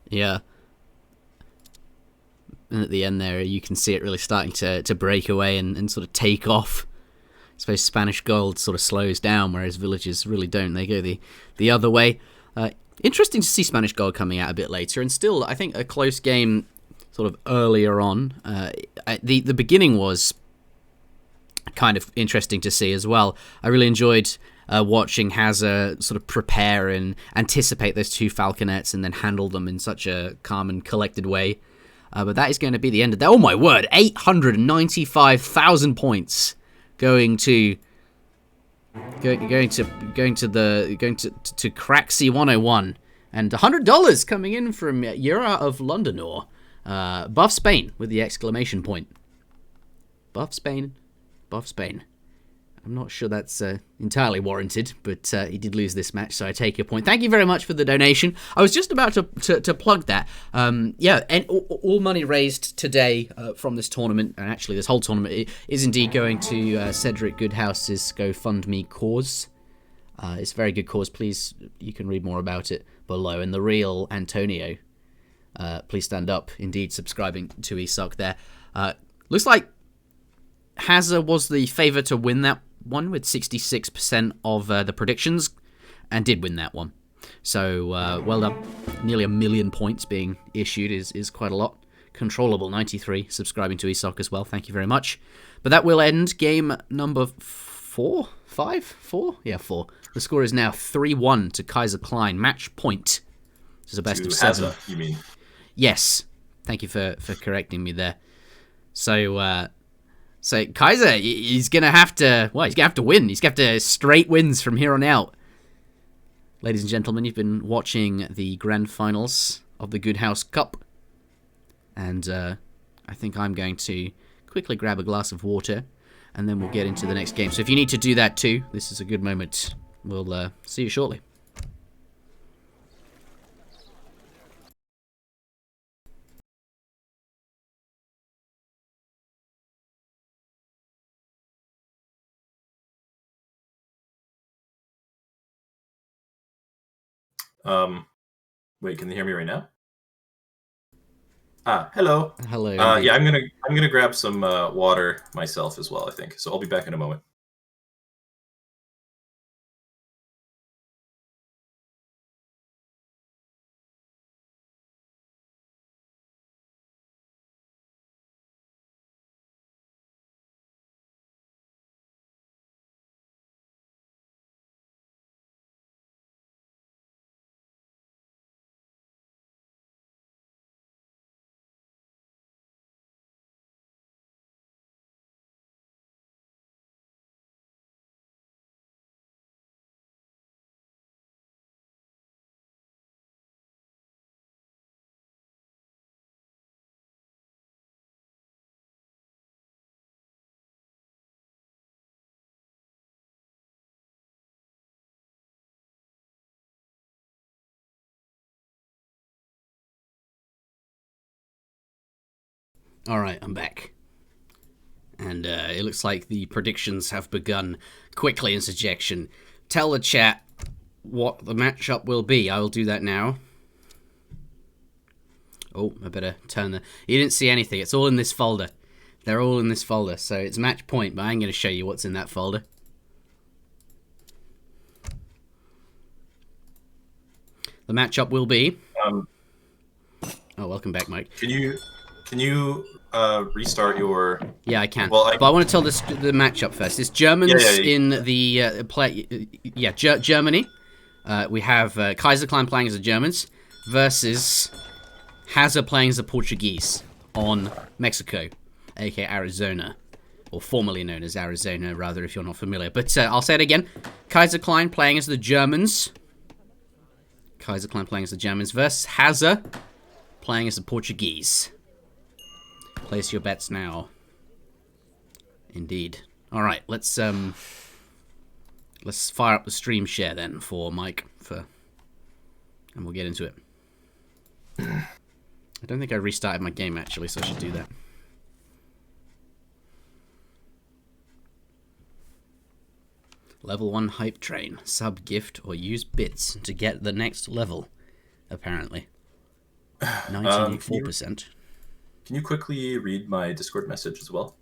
Yeah. And at the end there, you can see it really starting to break away and sort of take off suppose Spanish gold sort of slows down, whereas villages really don't. They go the other way. Interesting to see Spanish gold coming out a bit later, and still, I think, a close game sort of earlier on. The beginning was kind of interesting to see as well. I really enjoyed watching Hazza sort of prepare and anticipate those two falconets and then handle them in such a calm and collected way. But that is going to be the end of that. Oh my word, 895,000 points going to Craxy 101, and $100 coming in from Yura of Londonor. Buff Spain with the exclamation point. Buff Spain. I'm not sure that's entirely warranted, but he did lose this match, so I take your point. Thank you very much for the donation. I was just about to plug that. Yeah, and all money raised today from this tournament, and actually this whole tournament, is indeed going to Cedric Goodhouse's GoFundMe cause. It's a very good cause. Please, you can read more about it below. And the real Antonio, please stand up. Indeed, subscribing to ESOC there. Looks like Hazza was the favourite to win that one with 66% of the predictions, and did win that one. So, well done. Nearly 1 million points being issued is quite a lot. Controllable 93 subscribing to ESOC as well. Thank you very much. But that will end game number 4? Yeah, 4. The score is now 3-1 to Kaiserklein. Match point. This is a best of 7. Hazza, you mean? Yes. Thank you for correcting me there. So Kaiser, he's gonna have to. Well, he's gonna have to win. He's gonna have to straight wins from here on out. Ladies and gentlemen, you've been watching the grand finals of the Goodhouse Cup, and I think I'm going to quickly grab a glass of water, and then we'll get into the next game. So if you need to do that too, this is a good moment. We'll see you shortly. Wait, can they hear me right now? Hello. Hello. Yeah, I'm gonna grab some water myself as well, I think. So I'll be back in a moment. Alright, I'm back. And it looks like the predictions have begun quickly in Interjection. Tell the chat what the matchup will be. I will do that now. Oh, I better turn the... You didn't see anything. It's all in this folder. They're all in this folder. So it's match point, but I'm going to show you what's in that folder. The matchup will be... Oh, welcome back, Mike. Can you restart your... Yeah, I can. Well, but I want to tell the matchup first. It's Germans in the Germany. We have Kaiserklein playing as the Germans versus Hazza playing as the Portuguese on Mexico, aka Arizona, or formerly known as Arizona, rather, if you're not familiar. But I'll say it again. Kaiserklein playing as the Germans. Kaiserklein playing as the Germans versus Hazza playing as the Portuguese. Place your bets now. Indeed. All right, let's fire up the stream share then for Mike and we'll get into it. I don't think I restarted my game actually, so I should do that. Level 1 hype train. Sub, gift, or use bits to get the next level, apparently. 94%. Can you quickly read my Discord message as well?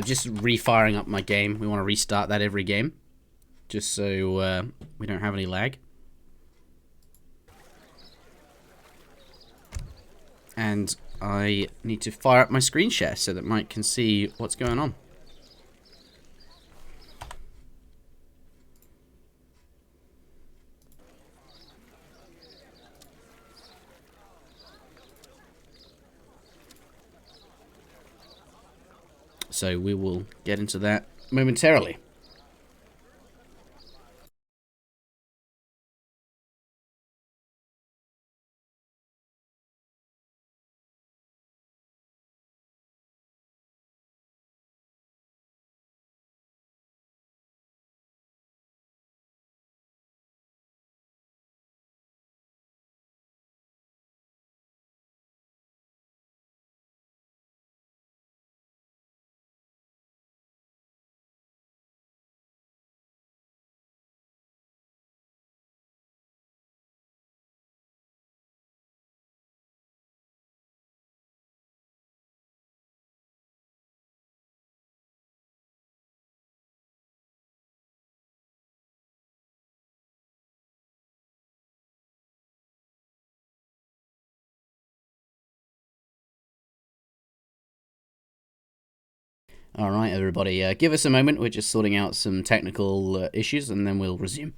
Just refiring up my game. We want to restart that every game, just so we don't have any lag. And I need to fire up my screen share so that Mike can see what's going on. So we will get into that momentarily. Alright, everybody, give us a moment. We're just sorting out some technical issues, and then we'll resume.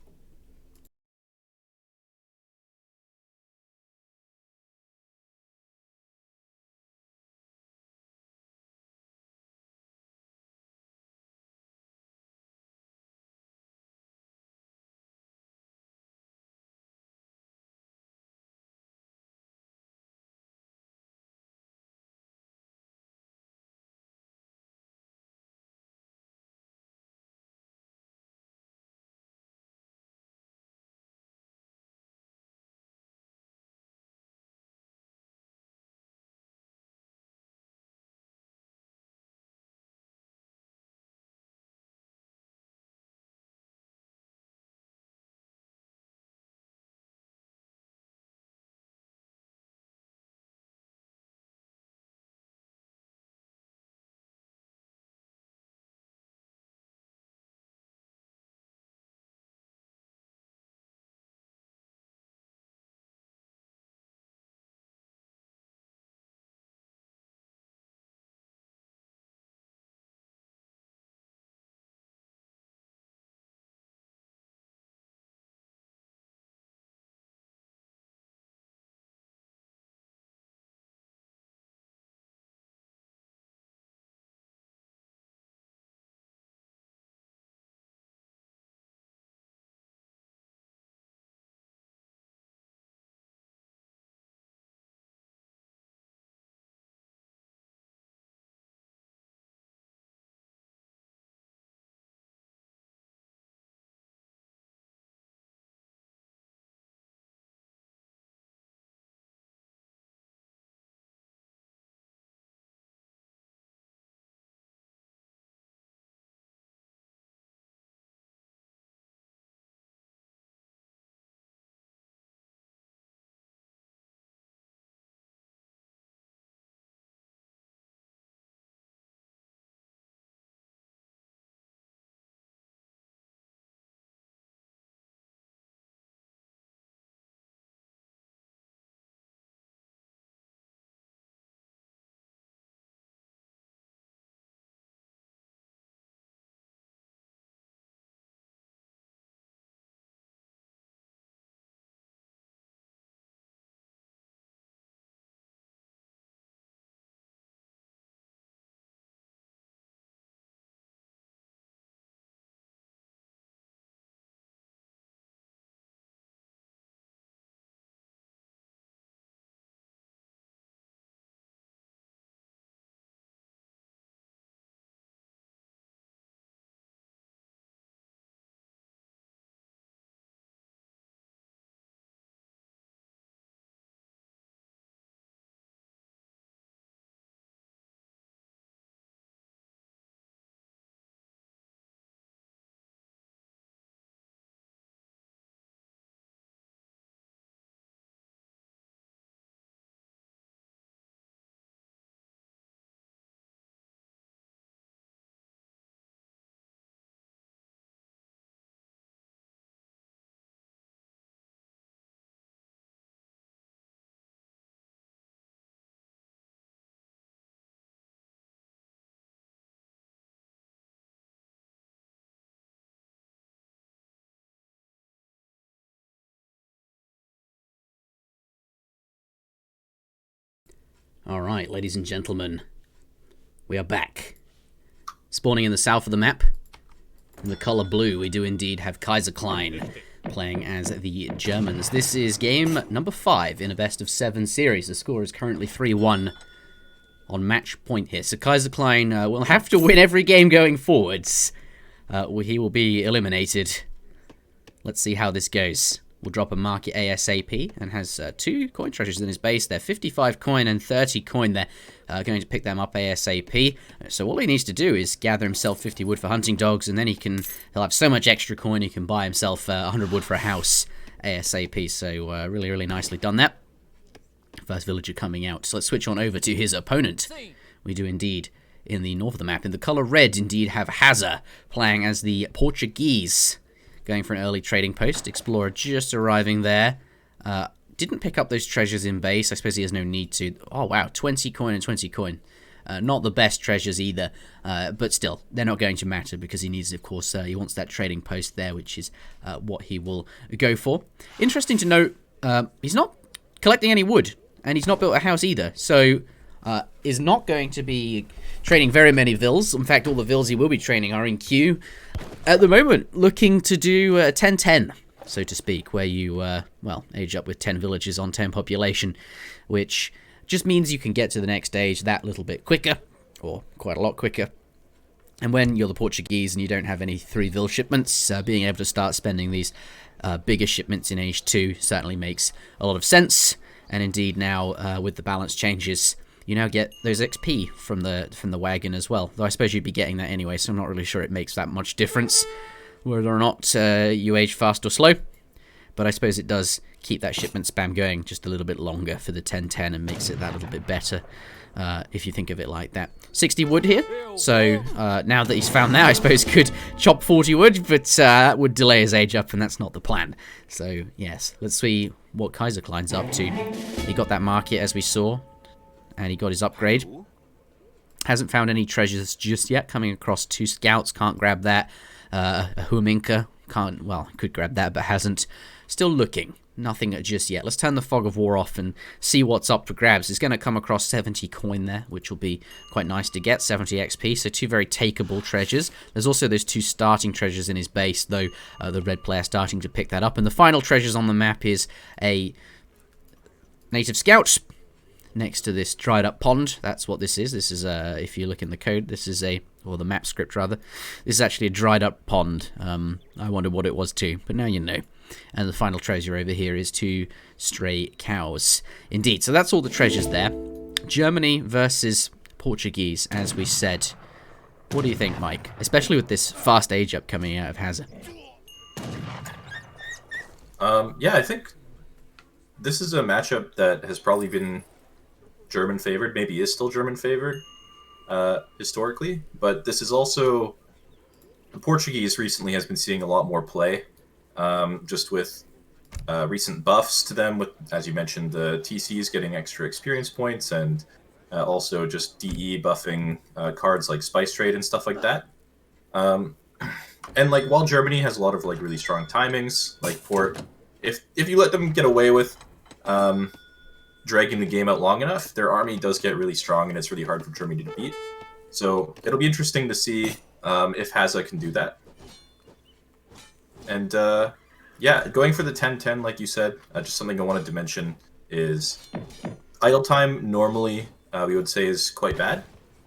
Alright, ladies and gentlemen, we are back. Spawning in the south of the map, in the colour blue, we do indeed have Kaiserklein playing as the Germans. This is game number 5 in a best of 7 series. The score is currently 3-1 on match point here. So Kaiserklein will have to win every game going forwards. He will be eliminated. Let's see how this goes. We'll drop a market ASAP and has 2 coin treasures in his base there. 55 coin and 30 coin there. Going to pick them up ASAP. So all he needs to do is gather himself 50 wood for hunting dogs, and then he'll have so much extra coin he can buy himself 100 wood for a house ASAP. So really, really nicely done that. First villager coming out. So let's switch on over to his opponent. We do indeed, in the north of the map, in the colour red, indeed have Hazza playing as the Portuguese. Going for an early trading post. Explorer just arriving there. Didn't pick up those treasures in base. I suppose he has no need to. Oh, wow. 20 coin and 20 coin. Not the best treasures either. But still, they're not going to matter because he needs, of course, he wants that trading post there, which is what he will go for. Interesting to note, he's not collecting any wood. And he's not built a house either. So, is not going to be training very many vills. In fact, all the vills he will be training are in queue at the moment, looking to do 10-10, so to speak, where you, well, age up with 10 villages on 10 population, which just means you can get to the next stage that little bit quicker, or quite a lot quicker. And when you're the Portuguese and you don't have any 3 vill shipments, being able to start spending these bigger shipments in age 2 certainly makes a lot of sense. And indeed now, with the balance changes, you now get those XP from the wagon as well. Though I suppose you'd be getting that anyway, so I'm not really sure it makes that much difference whether or not you age fast or slow. But I suppose it does keep that shipment spam going just a little bit longer for the 10-10 and makes it that little bit better, if you think of it like that. 60 wood here, so now that he's found that, I suppose could chop 40 wood, but that would delay his age up, and that's not the plan. So, yes, let's see what Kaiserklein's up to. He got that market, as we saw, and he got his upgrade. Hasn't found any treasures just yet. Coming across 2 scouts, can't grab that. A Huminka, could grab that, but hasn't. Still looking. Nothing just yet. Let's turn the Fog of War off and see what's up for grabs. He's going to come across 70 coin there, which will be quite nice to get. 70 XP, so 2 very takeable treasures. There's also those 2 starting treasures in his base, though the red player starting to pick that up. And the final treasures on the map is a native scout next to this dried up pond. That's what this is. This is, if you look in the code, this is or the map script rather, this is actually a dried up pond. I wondered what it was too, but now you know. And the final treasure over here is 2 stray cows. Indeed, so that's all the treasures there. Germany versus Portuguese, as we said. What do you think, Mike? Especially with this fast age up coming out of Hazza. Yeah, I think this is a matchup that has probably been German favored, maybe is still German favored historically, but this is also the Portuguese recently has been seeing a lot more play, just with recent buffs to them, with, as you mentioned, the TCs getting extra experience points, and also just DE buffing cards like Spice Trade and stuff like that. And like while Germany has a lot of like really strong timings, like if you let them get away with dragging the game out long enough, their army does get really strong, and it's really hard for Germany to beat. So it'll be interesting to see if Hazza can do that. And yeah, going for the 10-10, like you said, just something I wanted to mention is idle time normally we would say is quite bad.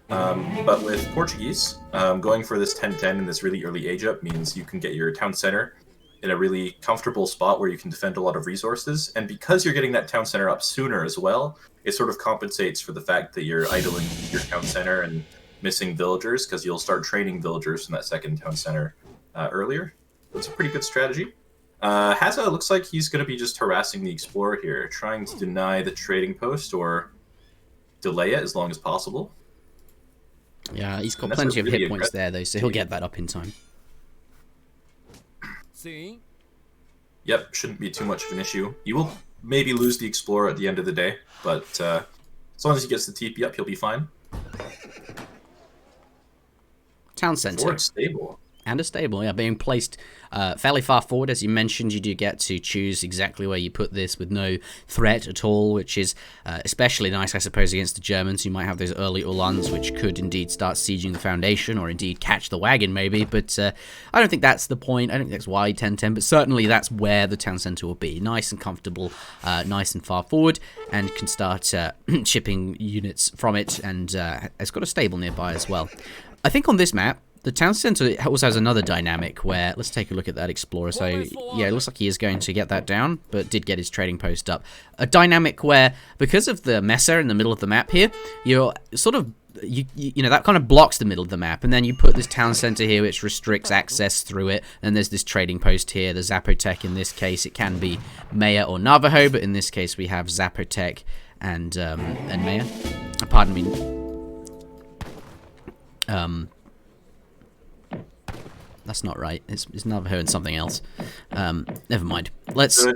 But with Portuguese, going for this 10-10 in this really early age up means you can get your town center in a really comfortable spot where you can defend a lot of resources. And because you're getting that town center up sooner as well, it sort of compensates for the fact that you're idling your town center and missing villagers, because you'll start training villagers from that second town center earlier. That's a pretty good strategy. Hazza looks like he's going to be just harassing the explorer here, trying to deny the trading post or delay it as long as possible. Yeah, he's got plenty of hit points there, though, so he'll get that up in time. Yep, shouldn't be too much of an issue. You will maybe lose the explorer at the end of the day, but as long as he gets the TP up, he'll be fine. Town center. Fort stable. And a stable, yeah, being placed fairly far forward. As you mentioned, you do get to choose exactly where you put this with no threat at all, which is especially nice, I suppose, against the Germans, who might have those early Uhlans, which could indeed start sieging the foundation, or indeed catch the wagon, maybe. But I don't think that's the point. I don't think that's why 10-10, but certainly that's where the town centre will be. Nice and comfortable, nice and far forward, and can start shipping units from it, and it's got a stable nearby as well. I think on this map, the town centre also has another dynamic where, let's take a look at that explorer. So, yeah, it looks like he is going to get that down, but did get his trading post up. A dynamic where, because of the messer in the middle of the map here, you're sort of, you know, that kind of blocks the middle of the map, and then you put this town centre here, which restricts access through it, and there's this trading post here, the Zapotec. In this case, it can be Maya or Navajo, but in this case, we have Zapotec and Maya. Pardon me. That's not right. It's Navajo and something else. Never mind. Let's. So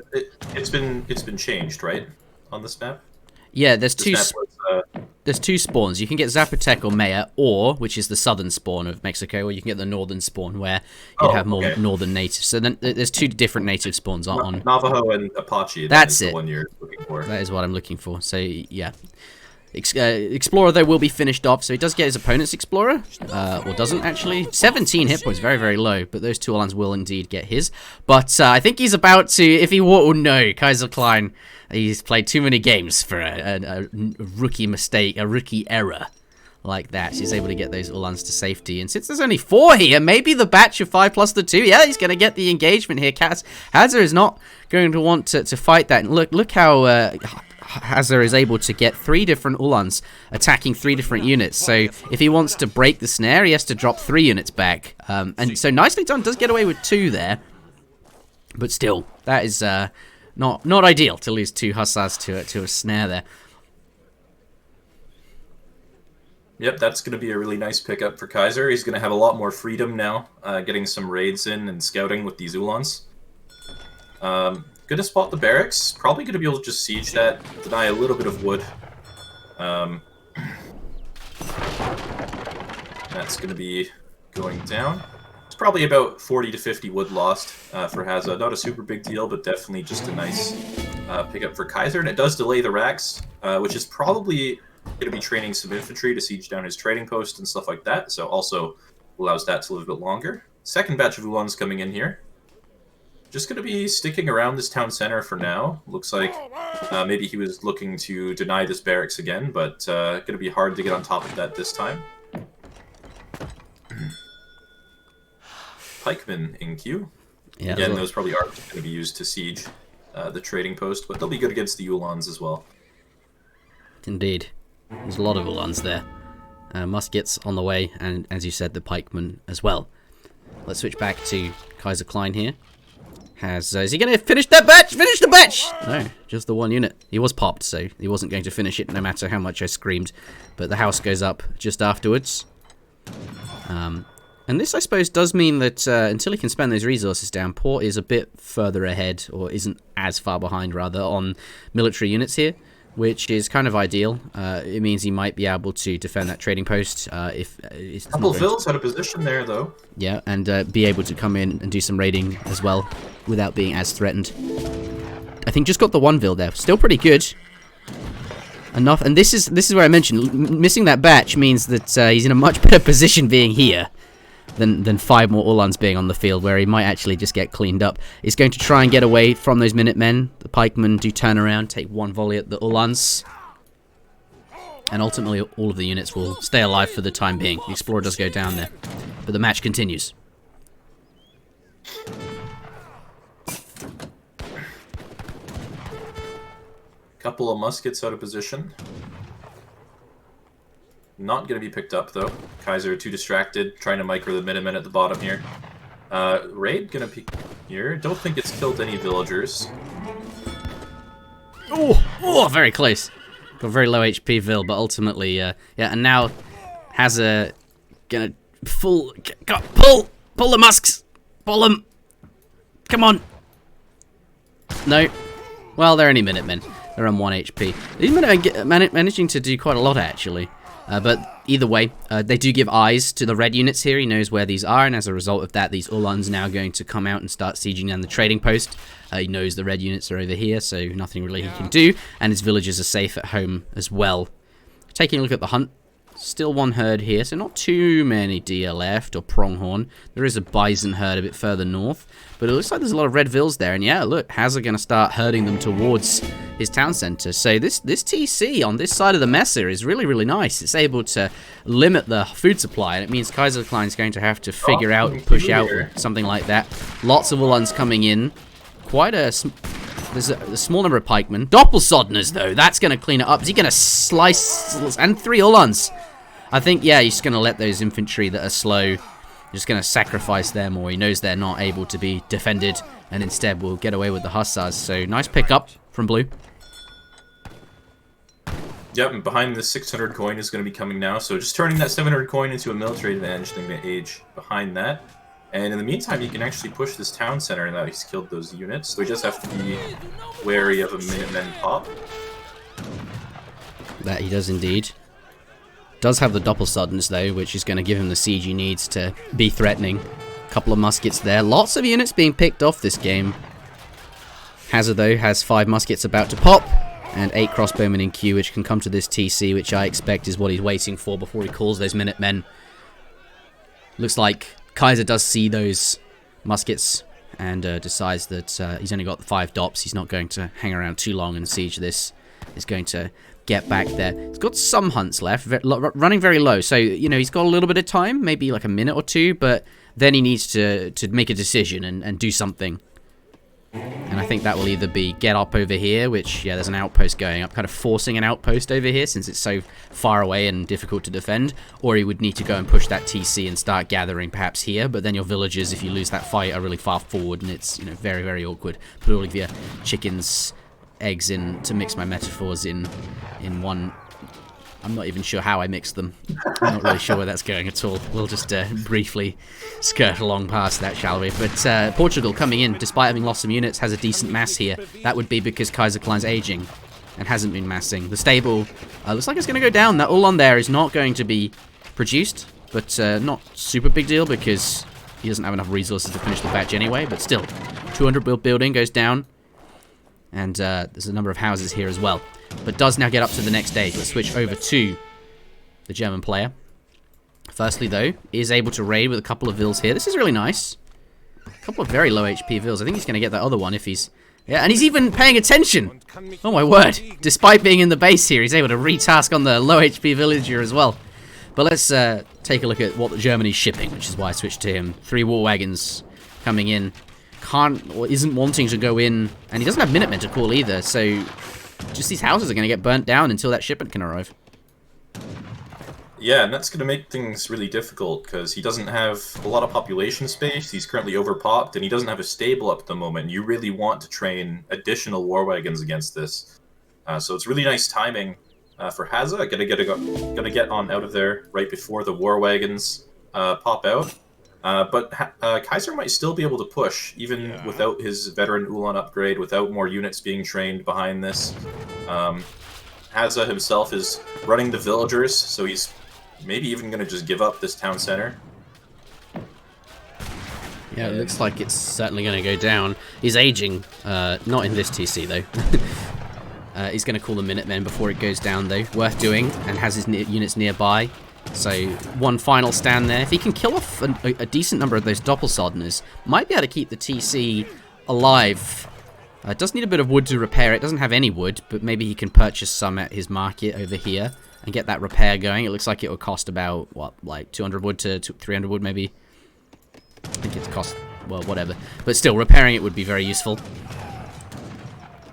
it's been changed, right, on this map? Yeah, there's two spawns. You can get Zapotec or Maya, or which is the southern spawn of Mexico, or you can get the northern spawn where you'd have more northern natives. So then there's two different native spawns on Navajo and Apache. That's it. The one you're looking for. That is what I'm looking for. So yeah. Explorer, though, will be finished off, so he does get his opponent's Explorer, or doesn't, actually. 17 hit points, very, very low, but those two Uhlans will indeed get his. But I think he's about to, if he were, oh no, Kaiserklein, he's played too many games for a rookie mistake, a rookie error like that. He's able to get those Uhlans to safety, and since there's only 4 here, maybe the batch of 5 plus the 2, yeah, he's going to get the engagement here. Hazza is not going to want to fight that, and look how... Hazza is able to get 3 different Uhlans attacking 3 different units. So if he wants to break the snare, he has to drop 3 units back. And so nicely done. Does get away with 2 there. But still, that is not ideal to lose 2 Hussars to a snare there. Yep, that's going to be a really nice pickup for Kaiser. He's going to have a lot more freedom now, getting some raids in and scouting with these Uhlans. Going to spot the barracks. Probably going to be able to just siege that, deny a little bit of wood. That's going to be going down. It's probably about 40 to 50 wood lost for Hazza. Not a super big deal, but definitely just a nice pickup for Kaiser. And it does delay the racks, which is probably going to be training some infantry to siege down his trading post and stuff like that. So also allows that to live a bit longer. Second batch of Uhlans coming in here. Just going to be sticking around this town center for now. Looks like maybe he was looking to deny this barracks again, but going to be hard to get on top of that this time. Pikemen in queue. Yeah, again, those probably aren't going to be used to siege the trading post, but they'll be good against the Uhlans as well. Indeed. There's a lot of Uhlans there. Muskets on the way, and as you said, the pikemen as well. Let's switch back to Kaiserklein here. Is he going to finish that batch? Finish the batch! No, just the 1 unit. He was popped, so he wasn't going to finish it no matter how much I screamed. But the house goes up just afterwards. And this, I suppose, does mean that until he can spend those resources down, Port is a bit further ahead, or isn't as far behind, rather, on military units here, which is kind of ideal. It means he might be able to defend that trading post. If it's couple vills out of position there, though. Yeah, and be able to come in and do some raiding as well, without being as threatened. I think just got the 1 vill there. Still pretty good. Enough, and this is where I mentioned missing that batch means that he's in a much better position being here than 5 more Uhlans being on the field, where he might actually just get cleaned up. He's going to try and get away from those Minutemen. The pikemen do turn around, take 1 volley at the Uhlans, and ultimately all of the units will stay alive for the time being. The Explorer does go down there, but the match continues. Couple of muskets out of position. Not going to be picked up, though. Kaiser too distracted, trying to micro the Minutemen at the bottom here. Raid going to be here. Don't think it's killed any villagers. Oh, very close. Got very low HP Vil, but ultimately, yeah. And now Hazza going to pull the musks. Pull them. Come on. No. Well, they're only Minutemen. They're on 1 HP. These Minutemen managing to do quite a lot, actually. But either way, they do give eyes to the red units here. He knows where these are, and as a result of that, these Uhlans now going to come out and start sieging down the trading post. He knows the red units are over here, so nothing really he can do, and his villagers are safe at home as well. Taking a look at the hunt, still one herd here, so not too many deer left, or pronghorn. There is a bison herd a bit further north, but it looks like there's a lot of red vills there, and yeah, look, Hazza going to start herding them towards his town center. So this TC on this side of the mesa is really, really nice. It's able to limit the food supply, and it means Kaiserklein is going to have to figure out and push out something like that. Lots of Uhlans coming in. Quite there's a small number of pikemen. Doppelsodners, though, that's going to clean it up. Is he going to slice? And 3 Uhlans. I think, yeah, he's going to let those infantry that are slow, just going to sacrifice them, or he knows they're not able to be defended, and instead will get away with the hussars. So, nice pickup from Blue. Yep, and behind the 600 coin is going to be coming now, so just turning that 700 coin into a military advantage, they're going to age behind that. And in the meantime, he can actually push this town center now he's killed those units. So we just have to be wary of a Minutemen pop. That he does indeed. Does have the Doppelsuddens though, which is going to give him the siege he needs to be threatening. Couple of muskets there. Lots of units being picked off this game. Hazza though has 5 muskets about to pop. And 8 crossbowmen in queue, which can come to this TC, which I expect is what he's waiting for before he calls those Minutemen. Looks like Kaiser does see those muskets and decides that he's only got 5 dops. He's not going to hang around too long and siege this. He's going to get back there. He's got some hunts left, running very low. So, you know, he's got a little bit of time, maybe like a minute or 2, but then he needs to make a decision and do something. And I think that will either be get up over here, which, yeah, there's an outpost going up, kind of forcing an outpost over here since it's so far away and difficult to defend, or he would need to go and push that TC and start gathering perhaps here, but then your villagers, if you lose that fight, are really far forward, and it's, you know, very, very awkward. Put all of your chickens, eggs in, to mix my metaphors in one. I'm not even sure how I mixed them. I'm not really sure where that's going at all. We'll just briefly skirt along past that, shall we? But Portugal coming in, despite having lost some units, has a decent mass here. That would be because Kaiserklein's aging and hasn't been massing. The stable looks like it's going to go down. That Uhlans there is not going to be produced, but not super big deal because he doesn't have enough resources to finish the batch anyway. But still, 200 building goes down, and there's a number of houses here as well. But does now get up to the next stage. Let's switch over to the German player. Firstly, though, is able to raid with a couple of vills here. This is really nice. A couple of very low HP vills. I think he's going to get that other one if he's... Yeah, and he's even paying attention. Oh, my word. Despite being in the base here, he's able to retask on the low HP villager as well. But let's take a look at what Germany's shipping, which is why I switched to him. 3 war wagons coming in. Isn't wanting to go in. And he doesn't have Minutemen to call either, so... Just these houses are going to get burnt down until that shipment can arrive. Yeah, and that's going to make things really difficult because he doesn't have a lot of population space. He's currently overpopped, and he doesn't have a stable up at the moment. You really want to train additional war wagons against this. So it's really nice timing for Hazza. Gonna get on out of there right before the war wagons pop out. But Kaiser might still be able to push, even without his veteran Uhlans upgrade, without more units being trained behind this. Hazza himself is running the villagers, so he's maybe even going to just give up this town center. Yeah, it looks like it's certainly going to go down. He's aging, not in this TC though. He's going to call the Minutemen before it goes down though. Worth doing, and has his units nearby. So, one final stand there. If he can kill off a decent number of those Doppelsodners, might be able to keep the TC alive. It does need a bit of wood to repair it. Doesn't have any wood, but maybe he can purchase some at his market over here and get that repair going. It looks like it will cost about, what, like 200 wood to 300 wood maybe? I think it's cost, well, whatever. But still, repairing it would be very useful.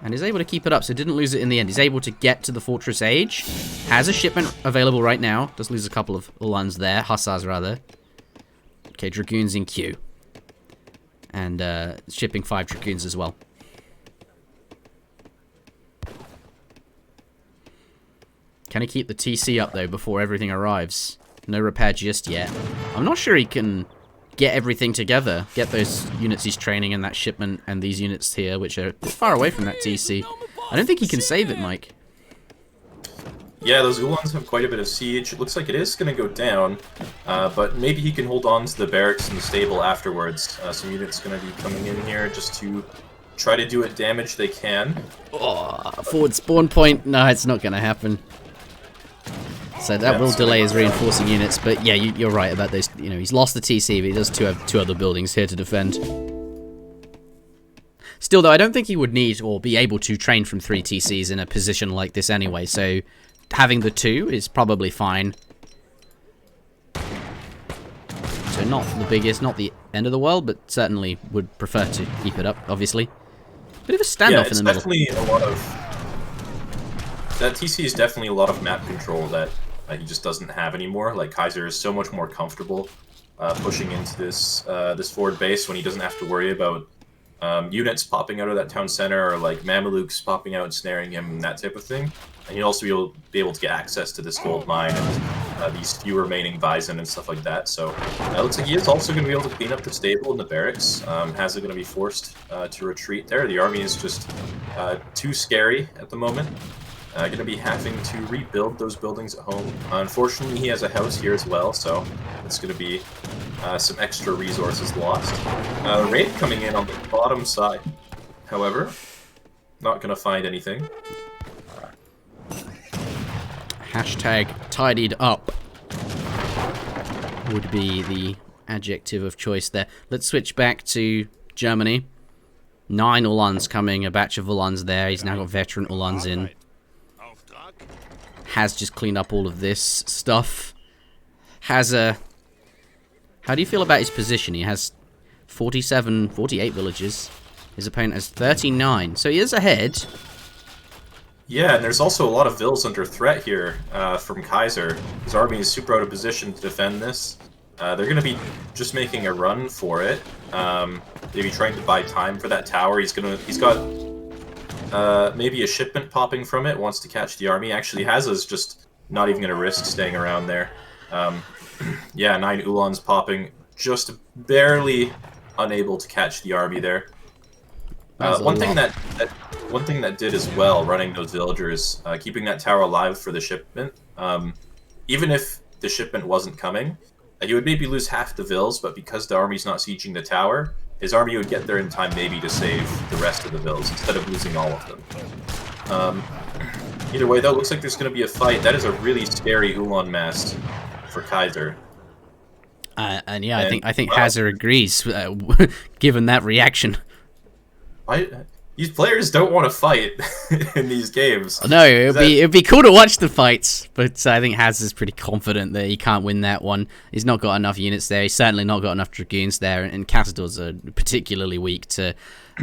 And is able to keep it up, so didn't lose it in the end. He's able to get to the Fortress Age. Has a shipment available right now. Does lose a couple of Uhlans there. Hussars, rather. Okay, Dragoons in queue. And shipping 5 Dragoons as well. Can he keep the TC up, though, before everything arrives? No repair just yet. I'm not sure he can get everything together. Get those units he's training and that shipment and these units here, which are a bit far away from that TC. I don't think he can save it, Mike. Yeah, those Ulans have quite a bit of siege. It looks like it is going to go down, but maybe he can hold on to the barracks and the stable afterwards. Some units going to be coming in here just to try to do what damage they can. Oh, forward spawn point. No, it's not going to happen. So that will delay his reinforcing units, but yeah, you're right about those. You know, he's lost the TC, but he does have two other buildings here to defend. Still, though, I don't think he would need or be able to train from 3 TCs in a position like this anyway, so having the 2 is probably fine. So not the biggest, not the end of the world, but certainly would prefer to keep it up, obviously. Bit of a standoff in the middle. Definitely a lot of... That TC is definitely a lot of map control that he just doesn't have anymore. Like, Kaiser is so much more comfortable pushing into this this forward base when he doesn't have to worry about units popping out of that town center, or like Mamelukes popping out and snaring him and that type of thing. And he'll also be able to get access to this gold mine and these few remaining Bison and stuff like that. So it looks like he is also going to be able to clean up the stable and the barracks. Hazza going to be forced to retreat there. The army is just too scary at the moment. Going to be having to rebuild those buildings at home. Unfortunately, he has a house here as well, so it's going to be some extra resources lost. Raid coming in on the bottom side, however, not going to find anything. Hashtag tidied up would be the adjective of choice there. Let's switch back to Germany. 9 Ulans coming, a batch of Ulans there. He's now got veteran Ulans in. Has just cleaned up all of this stuff. Has a... How do you feel about his position? He has 48 villages. His opponent has 39, so he is ahead. Yeah, and there's also a lot of vills under threat here from Kaiser. His army is super out of position to defend this. They're going to be just making a run for it. Maybe trying to buy time for that tower. He's got maybe a shipment popping from it, wants to catch the army. Actually, Hazza's just not even going to risk staying around there. Yeah, 9 Ulans popping, just barely unable to catch the army there. One thing that did as well, running those villagers, keeping that tower alive for the shipment. Even if the shipment wasn't coming, he would maybe lose half the vills, but because the army's not sieging the tower, his army would get there in time maybe to save the rest of the vills instead of losing all of them. Either way, though, looks like there's going to be a fight. That is a really scary Ulan mass for Kaiser. And yeah, I think Hazza agrees, given that reaction. These players don't want to fight in these games. No, it'd be cool to watch the fights, but I think Hazza's pretty confident that he can't win that one. He's not got enough units there. He's certainly not got enough dragoons there, and Catadors are particularly weak to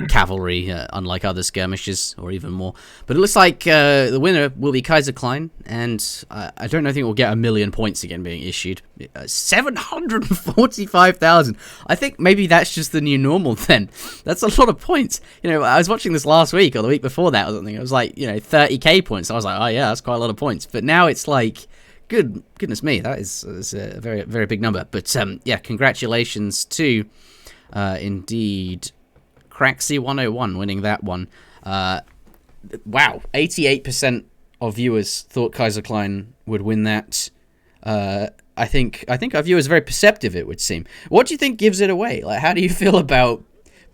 cavalry, unlike other skirmishes, or even more. But it looks like the winner will be Kaiserklein, and I don't think we'll get 1 million points again being issued. 745,000. I think maybe that's just the new normal then. That's a lot of points. You know, I was watching this last week or the week before that or something. It was like, 30k points. I was like, oh yeah, that's quite a lot of points. But now it's like, goodness me, that is a very, very big number. But yeah, congratulations to indeed Craxy101 winning that one. Wow, 88% of viewers thought Kaiserklein would win that. I think our viewers are very perceptive, it would seem. What do you think gives it away? Like, how do you feel about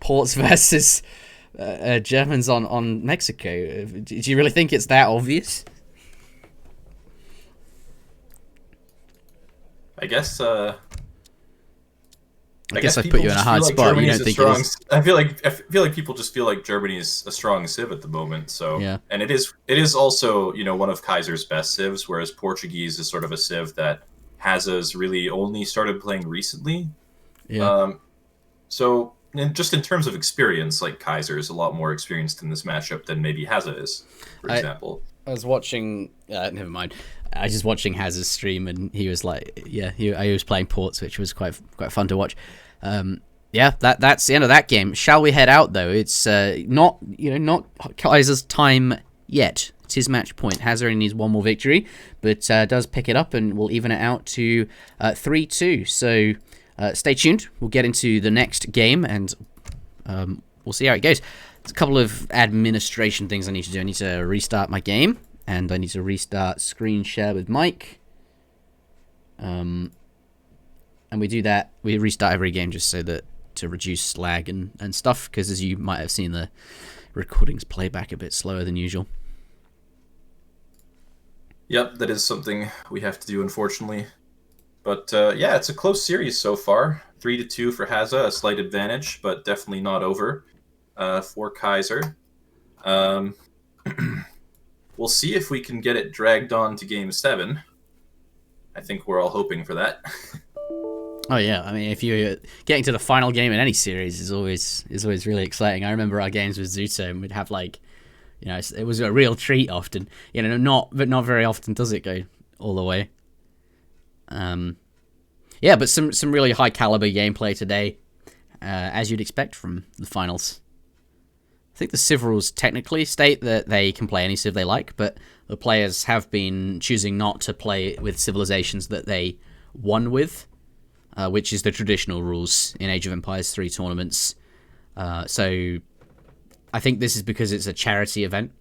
Ports versus Germans on Mexico? Do you really think it's that obvious? I guess I put you in a hard spot. You don't think it is? I feel like people just feel like Germany is a strong civ at the moment. So yeah, and it is also one of Kaiser's best civs, whereas Portuguese is sort of a civ that Hazza's really only started playing recently. Yeah. So just in terms of experience, like Kaiser is a lot more experienced in this matchup than maybe Hazza is, for example. I was watching. Never mind. I was just watching Hazza's stream, and he was like, "Yeah, he was playing Ports, which was quite fun to watch." Yeah, that's the end of that game. Shall we head out though? It's not Kaiser's time yet. It's his match point. Hazza only needs one more victory, but does pick it up and will even it out to 3-2. So stay tuned. We'll get into the next game and we'll see how it goes. There's a couple of administration things I need to do. I need to restart my game. And I need to restart screen share with Mike. And we do that. We restart every game just so that to reduce lag and stuff. Because as you might have seen, the recordings play back a bit slower than usual. Yep, that is something we have to do, unfortunately. But yeah, it's a close series so far. 3-2 for Hazza, a slight advantage, but definitely not over for Kaiser. We'll see if we can get it dragged on to Game 7. I think we're all hoping for that. Oh yeah, I mean, if you're getting to the final game in any series is always really exciting. I remember our games with Zuto, and we'd have like, you know, it was a real treat often. You know, not very often does it go all the way. Yeah, but some really high caliber gameplay today, as you'd expect from the finals. I think the Civ rules technically state that they can play any Civ they like, but the players have been choosing not to play with civilizations that they won with, which is the traditional rules in Age of Empires 3 tournaments. So I think this is because it's a charity event,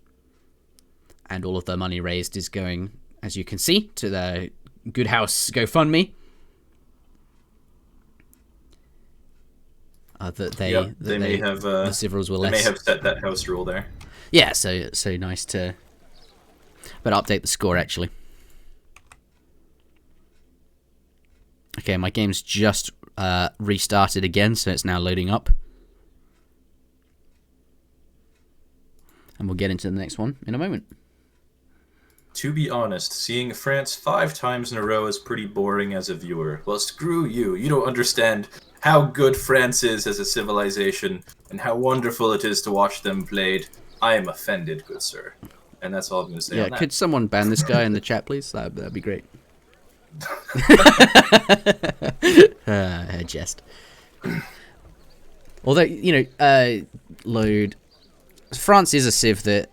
and all of the money raised is going, as you can see, to the Goodhouse GoFundMe. They may have the Civ rules were less. They may have set that house rule there. Yeah, so nice to. But update the score actually. Okay, my game's just restarted again, so it's now loading up. And we'll get into the next one in a moment. To be honest, seeing France 5 times in a row is pretty boring as a viewer. Well, screw you. You don't understand how good France is as a civilization and how wonderful it is to watch them played. I am offended, good sir. And that's all I'm going to say on that. Could someone ban this guy in the chat, please? That'd be great. Jest. Although, you know, load. France is a civ that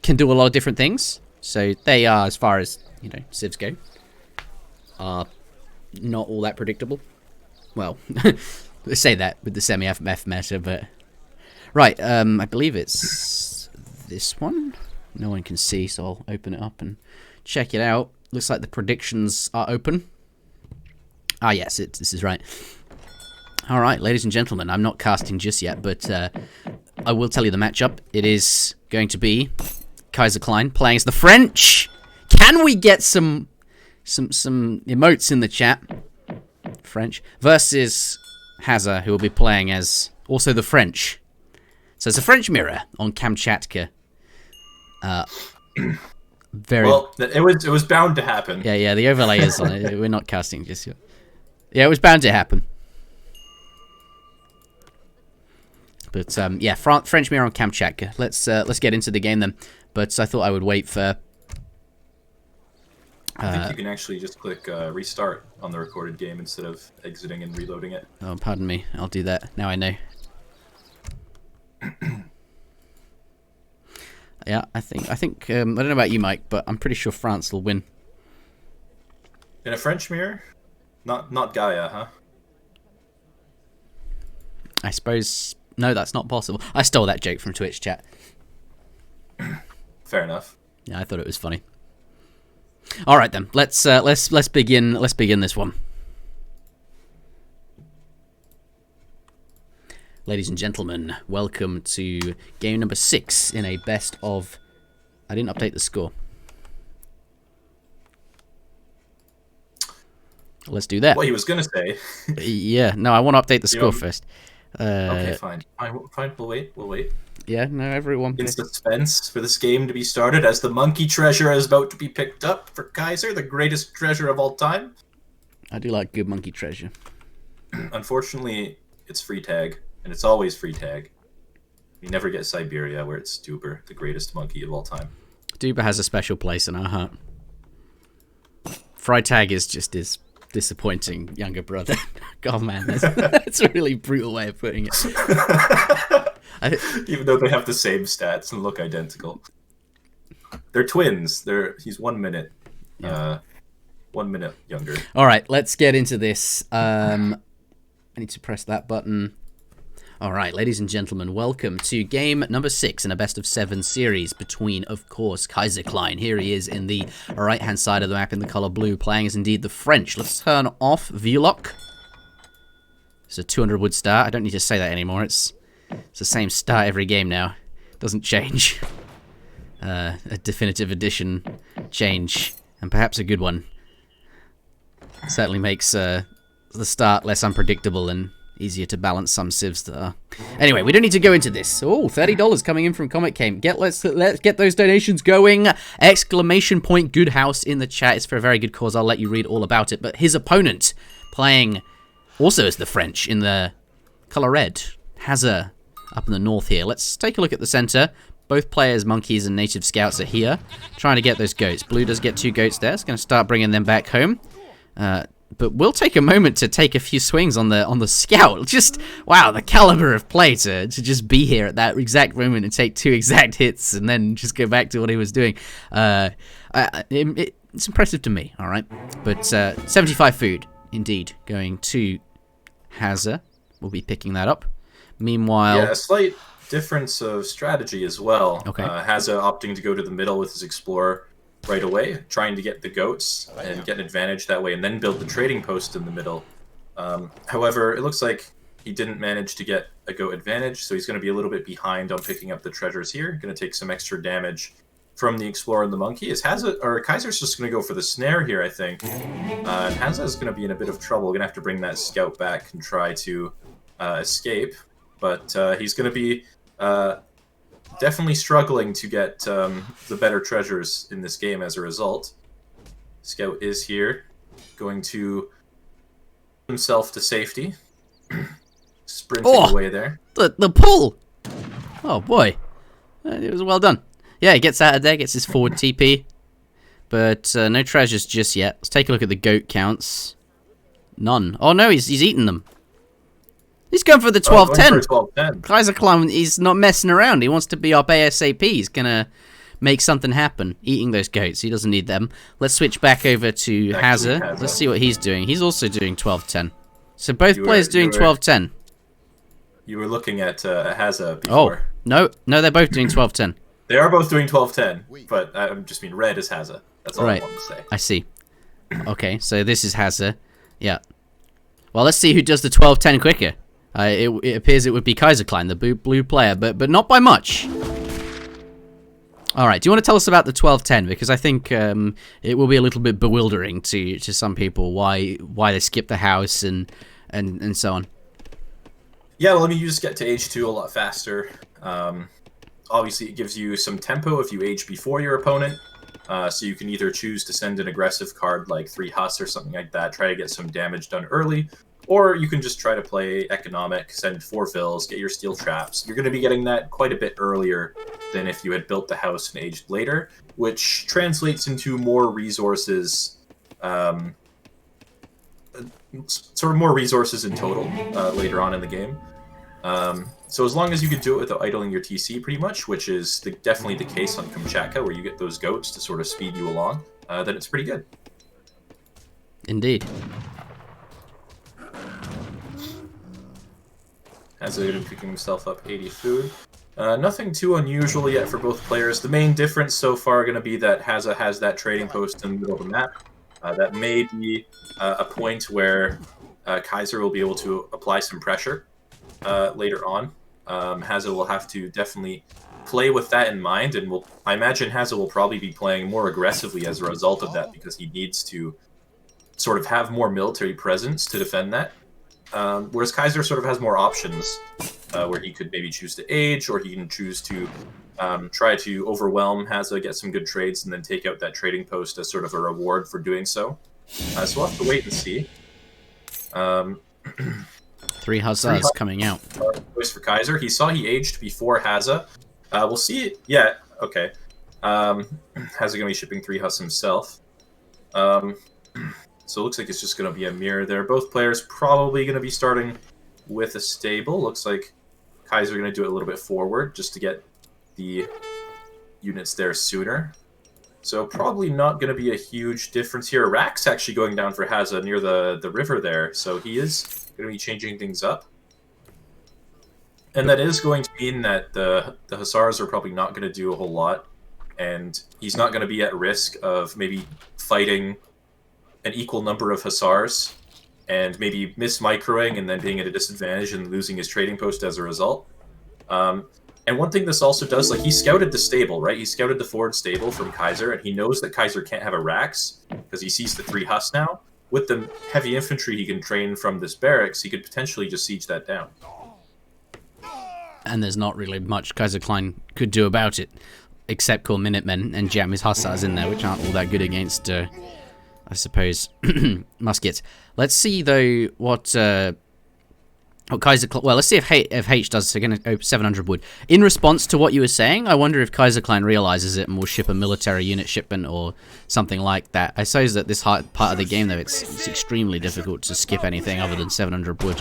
can do a lot of different things. So they are, as far as, you know, civs go, are not all that predictable. Well, let's say that with the semi-FMF meta, but... Right, I believe it's this one. No one can see, so I'll open it up and check it out. Looks like the predictions are open. Ah, yes, this is right. All right, ladies and gentlemen, I'm not casting just yet, but I will tell you the matchup. It is going to be Kaiserklein playing as the French. Can we get some emotes in the chat? French versus Hazza, who will be playing as also the French. So it's a French mirror on Kamchatka. Very well. It was bound to happen. Yeah. The overlay is on it. We're not casting just yet. Yeah, it was bound to happen. But yeah, French mirror on Kamchatka. Let's get into the game then. But I thought I would wait for. I think you can actually just click restart on the recorded game instead of exiting and reloading it. Oh, pardon me. I'll do that. Now I know. Yeah, I think I don't know about you, Mike, but I'm pretty sure France will win. In a French mirror? Not Gaia, huh? I suppose no, that's not possible. I stole that joke from Twitch chat. Fair enough. Yeah, I thought it was funny. All right then, let's begin this one. Ladies and gentlemen, welcome to game number 6 in a best of. I didn't update the score. Let's do that. What he was gonna say. Yeah, no, I want to update the score first. Okay, fine. We'll wait. Yeah, no, everyone. In suspense for this game to be started as the monkey treasure is about to be picked up for Kaiser, the greatest treasure of all time. I do like good monkey treasure. Unfortunately, it's free tag, and it's always free tag. You never get Siberia, where it's Duber, the greatest monkey of all time. Duber has a special place in our heart. Freitag is just his disappointing younger brother. God, man, that's a really brutal way of putting it. Even though they have the same stats and look identical. They're twins. He's 1 minute. Yeah. 1 minute younger. All right, let's get into this. I need to press that button. All right, ladies and gentlemen, welcome to game number 6 in a best of 7 series between, of course, Kaiserklein. Here he is in the right-hand side of the map in the color blue, playing as indeed the French. Let's turn off view-lock. It's a 200 wood start. I don't need to say that anymore. It's the same start every game now. Doesn't change. A definitive edition change, and perhaps a good one. Certainly makes the start less unpredictable and easier to balance some civs that are. Anyway, we don't need to go into this. Oh, $30 coming in from Comet Came. Let's get those donations going. Exclamation point Goodhouse in the chat. It's for a very good cause. I'll let you read all about it. But his opponent playing also as the French in the color red. Hazza up in the north here. Let's take a look at the center. Both players, monkeys and native scouts, are here trying to get those goats. Blue does get 2 goats there. It's going to start bringing them back home. But we'll take a moment to take a few swings on the scout. Just, wow, the caliber of play to just be here at that exact moment and take 2 exact hits and then just go back to what he was doing. It's impressive to me, all right? But 75 food, indeed, going to Hazza. We'll be picking that up. Meanwhile... Yeah, a slight difference of strategy as well. Okay. Hazza opting to go to the middle with his Explorer right away, trying to get the goats and get an advantage that way, and then build the trading post in the middle. However, it looks like he didn't manage to get a goat advantage, so he's going to be a little bit behind on picking up the treasures here. Going to take some extra damage from the Explorer and the Monkey. Is Kaiser's just going to go for the snare here, I think. And Hazza is going to be in a bit of trouble. Going to have to bring that scout back and try to escape. But he's going to be definitely struggling to get the better treasures in this game as a result. Scout is here, going to himself to safety. Sprinting away there. The pull! Oh boy. It was well done. Yeah, he gets out of there, gets his forward TP. But no treasures just yet. Let's take a look at the goat counts. None. Oh no, he's eaten them. He's going for the 12-10. Kaiserklein, he's not messing around. He wants to be up ASAP. He's going to make something happen, eating those goats. He doesn't need them. Let's switch back over to Hazza. Let's see what he's doing. He's also doing 12-10. So both players doing 12-10. You were looking at Hazza before. Oh, no, they're both doing 12-10. They are both doing 12-10, but I just mean red is Hazza. That's all I want to say. I see. Okay, so this is Hazza. Yeah. Well, let's see who does the 12-10 quicker. It appears it would be Kaiserklein, the blue player, but not by much. All right, do you want to tell us about the 12-10? Because I think it will be a little bit bewildering to some people why they skip the house and so on. Yeah, well, I mean, you just get to age 2 a lot faster. Obviously, it gives you some tempo if you age before your opponent. So you can either choose to send an aggressive card like 3 Huss or something like that, try to get some damage done early. Or you can just try to play economic, send 4 fills, get your steel traps. You're going to be getting that quite a bit earlier than if you had built the house and aged later, which translates into more resources, sort of more resources in total later on in the game. So as long as you can do it without idling your TC pretty much, which is definitely the case on Kamchatka, where you get those goats to sort of speed you along, then it's pretty good. Indeed. Hazza picking himself up 80 food. Nothing too unusual yet for both players. The main difference so far going to be that Hazza has that trading post in the middle of the map. That may be a point where Kaiser will be able to apply some pressure later on. Hazza will have to definitely play with that in mind, and I imagine Hazza will probably be playing more aggressively as a result of that, because he needs to sort of have more military presence to defend that. Whereas Kaiser sort of has more options, where he could maybe choose to age, or he can choose to try to overwhelm Hazza, get some good trades, and then take out that trading post as sort of a reward for doing so. So we'll have to wait and see. 3 Huzzas coming out. Choice for Kaiser. He saw he aged before Hazza. We'll see. Yeah, okay. Hazza going to be shipping 3 Huss himself. So it looks like it's just going to be a mirror there. Both players probably going to be starting with a stable. Looks like Kaiser going to do it a little bit forward just to get the units there sooner. So probably not going to be a huge difference here. Rack's actually going down for Hazza near the river there. So he is going to be changing things up. And that is going to mean that the Hussars are probably not going to do a whole lot, and he's not going to be at risk of maybe fighting an equal number of Hussars and maybe miss-microing and then being at a disadvantage and losing his trading post as a result. And one thing this also does, like, he scouted the stable, right? He scouted the forward stable from Kaiser, and he knows that Kaiser can't have a Rax because he sees the 3 Huss now. With the heavy infantry he can train from this barracks, he could potentially just siege that down. And there's not really much Kaiserklein could do about it, except call Minutemen and jam his Hussars in there, which aren't all that good against, I suppose, muskets. Let's see, though, what Kaiserklein... Well, let's see if H does. So, again, 700 wood. In response to what you were saying, I wonder if Kaiserklein realizes it and will ship a military unit shipment or something like that. I suppose that this part of the game, though, it's extremely difficult to skip anything other than 700 wood.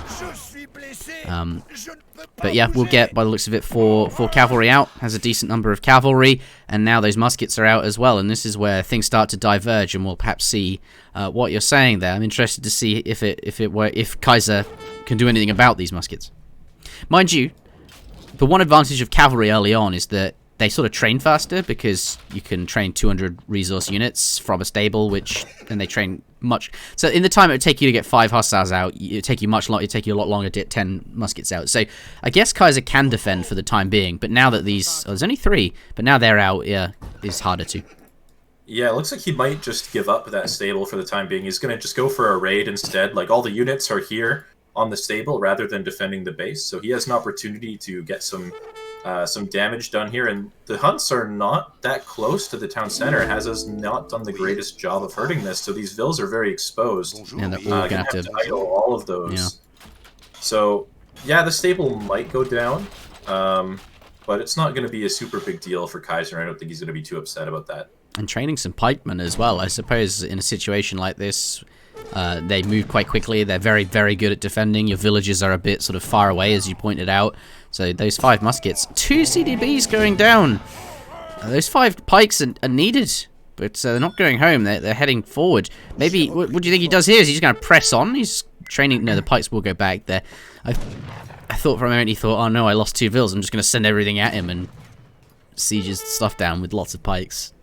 But yeah, we'll get, by the looks of it, four cavalry out. Has a decent number of cavalry, and now those muskets are out as well. And this is where things start to diverge, and we'll perhaps see what you're saying there. I'm interested to see if Kaiser can do anything about these muskets. Mind you, the one advantage of cavalry early on is that they sort of train faster because you can train 200 resource units from a stable, and they train much. So in the time it would take you to get 5 Hussars out, it would take you a lot longer to get 10 muskets out. So I guess Kaiser can defend for the time being, but now that there's only 3, but now they're out, yeah, it's harder to. Yeah, it looks like he might just give up that stable for the time being. He's going to just go for a raid instead. Like, all the units are here on the stable rather than defending the base, so he has an opportunity to get some damage done here, and the Hunts are not that close to the town center. Hazza's not done the greatest job of hurting this, so these vills are very exposed. And they're all gonna have to idle all of those. Yeah. So, yeah, the stable might go down, but it's not going to be a super big deal for Kaiser. I don't think he's going to be too upset about that. And training some pikemen as well. I suppose in a situation like this, they move quite quickly. They're very, very good at defending. Your villages are a bit sort of far away, as you pointed out. So those 5 muskets, 2 CDBs going down. Those 5 pikes are needed, but they're not going home. They're heading forward. Maybe, what do you think he does here? Is he just going to press on? He's training. No, the pikes will go back there. I thought for a moment he thought, oh no, I lost 2 vills. I'm just going to send everything at him and siege his stuff down with lots of pikes.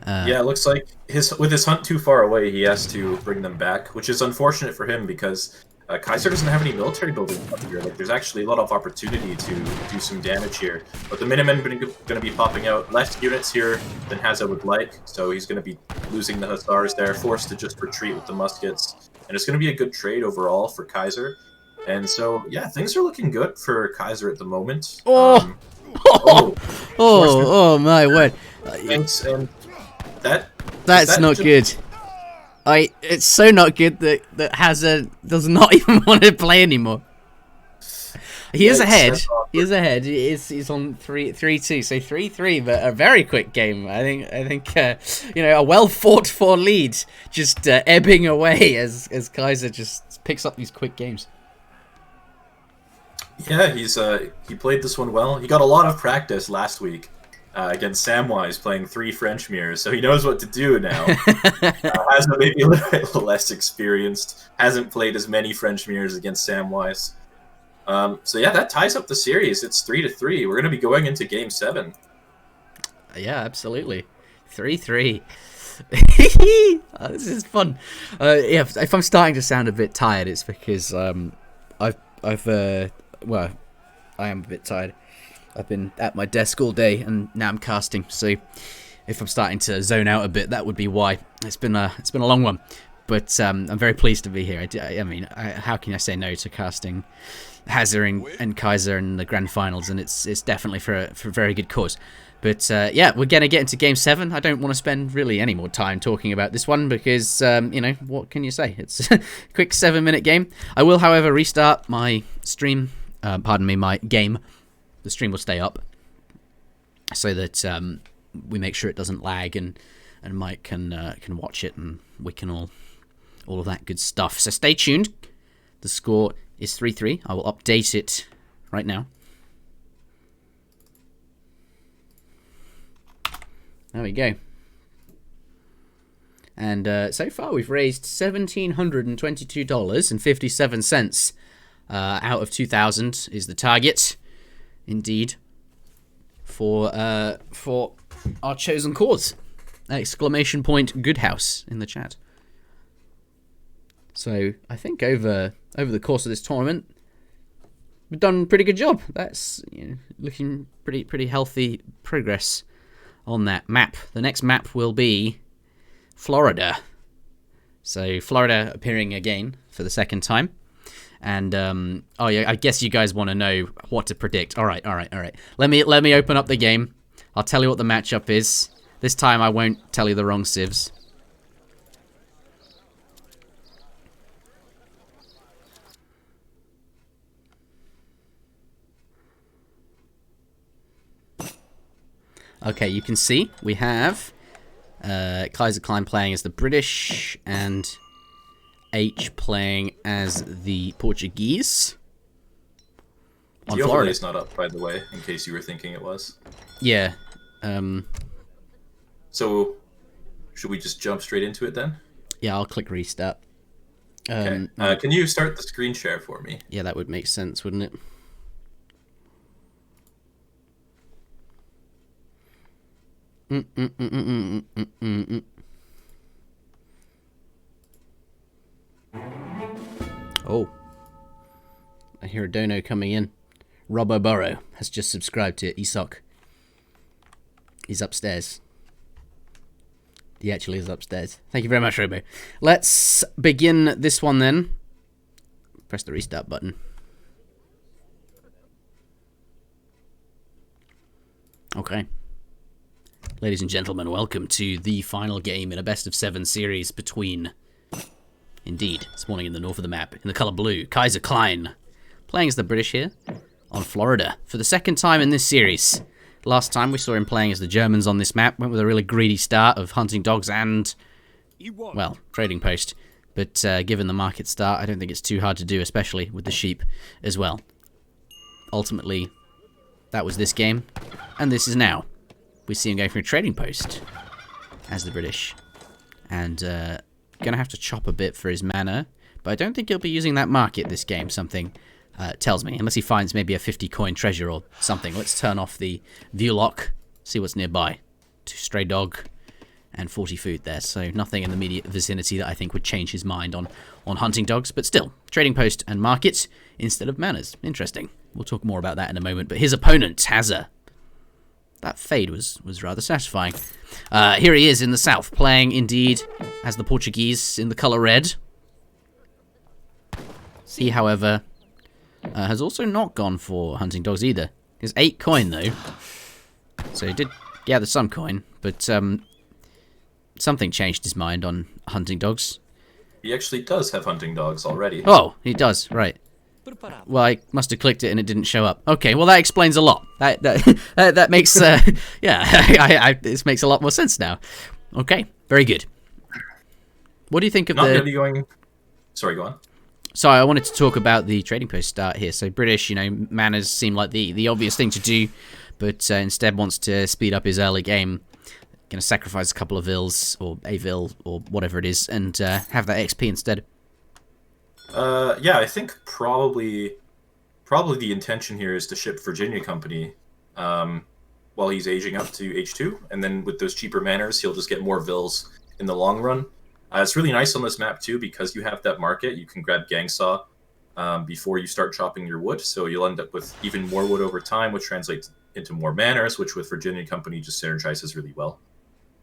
Yeah, it looks like with his hunt too far away, he has to bring them back, which is unfortunate for him because Kaiser doesn't have any military building up here. Like, there's actually a lot of opportunity to do some damage here. But the Minutemen are going to be popping out less units here than Hazza would like, so he's going to be losing the Hussars there, forced to just retreat with the muskets. And it's going to be a good trade overall for Kaiser. And so, yeah, things are looking good for Kaiser at the moment. Oh my word. Thanks, and that's not good. It's so not good that Hazza does not even want to play anymore. He is ahead. He's on 3-2, so 3-3, but a very quick game. I think a well fought for lead just ebbing away as Kaiser just picks up these quick games. Yeah, he played this one well. He got a lot of practice last week against Samwise, playing 3 French mirrors, so he knows what to do now. Has maybe a little bit less experienced, hasn't played as many French mirrors against Samwise. So yeah, that ties up the series. It's 3-3. We're going to be going into Game 7. Yeah, absolutely. 3-3. This is fun. Yeah, if I'm starting to sound a bit tired, it's because I am a bit tired. I've been at my desk all day, and now I'm casting. So, if I'm starting to zone out a bit, that would be why. It's been a long one, but I'm very pleased to be here. I mean, how can I say no to casting Hazza and Kaiser in the grand finals? And it's definitely for a very good cause. But yeah, we're gonna get into Game 7. I don't want to spend really any more time talking about this one because what can you say? It's a quick 7-minute game. I will, however, restart my stream. My game. The stream will stay up so that we make sure it doesn't lag and Mike can watch it and we can all of that good stuff. So stay tuned. The score is 3-3. I will update it right now. There we go. And so far we've raised $1,722.57 out of 2,000 is the target. indeed, for our chosen cause. Exclamation point Goodhouse in the chat. So I think over the course of this tournament, we've done a pretty good job. That's looking pretty healthy progress on that map. The next map will be Florida. So Florida appearing again for the second time. And oh yeah, I guess you guys want to know what to predict. All right. Let me open up the game. I'll tell you what the matchup is. This time I won't tell you the wrong civs. Okay, you can see we have Kaiserklein playing as the British and H playing as the Portuguese. The overlay is not up, by the way, in case you were thinking it was. Yeah. So, should we just jump straight into it then? Yeah, I'll click restart. Okay. Can you start the screen share for me? Yeah, that would make sense, wouldn't it? Oh. I hear a dono coming in. Robbo Burrow has just subscribed to ESOC. He's upstairs. He actually is upstairs. Thank you very much, Robo. Let's begin this one then. Press the restart button. Okay. Ladies and gentlemen, welcome to the final game in a best of 7 series between, indeed, spawning in the north of the map, in the colour blue, Kaiserklein, playing as the British here on Florida for the second time in this series. Last time we saw him playing as the Germans on this map, went with a really greedy start of hunting dogs and, well, trading post. But given the market start, I don't think it's too hard to do, especially with the sheep as well. Ultimately, that was this game, and this is now. We see him going for a trading post as the British. And going to have to chop a bit for his mana, but I don't think he'll be using that market this game, something tells me. Unless he finds maybe a 50 coin treasure or something. Let's turn off the view lock, see what's nearby. 2 stray dog and 40 food there, so nothing in the immediate vicinity that I think would change his mind on hunting dogs, but still, trading post and market instead of manas. Interesting. We'll talk more about that in a moment, but his opponent, Hazza. That fade was rather satisfying. Here he is in the south, playing indeed as the Portuguese in the colour red. He, however, has also not gone for hunting dogs either. He's 8 coin though, so he did gather some coin, but something changed his mind on hunting dogs. He actually does have hunting dogs already. Oh, he does, right. Well, I must have clicked it and it didn't show up. Okay, well that explains a lot. That makes yeah, this makes a lot more sense now. Okay, very good. What do you think of Not really going. Sorry, go on. Sorry, I wanted to talk about the trading post start here. So British, manas seem like the obvious thing to do, but instead wants to speed up his early game. Going to sacrifice a couple of vills or a vill or whatever it is, and have that XP instead. Yeah, I think probably the intention here is to ship Virginia Company while he's aging up to H2, and then with those cheaper manors, he'll just get more vills in the long run. It's really nice on this map too because you have that market. You can grab gang saw before you start chopping your wood, so you'll end up with even more wood over time, which translates into more manors, which with Virginia Company just synergizes really well.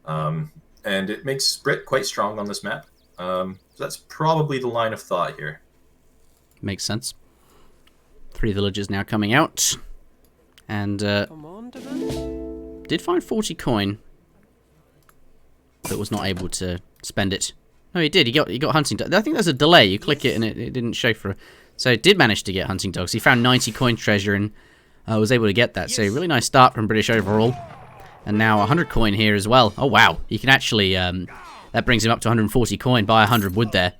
And it makes Brit quite strong on this map. So that's probably the line of thought here. Makes sense. 3 villagers now coming out. And did find 40 coin, but was not able to spend it. No, he did. He got hunting dogs. I think there's a delay. You click it and it didn't show for... So it did manage to get hunting dogs. He found 90 coin treasure and was able to get that. So really nice start from British overall. And now 100 coin here as well. Oh, wow. You can actually... that brings him up to 140 coin. Buy 100 wood there.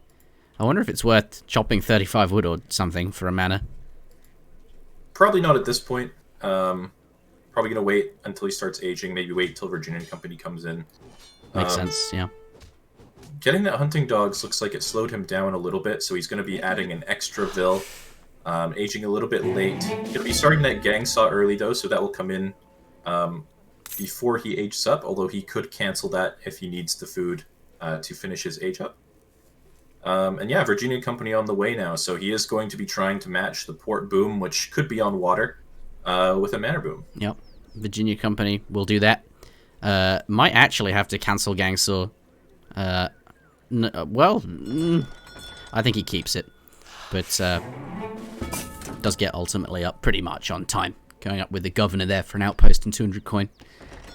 I wonder if it's worth chopping 35 wood or something for a mana. Probably not at this point. Probably going to wait until he starts aging. Maybe wait till Virginia Company comes in. Makes sense, yeah. Getting that hunting dogs looks like it slowed him down a little bit, so he's going to be adding an extra vill Aging a little bit late. He'll be starting that gang saw early though, so that will come in before he ages up, although he could cancel that if he needs the food to finish his age up. And yeah, Virginia Company on the way now, so he is going to be trying to match the port boom, which could be on water, with a manor boom. Yep, Virginia Company will do that. Might actually have to cancel Gangsaw. I think he keeps it, but does get ultimately up pretty much on time. Going up with the governor there for an outpost and 200 coin.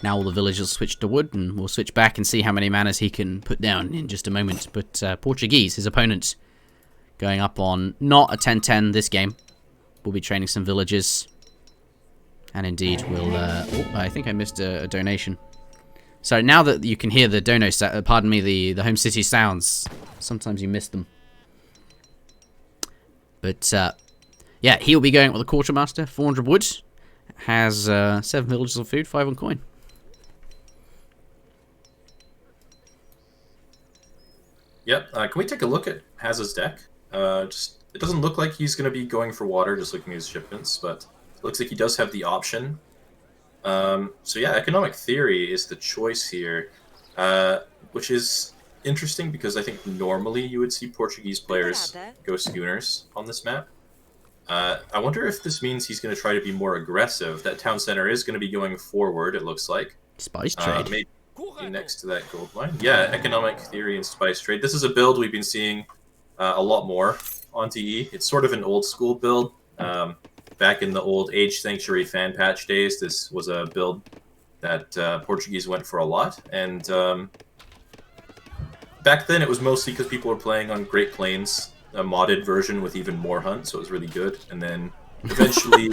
Now all the villagers switch to wood, and we'll switch back and see how many manors he can put down in just a moment. But Portuguese, his opponent, going up on not a 10-10 this game. We'll be training some villagers. And indeed, we'll... I think I missed a donation. So now that you can hear the the home city sounds, sometimes you miss them. But yeah, he'll be going with the quartermaster, 400 wood. Has 7 villagers of food, 5 on coin. Yep. Can we take a look at Hazza's deck? It doesn't look like he's going to be going for water, just looking at his shipments, but it looks like he does have the option. So yeah, economic theory is the choice here, which is interesting because I think normally you would see Portuguese players go schooners on this map. I wonder if this means he's going to try to be more aggressive. That town center is going to be going forward, it looks like. Spice trade. Maybe next to that gold mine. Yeah, economic theory and spice trade. This is a build we've been seeing a lot more on DE. It's sort of an old school build. Back in the old Age Sanctuary fan patch days, this was a build that Portuguese went for a lot. And back then it was mostly because people were playing on Great Plains, a modded version with even more hunt, so it was really good. And then eventually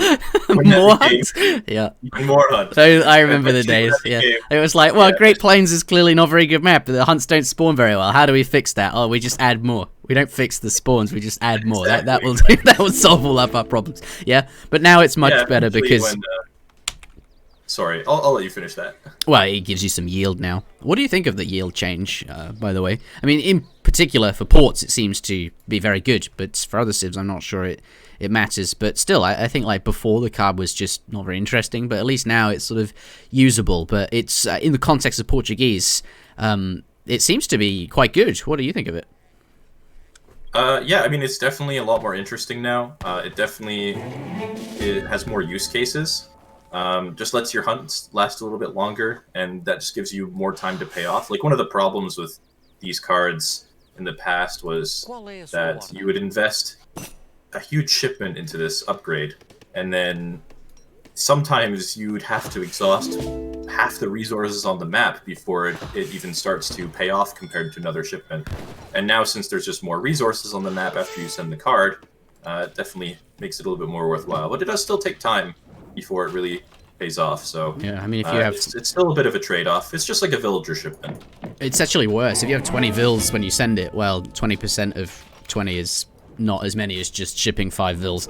more hunt? Yeah. Even more hunt. So I remember the days. Yeah. It was like, well, yeah. Great Plains is clearly not a very good map, but the hunts don't spawn very well. How do we fix that? Oh, we just add more. We don't fix the spawns, we just add more. Exactly. That will solve all of our problems. Yeah. But now it's much better because when, sorry, I'll let you finish that. Well, it gives you some yield now. What do you think of the yield change, by the way? I mean, in particular for ports, it seems to be very good, but for other civs, I'm not sure it matters. But still, I think like before the card was just not very interesting, but at least now it's sort of usable. But it's in the context of Portuguese, it seems to be quite good. What do you think of it? Yeah, I mean, it's definitely a lot more interesting now. It has more use cases. Just lets your hunts last a little bit longer, and that just gives you more time to pay off. Like, one of the problems with these cards in the past was that you would invest a huge shipment into this upgrade, and then sometimes you would have to exhaust half the resources on the map before it even starts to pay off compared to another shipment. And now, since there's just more resources on the map after you send the card, it definitely makes it a little bit more worthwhile. But it does still take time before it really pays off. So yeah, I mean, if you have, it's still a bit of a trade-off. It's just like a villager shipment. It's actually worse if you have 20 vills when you send it. Well, 20% of 20 is not as many as just shipping 5 vills.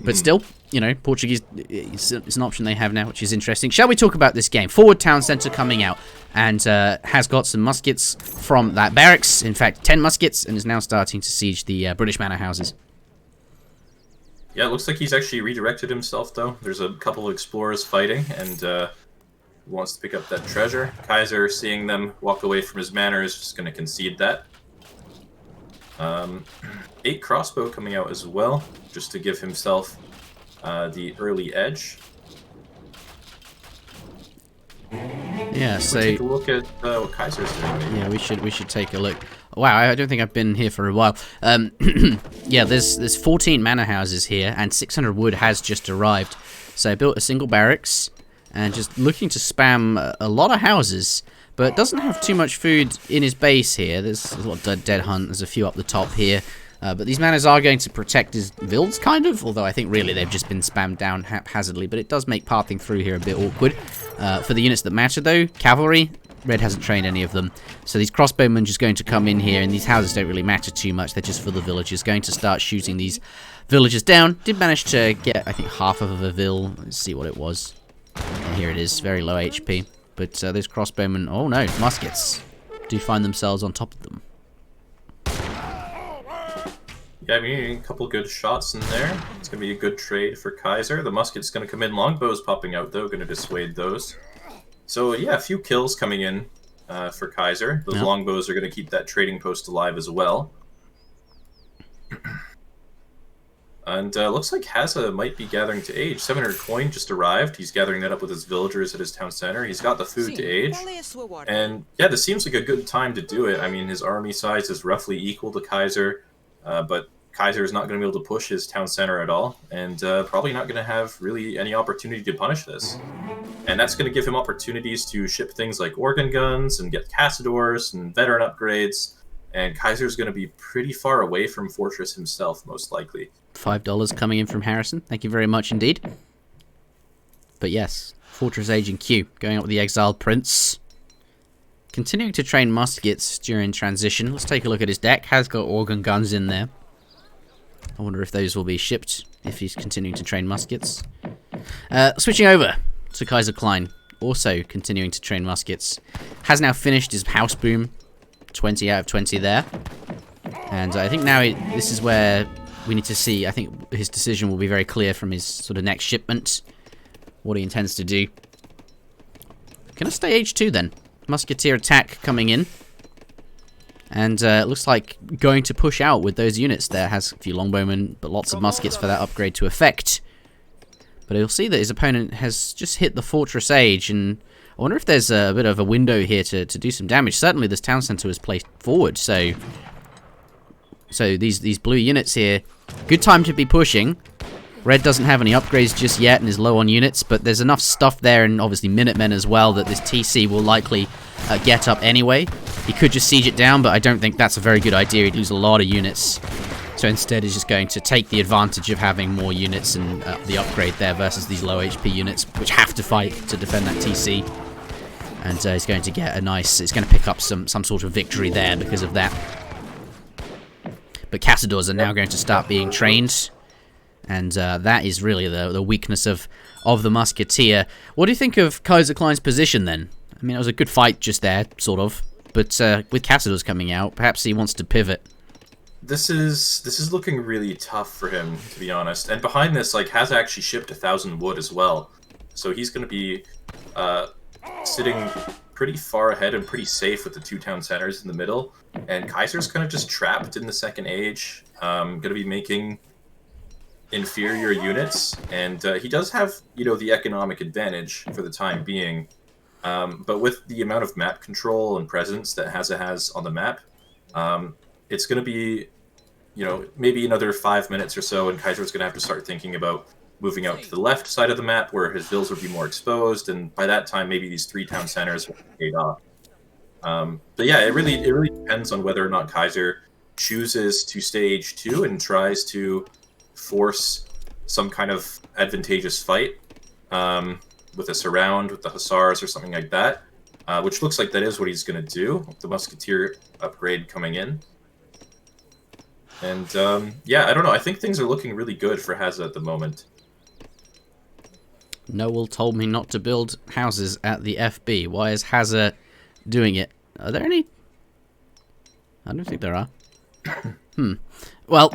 But still, you know, Portuguese it's an option they have now, which is interesting. Shall we talk about this game? Forward town centre coming out, and has got some muskets from that barracks. In fact, 10 muskets, and is now starting to siege the British manor houses. Yeah, it looks like he's actually redirected himself, though. There's a couple of explorers fighting, and wants to pick up that treasure. Kaiser, seeing them walk away from his manor, is just going to concede that. 8 crossbow coming out as well, just to give himself the early edge. Yeah, so take a look at what Kaiser's doing. Yeah, we should take a look. Wow, I don't think I've been here for a while. Yeah, there's 14 manor houses here, and 600 wood has just arrived. So I built a single barracks, and just looking to spam a lot of houses, but doesn't have too much food in his base here. There's a lot of dead hunt. There's a few up the top here. But these manors are going to protect his vills, kind of, although I think really they've just been spammed down haphazardly, but it does make pathing through here a bit awkward. For the units that matter, though, cavalry, Red hasn't trained any of them, so these crossbowmen just going to come in here, and these houses don't really matter too much, they're just for the villagers, going to start shooting these villagers down. Did manage to get, I think, half of a vill. Let's see what it was. And here it is, very low HP, but those crossbowmen, oh no, muskets, do find themselves on top of them. Yeah, I mean, a couple good shots in there. It's going to be a good trade for Kaiser. The musket's going to come in. Longbow's popping out, though, going to dissuade those. So, yeah, a few kills coming in for Kaiser. Those longbows are going to keep that trading post alive as well. And looks like Hazza might be gathering to age. 700 coin just arrived. He's gathering that up with his villagers at his town center. He's got the food to age. And yeah, this seems like a good time to do it. I mean, his army size is roughly equal to Kaiser, but Kaiser is not going to be able to push his town center at all, and probably not going to have really any opportunity to punish this. And that's going to give him opportunities to ship things like organ guns and get Cassadors and veteran upgrades. And Kaiser's going to be pretty far away from Fortress himself, most likely. $5 coming in from Harrison. Thank you very much indeed. But yes, Fortress Age and Q, going up with the Exiled Prince. Continuing to train muskets during transition. Let's take a look at his deck. Has got organ guns in there. I wonder if those will be shipped if he's continuing to train muskets. Switching over to Kaiserklein, also continuing to train muskets. Has now finished his house boom. 20 out of 20 there. And I think now this is where we need to see. I think his decision will be very clear from his sort of next shipment. What he intends to do. Can I stay age 2 then? Musketeer attack coming in. And it looks like going to push out with those units there. Has a few longbowmen, but lots of muskets for that upgrade to effect. But you'll see that his opponent has just hit the Fortress Age, and I wonder if there's a bit of a window here to do some damage. Certainly this town center was placed forward, so these blue units here, good time to be pushing. Red doesn't have any upgrades just yet and is low on units, but there's enough stuff there, and obviously Minutemen as well, that this TC will likely get up anyway. He could just siege it down, but I don't think that's a very good idea. He'd lose a lot of units. So instead he's just going to take the advantage of having more units and the upgrade there versus these low HP units, which have to fight to defend that TC. And he's going to get a nice... It's going to pick up some sort of victory there because of that. But Cassadors are now going to start being trained. And that is really the weakness of the Musketeer. What do you think of Kaiserklein's position then? I mean, it was a good fight just there, sort of. But with Cassadors coming out, perhaps he wants to pivot. This is looking really tough for him, to be honest. And behind this, like, has actually shipped 1,000 wood as well. So he's going to be sitting pretty far ahead and pretty safe with the two town centers in the middle. And Kaiser's kind of just trapped in the second age. Going to be making inferior units. And he does have, the economic advantage for the time being. But with the amount of map control and presence that Hazza has on the map, it's going to be, maybe another 5 minutes or so, and Kaiser's going to have to start thinking about moving out to the left side of the map where his vills will be more exposed, and by that time, maybe these 3 town centers will be paid off. But yeah, it really depends on whether or not Kaiser chooses to stage 2 and tries to force some kind of advantageous fight with a surround with the Hussars or something like that, which looks like that is what he's going to do, with the Musketeer upgrade coming in. And, yeah, I don't know. I think things are looking really good for Hazza at the moment. Noel told me not to build houses at the FB. Why is Hazza doing it? Are there any? I don't think there are. Well,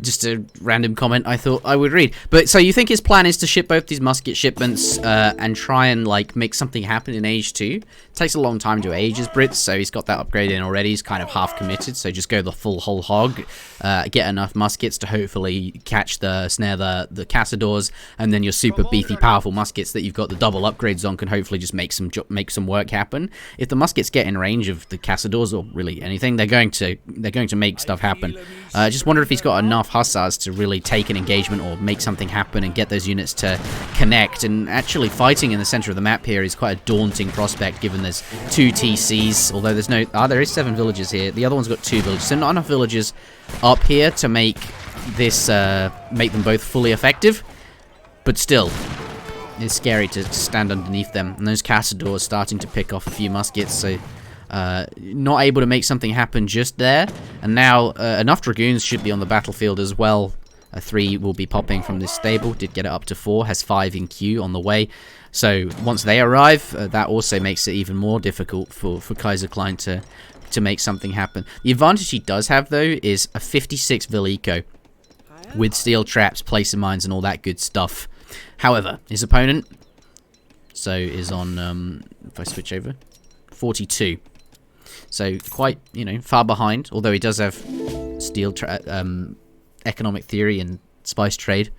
just a random comment I thought I would read. But so you think his plan is to ship both these musket shipments and try and make something happen in Age 2? It takes a long time to age his Brits, so he's got that upgrade in already. He's kind of half committed, so just go the full whole hog. Get enough muskets to hopefully snare the Cassadors, and then your super beefy, powerful muskets that you've got the double upgrades on can hopefully just make some work happen. If the muskets get in range of the Cassadors or really anything, they're going to make stuff happen. Just wonder if he's got enough Hussars to really take an engagement or make something happen and get those units to connect. And actually fighting in the center of the map here is quite a daunting prospect, given there's 2 TCs, although there's no... there is 7 villages here. The other one's got 2 villages, so not enough villages up here to make this, make them both fully effective. But still, it's scary to stand underneath them. And those Cassadors starting to pick off a few muskets, so... not able to make something happen just there. And now enough Dragoons should be on the battlefield as well. 3 will be popping from this stable. Did get it up to 4. Has 5 in queue on the way. So once they arrive, that also makes it even more difficult for Kaiserklein to make something happen. The advantage he does have, though, is a 56 Vil Eco with steel traps, placer mines, and all that good stuff. However, his opponent is on, if I switch over, 42. So quite, far behind, although he does have steel economic theory and spice trade.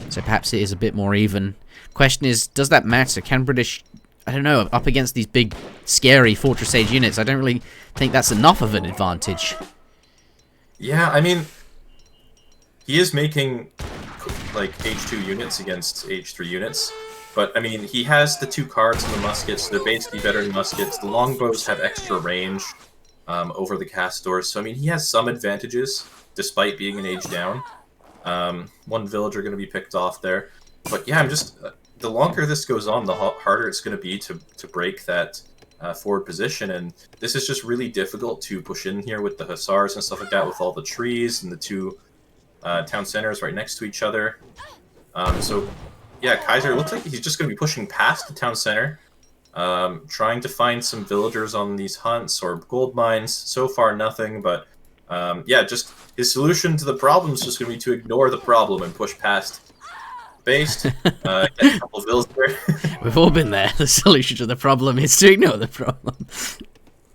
So perhaps it is a bit more even. Question is, does that matter? Can British, I don't know, up against these big, scary Fortress Age units, I don't really think that's enough of an advantage. Yeah, I mean, he is making, like, H2 units against H3 units. But, I mean, he has the 2 cards in the muskets. They're basically better than muskets. The longbows have extra range over the castors. So, I mean, he has some advantages, despite being an age down. 1 villager going to be picked off there. But, yeah, I'm just... the longer this goes on, the harder it's going to be to break that forward position. And this is just really difficult to push in here with the hussars and stuff like that, with all the trees and the 2 town centers right next to each other. So... yeah, Kaiser looks like he's just going to be pushing past the town center, trying to find some villagers on these hunts or gold mines. So far, nothing, but yeah, just his solution to the problem is just going to be to ignore the problem and push past base. Get a couple of vills there. We've all been there. The solution to the problem is to ignore the problem.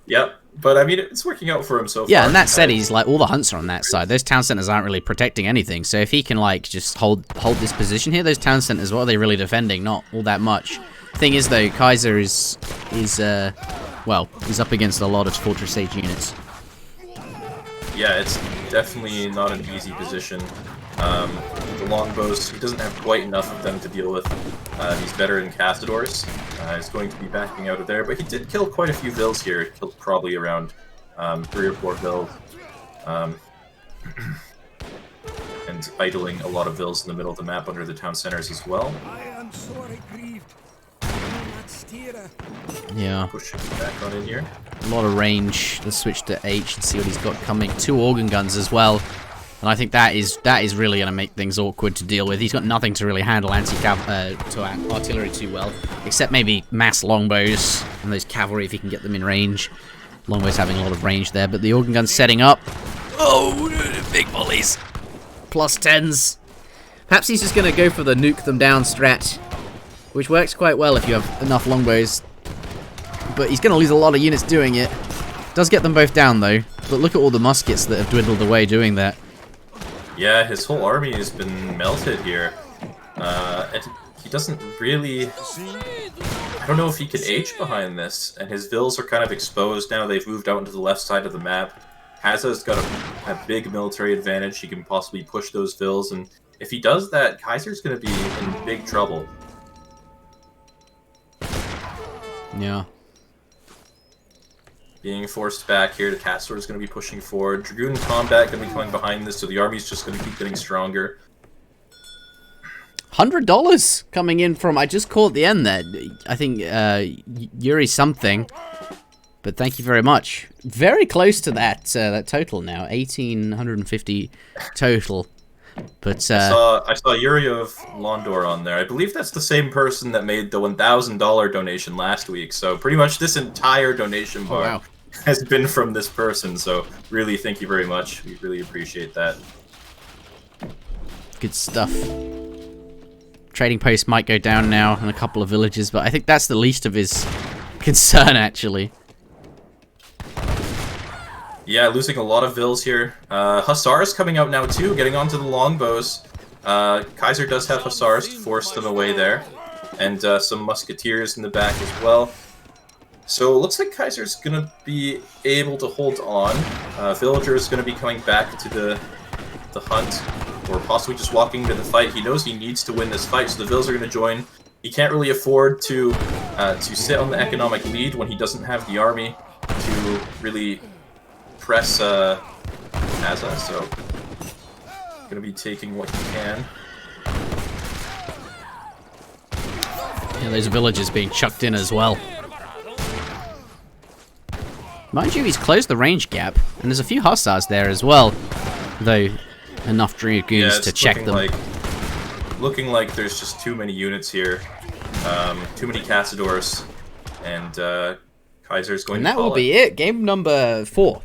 Yep. But, I mean, it's working out for him so far. Yeah, and that said, he's like, all the hunts are on that side. Those town centers aren't really protecting anything. So if he can, like, just hold this position here, those town centers, what are they really defending? Not all that much. Thing is, though, Kaiser is well, he's up against a lot of Fortress Age units. Yeah, it's definitely not an easy position. The longbows, he doesn't have quite enough of them to deal with these veteran castadors. He's going to be backing out of there, but he did kill quite a few vills here. He killed probably around 3 or 4 vills. And idling a lot of vills in the middle of the map under the town centers as well. Yeah. Pushing back on in here. A lot of range. Let's switch to H and see what he's got coming. 2 organ guns as well. And I think that is really going to make things awkward to deal with. He's got nothing to really handle artillery too well, except maybe mass longbows and those cavalry if he can get them in range. Longbows having a lot of range there, but the organ gun's setting up. Oh, big volleys. Plus 10s. Perhaps he's just going to go for the nuke them down strat, which works quite well if you have enough longbows. But he's going to lose a lot of units doing it. Does get them both down though, but look at all the muskets that have dwindled away doing that. Yeah, his whole army has been melted here. And he doesn't really... I don't know if he can H behind this. And his vills are kind of exposed now. They've moved out into the left side of the map. Hazza's got a big military advantage. He can possibly push those vills. And if he does that, Kaiser's going to be in big trouble. Yeah. Being forced back here, the Castor is going to be pushing forward. Dragoon combat going to be coming behind this, so the army's just going to keep getting stronger. $100 coming in from, I just caught the end there. I think Yuri something, but thank you very much. Very close to that total now, 1,850 total. But I saw Yuri of Londor on there. I believe that's the same person that made the $1,000 donation last week. So pretty much this entire donation bar has been from this person. So really, thank you very much. We really appreciate that. Good stuff. Trading post might go down now in a couple of villages, but I think that's the least of his concern, actually. Yeah, losing a lot of vills here. Hussars coming out now too, getting onto the longbows. Kaiser does have Hussars to force them away there. And some musketeers in the back as well. So it looks like Kaiser's going to be able to hold on. Villager is going to be coming back to the hunt, or possibly just walking into the fight. He knows he needs to win this fight, so the vills are going to join. He can't really afford to sit on the economic lead when he doesn't have the army to really press Hazza, so gonna be taking what he can. Yeah, those villagers being chucked in as well. Mind you, he's closed the range gap, and there's a few hussars there as well, though enough dragoons to check them. Looking like there's just too many units here, too many castadors, and Kaiser's going And to that call will be it. Game number 4.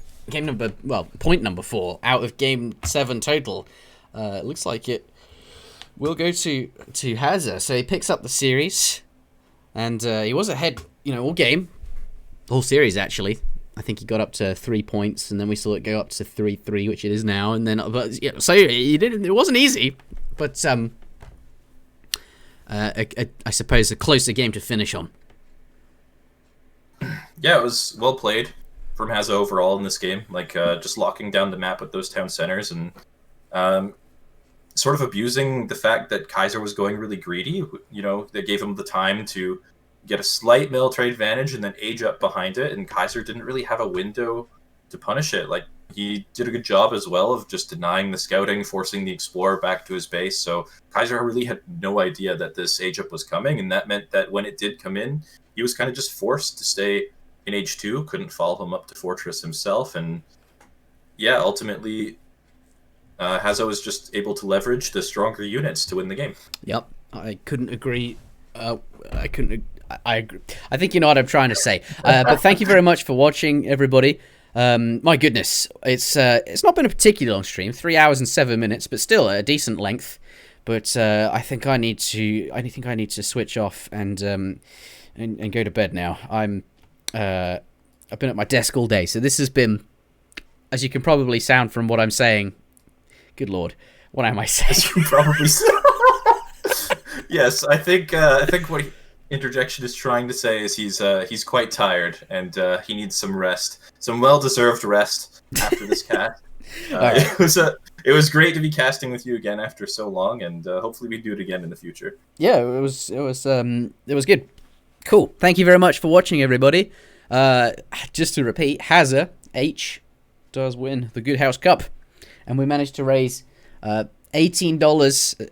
Point number 4 out of game 7 total. Looks like it will go to Hazza. So he picks up the series, and he was ahead, all game, whole series actually. I think he got up to 3 points, and then we saw it go up to 3-3, which it is now. And then, so he didn't. It wasn't easy, but I suppose a closer game to finish on. Yeah, it was well played from Hazza overall in this game. Like just locking down the map with those town centers and sort of abusing the fact that Kaiser was going really greedy. They gave him the time to get a slight military advantage and then age up behind it, and Kaiser didn't really have a window to punish it. Like, he did a good job as well of just denying the scouting, forcing the explorer back to his base. So Kaiser really had no idea that this age up was coming, and that meant that when it did come in, he was kind of just forced to stay in H2, couldn't follow him up to Fortress himself, and yeah, ultimately Hazza was just able to leverage the stronger units to win the game. Yep, I couldn't agree. I agree. I think you know what I'm trying to say. But thank you very much for watching, everybody. My goodness, it's not been a particularly long stream, 3 hours and 7 minutes, but still a decent length. But I think I need to switch off and go to bed now. I've been at my desk all day, so this has been, as you can probably sound from what I'm saying. Good Lord, what am I saying? As you can probably. Yes, I think what Interjection is trying to say is he's quite tired and he needs some rest, some well-deserved rest after this cast. Right. It was great to be casting with you again after so long, and hopefully we do it again in the future. Yeah, it was good. Cool. Thank you very much for watching, everybody. Just to repeat, Hazza H does win the Goodhouse Cup, and we managed to raise $18.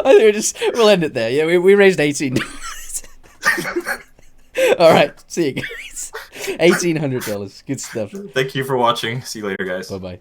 I think we'll end it there. Yeah, we raised $18. All right, see you guys. $1,800. Good stuff. Thank you for watching. See you later, guys. Bye-bye.